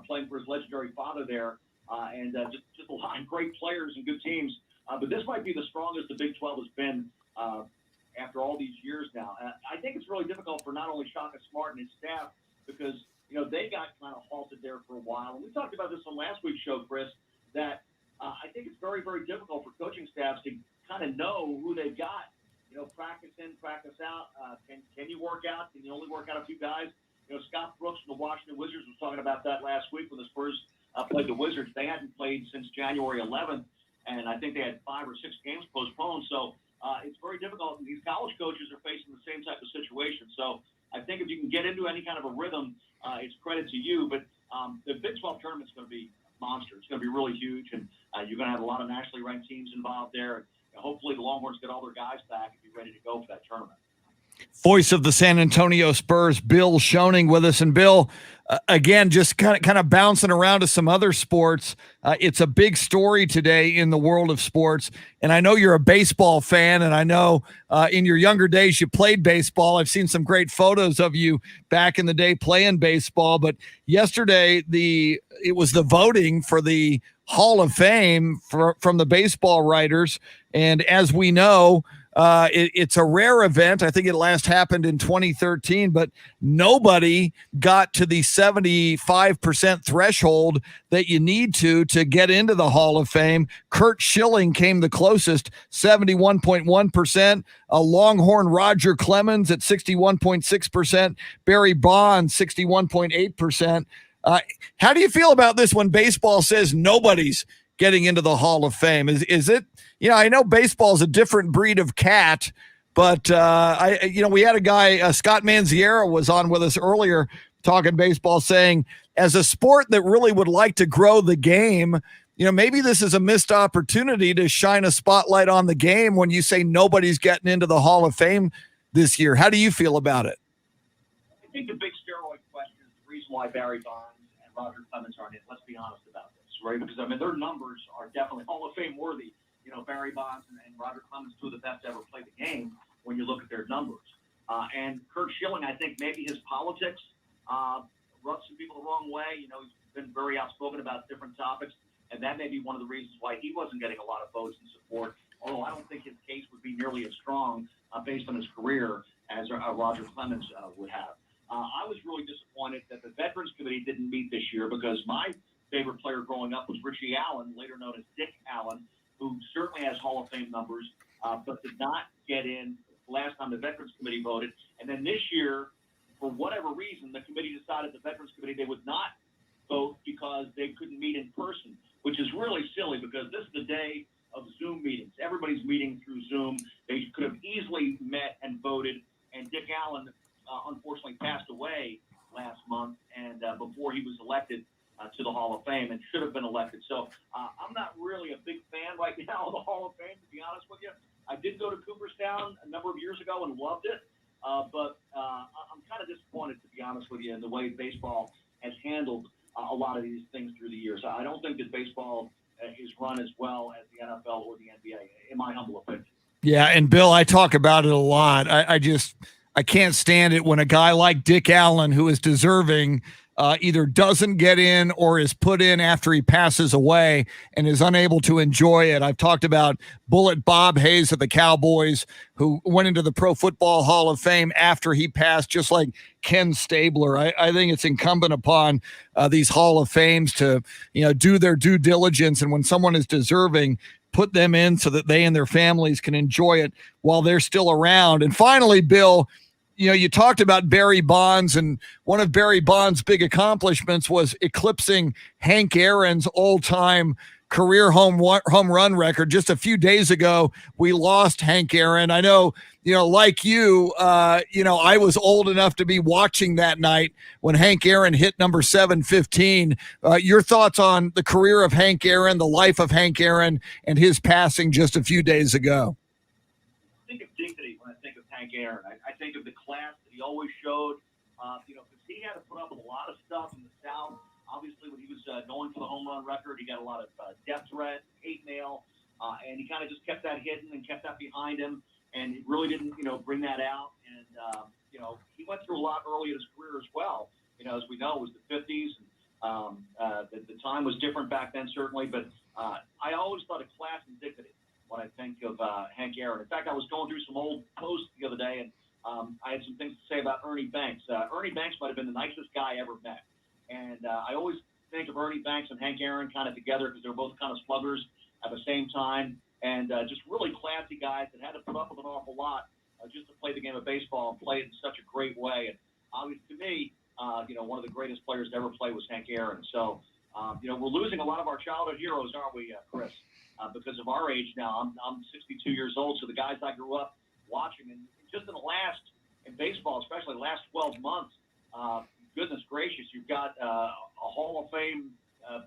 playing for his legendary father there. And just a lot of great players and good teams. But this might be the strongest the Big 12 has been after all these years now. I think it's really difficult for not only Shaka Smart and his staff because, they got kind of halted there for a while. And we talked about this on last week's show, Chris, that I think it's very, very difficult for coaching staffs to kind of know who they've got. Practice in, practice out. Can you work out? Can you only work out a few guys? Scott Brooks from the Washington Wizards was talking about that last week when the Spurs played the Wizards. They hadn't played since January 11th, and I think they had 5 or 6 games postponed. So it's very difficult. These college coaches are facing the same type of situation. So I think if you can get into any kind of a rhythm, it's credit to you. But the Big 12 tournament's going to be a monster. It's going to be really huge, and you're going to have a lot of nationally ranked teams involved there. And hopefully the Longhorns get all their guys back and be ready to go for that tournament. Voice of the San Antonio Spurs, Bill Schoening, with us. And Bill, again, just kind of bouncing around to some other sports. It's a big story today in the world of sports. And I know you're a baseball fan, and I know in your younger days you played baseball. I've seen some great photos of you back in the day playing baseball. But yesterday, it was the voting for the Hall of Fame from the baseball writers. And as we know, it's a rare event. I think it last happened in 2013, but nobody got to the 75% threshold that you need to get into the Hall of Fame. Curt Schilling came the closest, 71.1%. A Longhorn Roger Clemens at 61.6%. Barry Bonds, 61.8%. How do you feel about this when baseball says nobody's getting into the Hall of Fame? Is it? I know baseball is a different breed of cat, but we had a guy, Scott Manziera, was on with us earlier talking baseball, saying as a sport that really would like to grow the game, maybe this is a missed opportunity to shine a spotlight on the game when you say nobody's getting into the Hall of Fame this year. How do you feel about it? I think the big steroid question is the reason why Barry Bonds and Roger Clemens aren't in. Let's be honest about this, right? Because, their numbers are definitely Hall of Fame worthy. Barry Bonds and Roger Clemens, 2 of the best to ever play the game when you look at their numbers. And Curt Schilling, I think maybe his politics rubs some people the wrong way. He's been very outspoken about different topics, and that may be one of the reasons why he wasn't getting a lot of votes and support, although I don't think his case would be nearly as strong based on his career as Roger Clemens would have. I was really disappointed that the Veterans Committee didn't meet this year because my favorite player growing up was Richie Allen, later known as Dick Allen, who certainly has Hall of Fame numbers, but did not get in last time the Veterans Committee voted. And then this year, for whatever reason, the committee decided, the Veterans Committee, they would not vote because they couldn't meet in person, which is really silly because this is the day of Zoom meetings. Everybody's meeting through Zoom. They could have easily met and voted, and Dick Allen unfortunately passed away last month, and before he was elected to the Hall of Fame, and should have been elected. So I'm not really a big fan right now of the Hall of Fame, to be honest with you. I did go to Cooperstown a number of years ago and loved it, but I'm kind of disappointed, to be honest with you, in the way baseball has handled a lot of these things through the years. I don't think that baseball is run as well as the NFL or the NBA, in my humble opinion. Yeah, and Bill, I talk about it a lot. I can't stand it when a guy like Dick Allen, who is deserving, either doesn't get in or is put in after he passes away and is unable to enjoy it. I've talked about Bullet Bob Hayes of the Cowboys, who went into the Pro Football Hall of Fame after he passed, just like Ken Stabler. I think it's incumbent upon these Hall of Fames to, do their due diligence. And when someone is deserving, put them in so that they and their families can enjoy it while they're still around. And finally, Bill, you talked about Barry Bonds, and one of Barry Bonds' big accomplishments was eclipsing Hank Aaron's all-time, career home run record. Just a few days ago, we lost Hank Aaron. I know, like you, I was old enough to be watching that night when Hank Aaron hit number 715. Your thoughts on the career of Hank Aaron, the life of Hank Aaron, and his passing just a few days ago? I think of dignity when I think of Hank Aaron. I think of the class that he always showed, because he had to put up with a lot of stuff in the South. Obviously, when he was going for the home run record, he got a lot of death threat, hate mail, and he kind of just kept that hidden and kept that behind him, and he really didn't, bring that out. And, he went through a lot early in his career as well. As we know, it was the 50s. The time was different back then, certainly, but I always thought of class and dignity when I think of Hank Aaron. In fact, I was going through some old posts the other day, and I had some things to say about Ernie Banks. Ernie Banks might have been the nicest guy I ever met. And I always think of Ernie Banks and Hank Aaron kind of together because they're both kind of sluggers at the same time, and just really classy guys that had to put up with an awful lot just to play the game of baseball and play it in such a great way. And obviously, to me, one of the greatest players to ever play was Hank Aaron. So, we're losing a lot of our childhood heroes, aren't we, Chris? Because of our age now. I'm 62 years old, so the guys I grew up watching, and just in baseball, especially the last 12 months, goodness gracious, you've got a Hall of Fame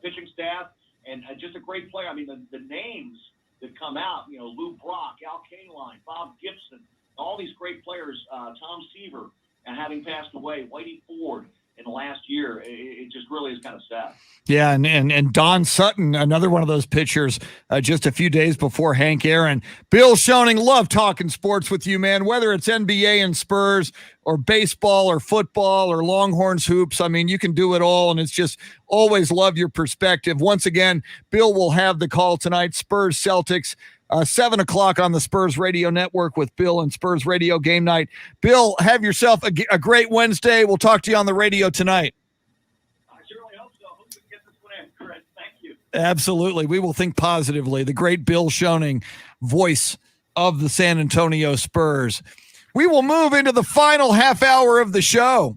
pitching staff and just a great player. I mean, the names that come out, Lou Brock, Al Kaline, Bob Gibson, all these great players, Tom Seaver, and having passed away, Whitey Ford in the last year, it just really is kind of sad. Yeah, and Don Sutton, another one of those pitchers, just a few days before Hank Aaron. Bill Schoening, love talking sports with you, man, whether it's NBA and Spurs or baseball or football or Longhorns hoops. I mean, you can do it all, and it's just always love your perspective. Once again, Bill will have the call tonight, Spurs Celtics, 7 o'clock on the Spurs Radio Network with Bill and Spurs Radio Game Night. Bill, have yourself a great Wednesday. We'll talk to you on the radio tonight. I certainly hope so. Hope we can get this one in, Chris. Thank you. Absolutely. We will think positively. The great Bill Schoening, voice of the San Antonio Spurs. We will move into the final half hour of the show.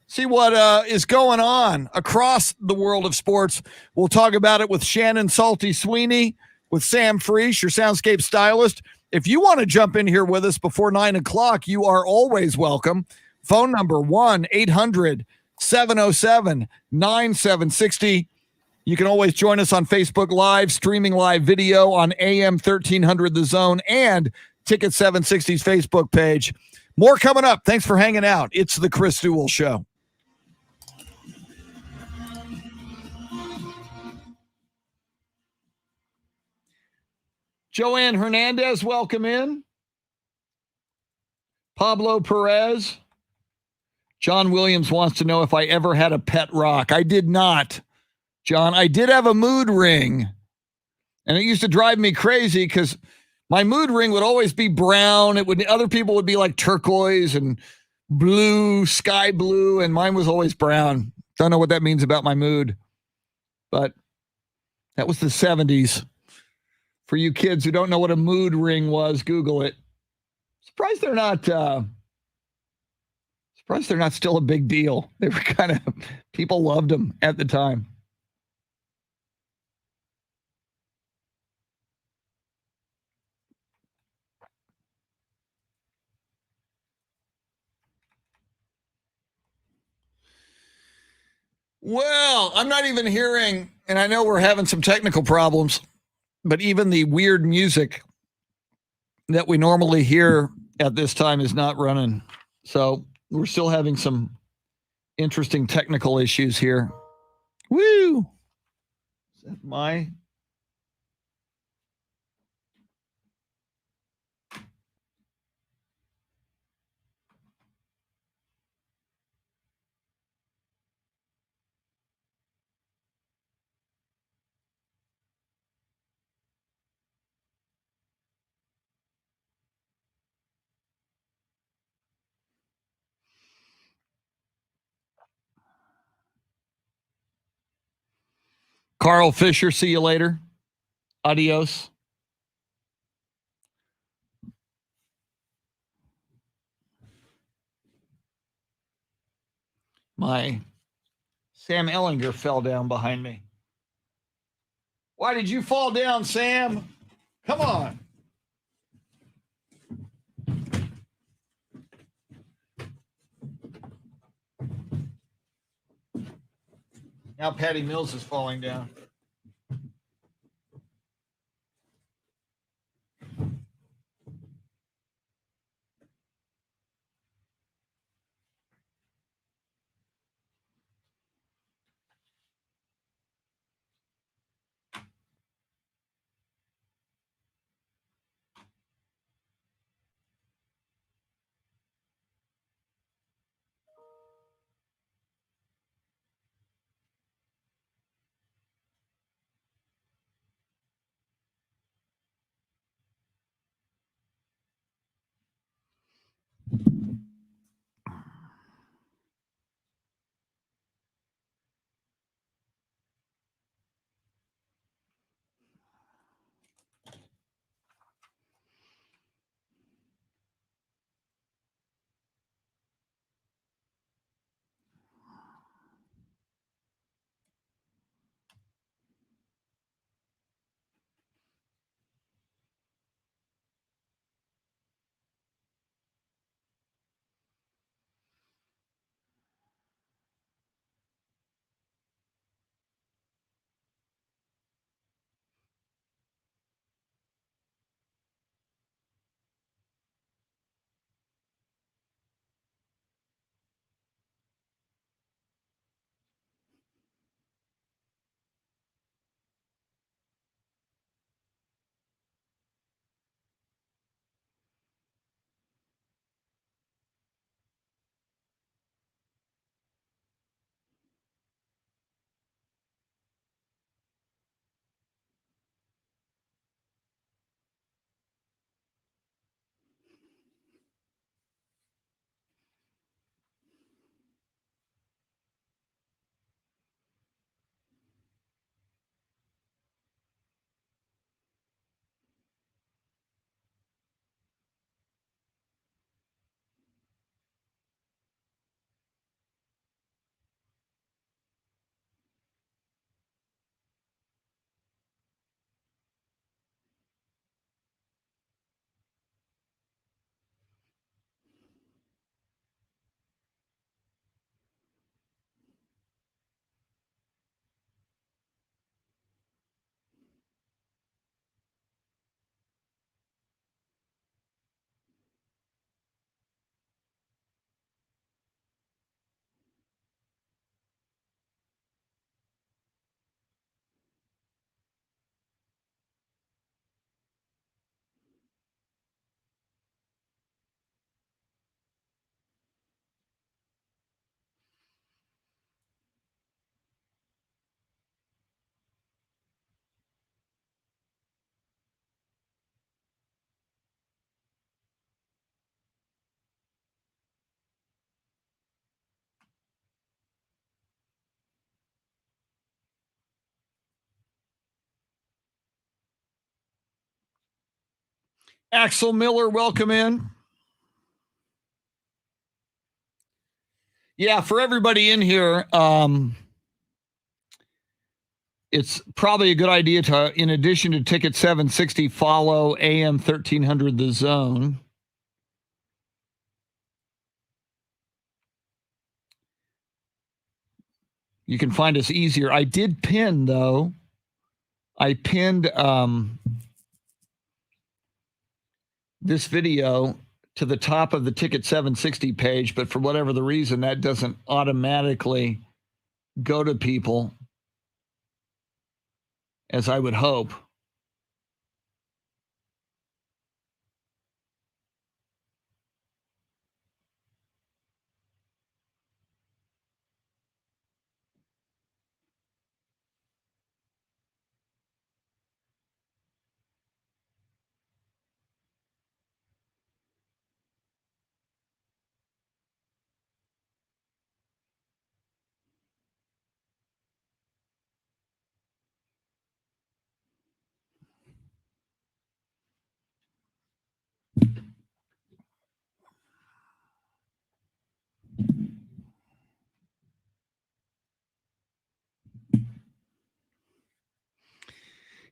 See what is going on across the world of sports. We'll talk about it with Shannon Salty Sweeney, with Sam Freesh, your soundscape stylist. If you want to jump in here with us before 9 o'clock, you are always welcome. Phone number 1-800-707-9760. You can always join us on Facebook Live, streaming live video on AM 1300 The Zone and Ticket 760's Facebook page. More coming up. Thanks for hanging out. It's the Chris Duel Show. Joanne Hernandez, welcome in. Pablo Perez. John Williams wants to know if I ever had a pet rock. I did not, John. I did have a mood ring, and it used to drive me crazy because my mood ring would always be brown. Other people would be like turquoise and blue, sky blue, and mine was always brown. Don't know what that means about my mood, but that was the 70s. For you kids who don't know what a mood ring was, Google it. Surprised they're not still a big deal. They were people loved them at the time. Well, I'm not even hearing, and I know we're having some technical problems, but even the weird music that we normally hear at this time is not running. So we're still having some interesting technical issues here. Woo! Is that my... Carl Fisher, see you later. Adios. My Sam Ellinger fell down behind me. Why did you fall down, Sam? Come on. Now Patty Mills is falling down. Axel Miller, welcome in. Yeah, for everybody in here, it's probably a good idea to, in addition to Ticket 760, follow AM 1300 The Zone. You can find us easier. I did pin, though. I pinned this video to the top of the Ticket 760 page, but for whatever the reason, that doesn't automatically go to people as I would hope.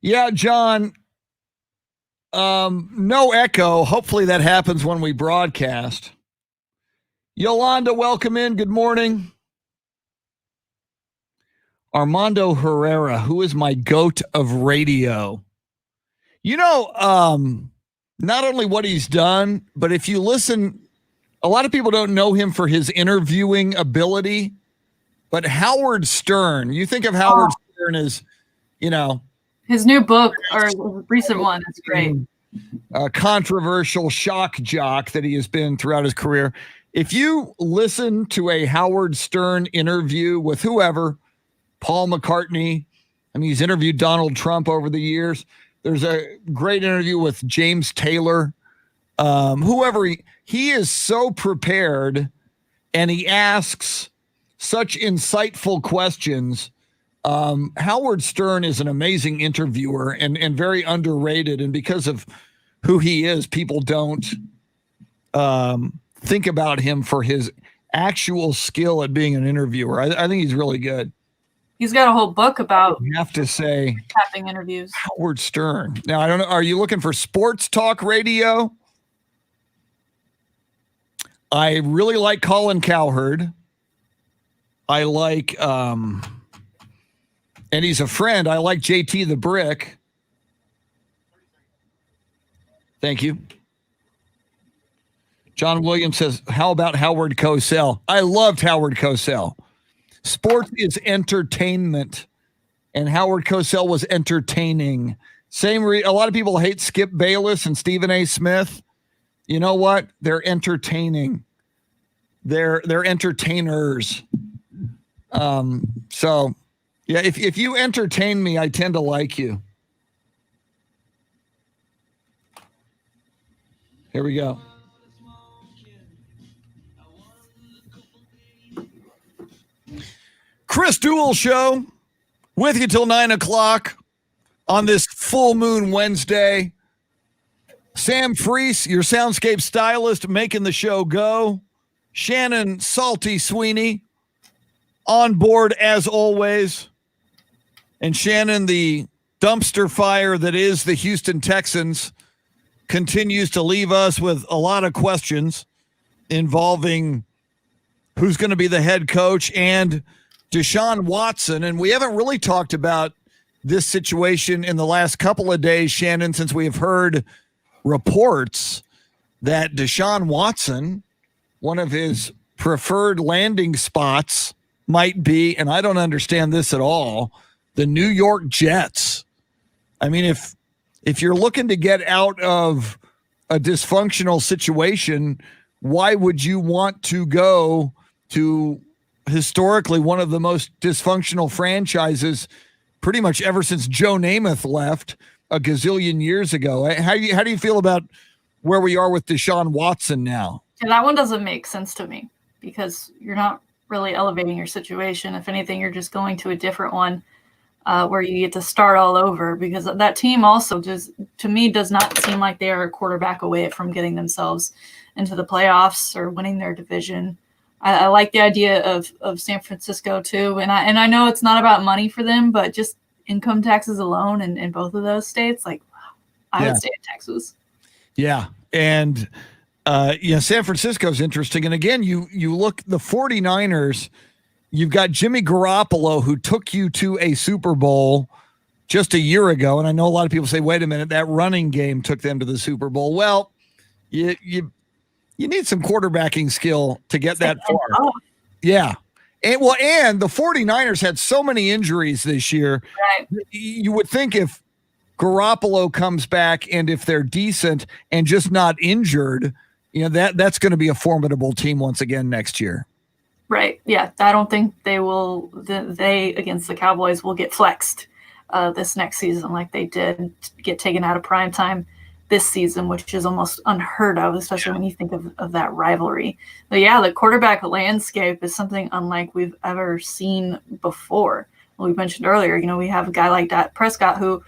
Yeah, John. No echo. Hopefully that happens when we broadcast. Yolanda, welcome in. Good morning. Armando Herrera, who is my goat of radio. You know, not only what he's done, but if you listen, a lot of people don't know him for his interviewing ability, but Howard Stern, you think of Howard Stern as, you know, his new book or recent one is great. A controversial shock jock that he has been throughout his career. If you listen to a Howard Stern interview with whoever, Paul McCartney, I mean, he's interviewed Donald Trump over the years. There's a great interview with James Taylor. Whoever he is so prepared, and he asks such insightful questions. Howard Stern is an amazing interviewer and very underrated. And because of who he is, people don't think about him for his actual skill at being an interviewer. I think he's really good. He's got a whole book about, you have to say, tapping interviews. Howard Stern. Now, I don't know. Are you looking for sports talk radio? I really like Colin Cowherd. I like, and he's a friend. I like JT the Brick. Thank you. John Williams says, how about Howard Cosell? I loved Howard Cosell. Sports is entertainment, and Howard Cosell was entertaining. A lot of people hate Skip Bayless and Stephen A. Smith. You know what? They're entertaining. They're entertainers. So, yeah, if you entertain me, I tend to like you. Here we go. Chris Duel Show with you till 9 o'clock on this full moon Wednesday. Sam Freese, your soundscape stylist, making the show go. Shannon Salty Sweeney on board as always. And Shannon, the dumpster fire that is the Houston Texans, continues to leave us with a lot of questions involving who's going to be the head coach and Deshaun Watson. And we haven't really talked about this situation in the last couple of days, Shannon, since we have heard reports that Deshaun Watson, one of his preferred landing spots might be, and I don't understand this at all, the New York Jets. I mean, if you're looking to get out of a dysfunctional situation, why would you want to go to historically one of the most dysfunctional franchises pretty much ever since Joe Namath left a gazillion years ago? How do you feel about where we are with Deshaun Watson now? Yeah, that one doesn't make sense to me because you're not really elevating your situation. If anything, you're just going to a different one where you get to start all over, because that team also just, to me, does not seem like they are a quarterback away from getting themselves into the playoffs or winning their division. I like the idea of San Francisco too. And I know it's not about money for them, but just income taxes alone in both of those states, like I would stay in Texas. Yeah. And San Francisco's interesting. And again, you look, the 49ers, you've got Jimmy Garoppolo, who took you to a Super Bowl just a year ago. And I know a lot of people say, wait a minute, that running game took them to the Super Bowl. Well, you need some quarterbacking skill to get that far. Yeah. And the 49ers had so many injuries this year. Right. You would think if Garoppolo comes back and if they're decent and just not injured, that's going to be a formidable team once again next year. Right. Yeah. I don't think they will, they against the Cowboys will get flexed this next season like they did get taken out of prime time this season, which is almost unheard of, especially when you think of that rivalry. But yeah, the quarterback landscape is something unlike we've ever seen before. Well, we mentioned earlier, we have a guy like Dak Prescott who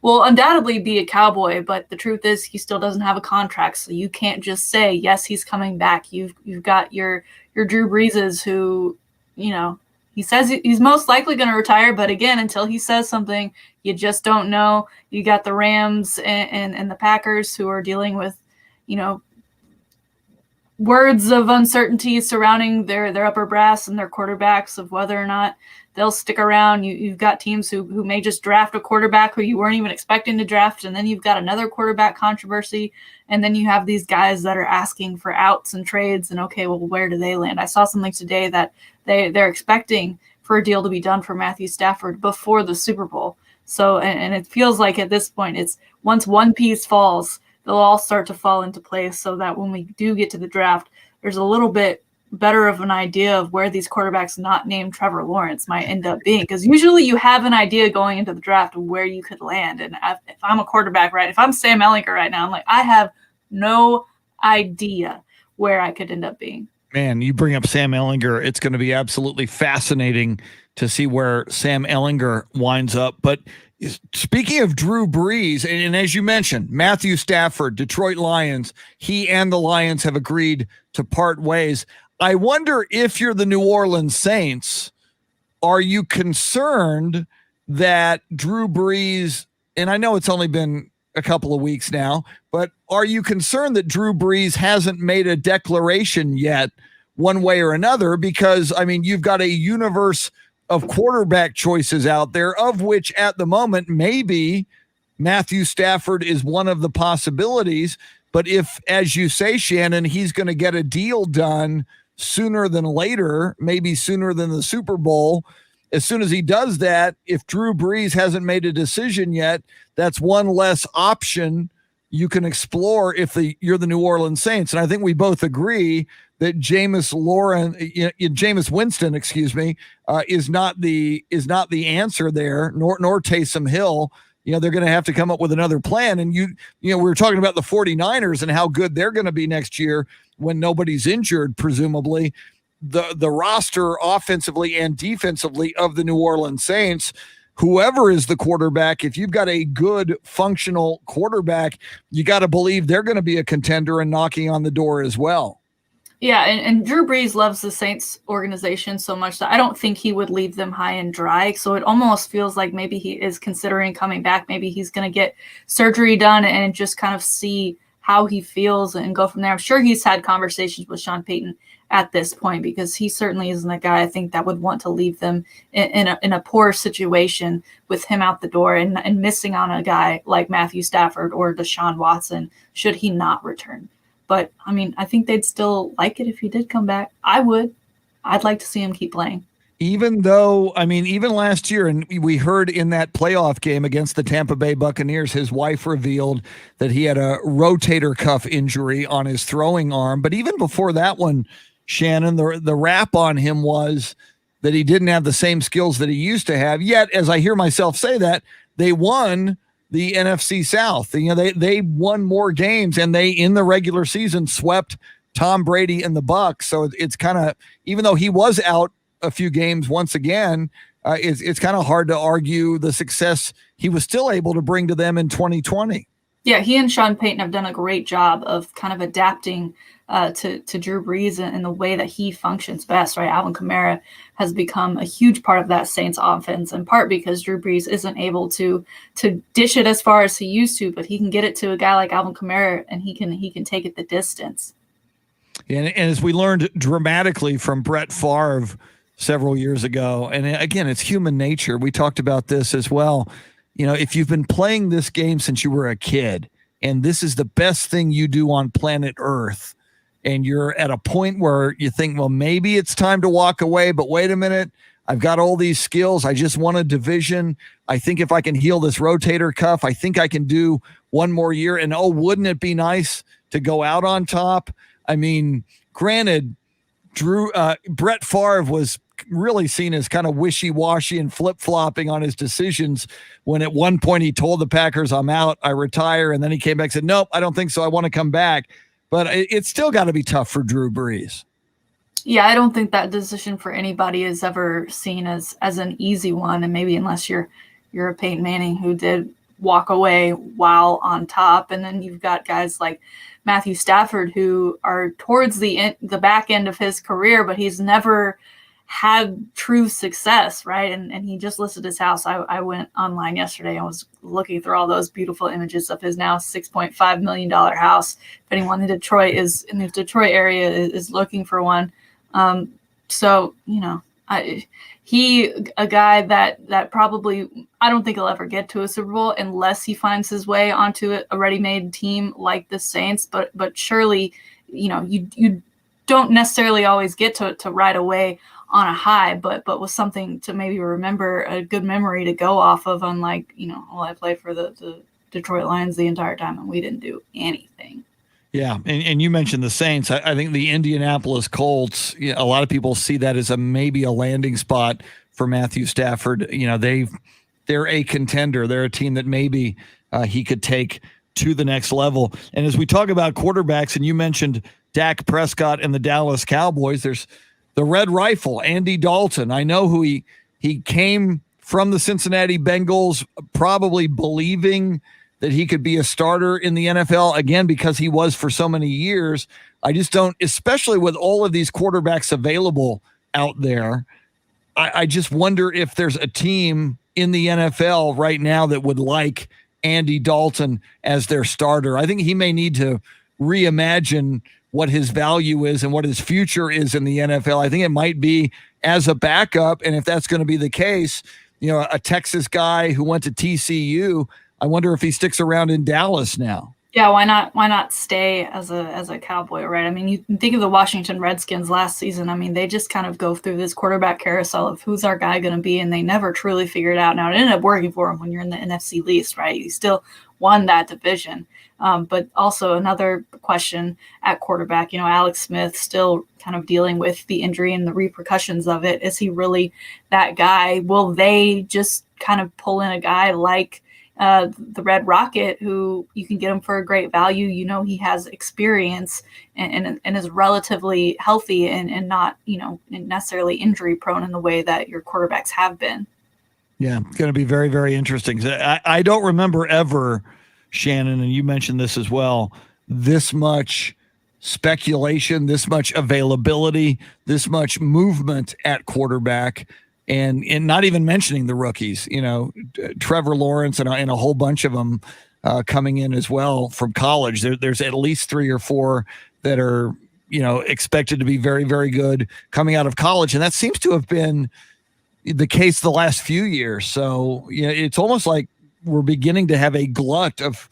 will undoubtedly be a Cowboy, but the truth is he still doesn't have a contract. So you can't just say, yes, he's coming back. You've got your Drew Breeses who, he's he says he's most likely going to retire, but again, until he says something, you just don't know. You got the Rams and the Packers who are dealing with, words of uncertainty surrounding their upper brass and their quarterbacks of whether or not they'll stick around. You've got teams who may just draft a quarterback who you weren't even expecting to draft, and then you've got another quarterback controversy, and then you have these guys that are asking for outs and trades, and okay, well, where do they land? I saw something today that they're expecting for a deal to be done for Matthew Stafford before the Super Bowl. So, and it feels like at this point, it's once one piece falls, they'll all start to fall into place so that when we do get to the draft, there's a little bit better of an idea of where these quarterbacks not named Trevor Lawrence might end up being. Because usually you have an idea going into the draft of where you could land. And if I'm a quarterback, right, if I'm Sam Ehlinger right now, I'm like, I have no idea where I could end up being. Man, you bring up Sam Ehlinger. It's going to be absolutely fascinating to see where Sam Ehlinger winds up. But speaking of Drew Brees, and as you mentioned, Matthew Stafford, Detroit Lions, he and the Lions have agreed to part ways. I wonder if you're the New Orleans Saints, are you concerned that Drew Brees, and I know it's only been a couple of weeks now, but are you concerned that Drew Brees hasn't made a declaration yet one way or another? Because, I mean, you've got a universe of quarterback choices out there, of which at the moment, maybe Matthew Stafford is one of the possibilities. But if, as you say, Shannon, he's going to get a deal done sooner than later, maybe sooner than the Super Bowl, as soon as he does that, if Drew Brees hasn't made a decision yet, that's one less option you can explore if you're the New Orleans Saints. And I think we both agree that Jameis Winston, is not the answer there, nor Taysom Hill. They're going to have to come up with another plan. And we were talking about the 49ers and how good they're going to be next year when nobody's injured, presumably. The roster offensively and defensively of the New Orleans Saints, whoever is the quarterback, if you've got a good functional quarterback, you got to believe they're going to be a contender and knocking on the door as well. Yeah, and Drew Brees loves the Saints organization so much that I don't think he would leave them high and dry. So it almost feels like maybe he is considering coming back. Maybe he's going to get surgery done and just kind of see how he feels and go from there. I'm sure he's had conversations with Sean Payton at this point, because he certainly isn't a guy I think that would want to leave them in a poor situation with him out the door and missing on a guy like Matthew Stafford or Deshaun Watson should he not return. But I mean, I think they'd still like it if he did come back. I would. I'd like to see him keep playing. Even though, I mean, even last year, and we heard in that playoff game against the Tampa Bay Buccaneers, his wife revealed that he had a rotator cuff injury on his throwing arm. But even before that one, Shannon, the rap on him was that he didn't have the same skills that he used to have. Yet, as I hear myself say that, they won the NFC South. They won more games, and they, in the regular season, swept Tom Brady and the Bucs. So it's kind of, even though he was out a few games once again, it's kind of hard to argue the success he was still able to bring to them in 2020. Yeah, he and Sean Payton have done a great job of kind of adapting to Drew Brees and the way that he functions best, right? Alvin Kamara has become a huge part of that Saints offense, in part because Drew Brees isn't able to dish it as far as he used to, but he can get it to a guy like Alvin Kamara, and he can take it the distance. And as we learned dramatically from Brett Favre several years ago, and again, it's human nature. We talked about this as well. If you've been playing this game since you were a kid, and this is the best thing you do on planet Earth, and you're at a point where you think, well, maybe it's time to walk away, but wait a minute, I've got all these skills. I just won a division. I think if I can heal this rotator cuff, I think I can do one more year. And wouldn't it be nice to go out on top? I mean, granted, Brett Favre was really seen as kind of wishy-washy and flip-flopping on his decisions when at one point he told the Packers, I'm out, I retire. And then he came back and said, nope, I don't think so. I want to come back. But it's still got to be tough for Drew Brees. Yeah, I don't think that decision for anybody is ever seen as an easy one. And maybe unless you're a Peyton Manning who did walk away while on top. And then you've got guys like Matthew Stafford who are towards the back end of his career, but he's never had true success, right? And he just listed his house. I went online yesterday. I was looking through all those beautiful images of his now $6.5 million house. If anyone in Detroit is in the Detroit area is looking for one. So, you know, a guy that probably, I don't think he'll ever get to a Super Bowl unless he finds his way onto a ready-made team like the Saints. But surely, you know, you don't necessarily always get to right away on a high, but with something to maybe remember, a good memory to go off of, unlike, you know, well, I played for the Detroit Lions the entire time and we didn't do anything. Yeah, and you mentioned the Saints. I think the Indianapolis Colts, you know, a lot of people see that as maybe a landing spot for Matthew Stafford. You know, they're a contender. They're a team that maybe he could take to the next level. And as we talk about quarterbacks, and you mentioned Dak Prescott and the Dallas Cowboys, there's the Red Rifle, Andy Dalton. I know who he came from the Cincinnati Bengals, probably believing that he could be a starter in the NFL, again, because he was for so many years. I just don't, especially with all of these quarterbacks available out there, I just wonder if there's a team in the NFL right now that would like Andy Dalton as their starter. I think he may need to reimagine what his value is and what his future is in the NFL. I think it might be as a backup, and if that's going to be the case, you know, a Texas guy who went to TCU, I wonder if he sticks around in Dallas now. Yeah, why not? Why not stay as a Cowboy, right? I mean, you can think of the Washington Redskins last season. I mean, they just kind of go through this quarterback carousel of who's our guy going to be, and they never truly figured it out. Now, it ended up working for them when you're in the NFC least, right? You still won that division. But also another question at quarterback, you know, Alex Smith still kind of dealing with the injury and the repercussions of it. Is he really that guy? Will they just kind of pull in a guy like the Red Rocket, who you can get him for a great value? You know, he has experience and is relatively healthy and not, you know, necessarily injury prone in the way that your quarterbacks have been. Yeah, it's going to be very, very interesting. I don't remember ever, Shannon, and you mentioned this as well, this much speculation, this much availability, this much movement at quarterback. And not even mentioning the rookies, you know, Trevor Lawrence and a whole bunch of them coming in as well from college. There's at least 3 or 4 that are, you know, expected to be very, very good coming out of college. And that seems to have been the case the last few years. So, you know, it's almost like we're beginning to have a glut of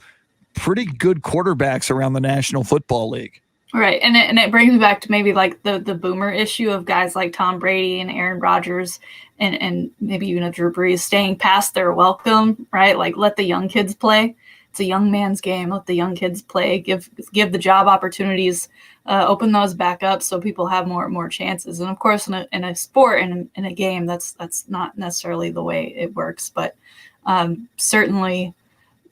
pretty good quarterbacks around the National Football League. Right. And it brings me back to maybe like the boomer issue of guys like Tom Brady and Aaron Rodgers and maybe even a Drew Brees staying past their welcome, right? Like, let the young kids play. It's a young man's game. Let the young kids play, give the job opportunities, open those back up so people have more chances. And of course, in a sport and in a game, that's not necessarily the way it works, but certainly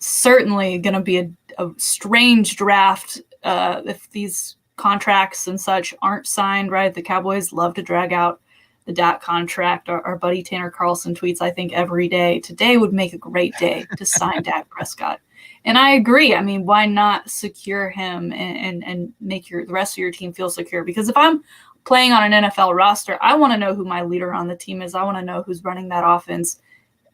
going to be a strange draft if these contracts and such aren't signed, right? The Cowboys love to drag out the Dak contract. Our buddy Tanner Carlson tweets, I think, every day, today would make a great day to sign Dak Prescott. And I agree. I mean, why not secure him and make the rest of your team feel secure? Because if I'm playing on an NFL roster, I want to know who my leader on the team is. I want to know who's running that offense.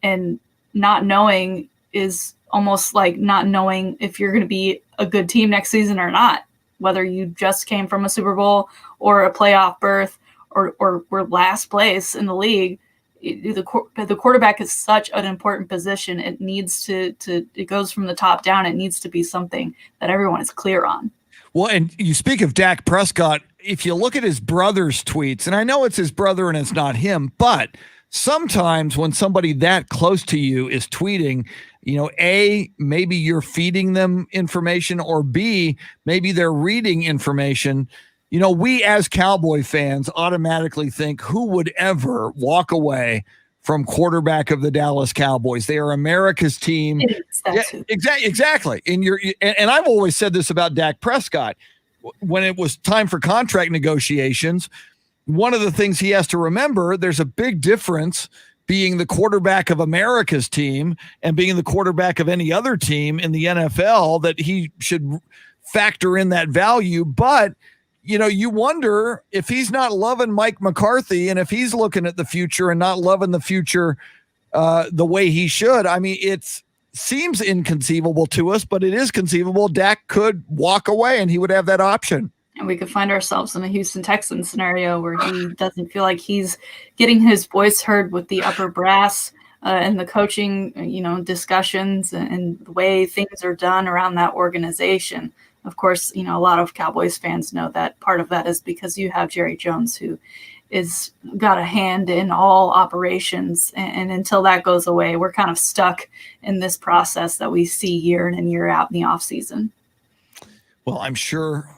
And not knowing is almost like not knowing if you're going to be a good team next season or not, whether you just came from a Super Bowl or a playoff berth or were last place in the league. The quarterback is such an important position. It needs it goes from the top down. It needs to be something that everyone is clear on. Well, and you speak of Dak Prescott, if you look at his brother's tweets, and I know it's his brother and it's not him, but sometimes when somebody that close to you is tweeting, you know, A, maybe you're feeding them information, or B, maybe they're reading information. You know, we as Cowboy fans automatically think, who would ever walk away from quarterback of the Dallas Cowboys? They are America's team. Yeah, exactly. And I've always said this about Dak Prescott. When it was time for contract negotiations, one of the things he has to remember, there's a big difference being the quarterback of America's team and being the quarterback of any other team in the NFL, that he should factor in that value. But you wonder if he's not loving Mike McCarthy and if he's looking at the future and not loving the future the way he should. I mean, it seems inconceivable to us, but it is conceivable. Dak could walk away and he would have that option. And we could find ourselves in a Houston Texans scenario where he doesn't feel like he's getting his voice heard with the upper brass and the coaching, discussions and the way things are done around that organization. Of course, a lot of Cowboys fans know that part of that is because you have Jerry Jones, who is got a hand in all operations. And until that goes away, we're kind of stuck in this process that we see year in and year out in the offseason. Well, I'm sure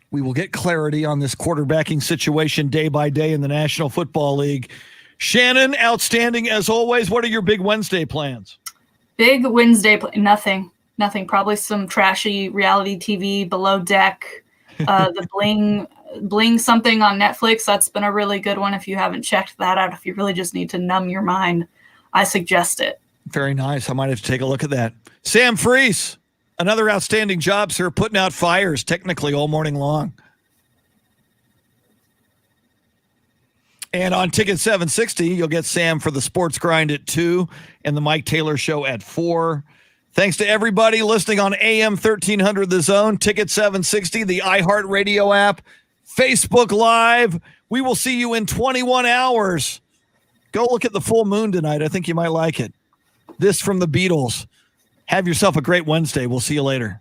we will get clarity on this quarterbacking situation day by day in the National Football League. Shannon, outstanding as always. What are your big Wednesday plans? Big Wednesday, nothing. Probably some trashy reality TV, Below Deck, the Bling something on Netflix. That's been a really good one. If you haven't checked that out, if you really just need to numb your mind, I suggest it. Very nice. I might have to take a look at that. Sam Freese. Another outstanding job, sir, putting out fires technically all morning long. And on Ticket 760, you'll get Sam for the Sports Grind at 2 and the Mike Taylor Show at 4. Thanks to everybody listening on AM 1300 The Zone, Ticket 760, the iHeartRadio app, Facebook Live. We will see you in 21 hours. Go look at the full moon tonight. I think you might like it. This from the Beatles. Have yourself a great Wednesday. We'll see you later.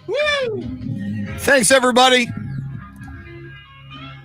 Woo! Thanks, everybody.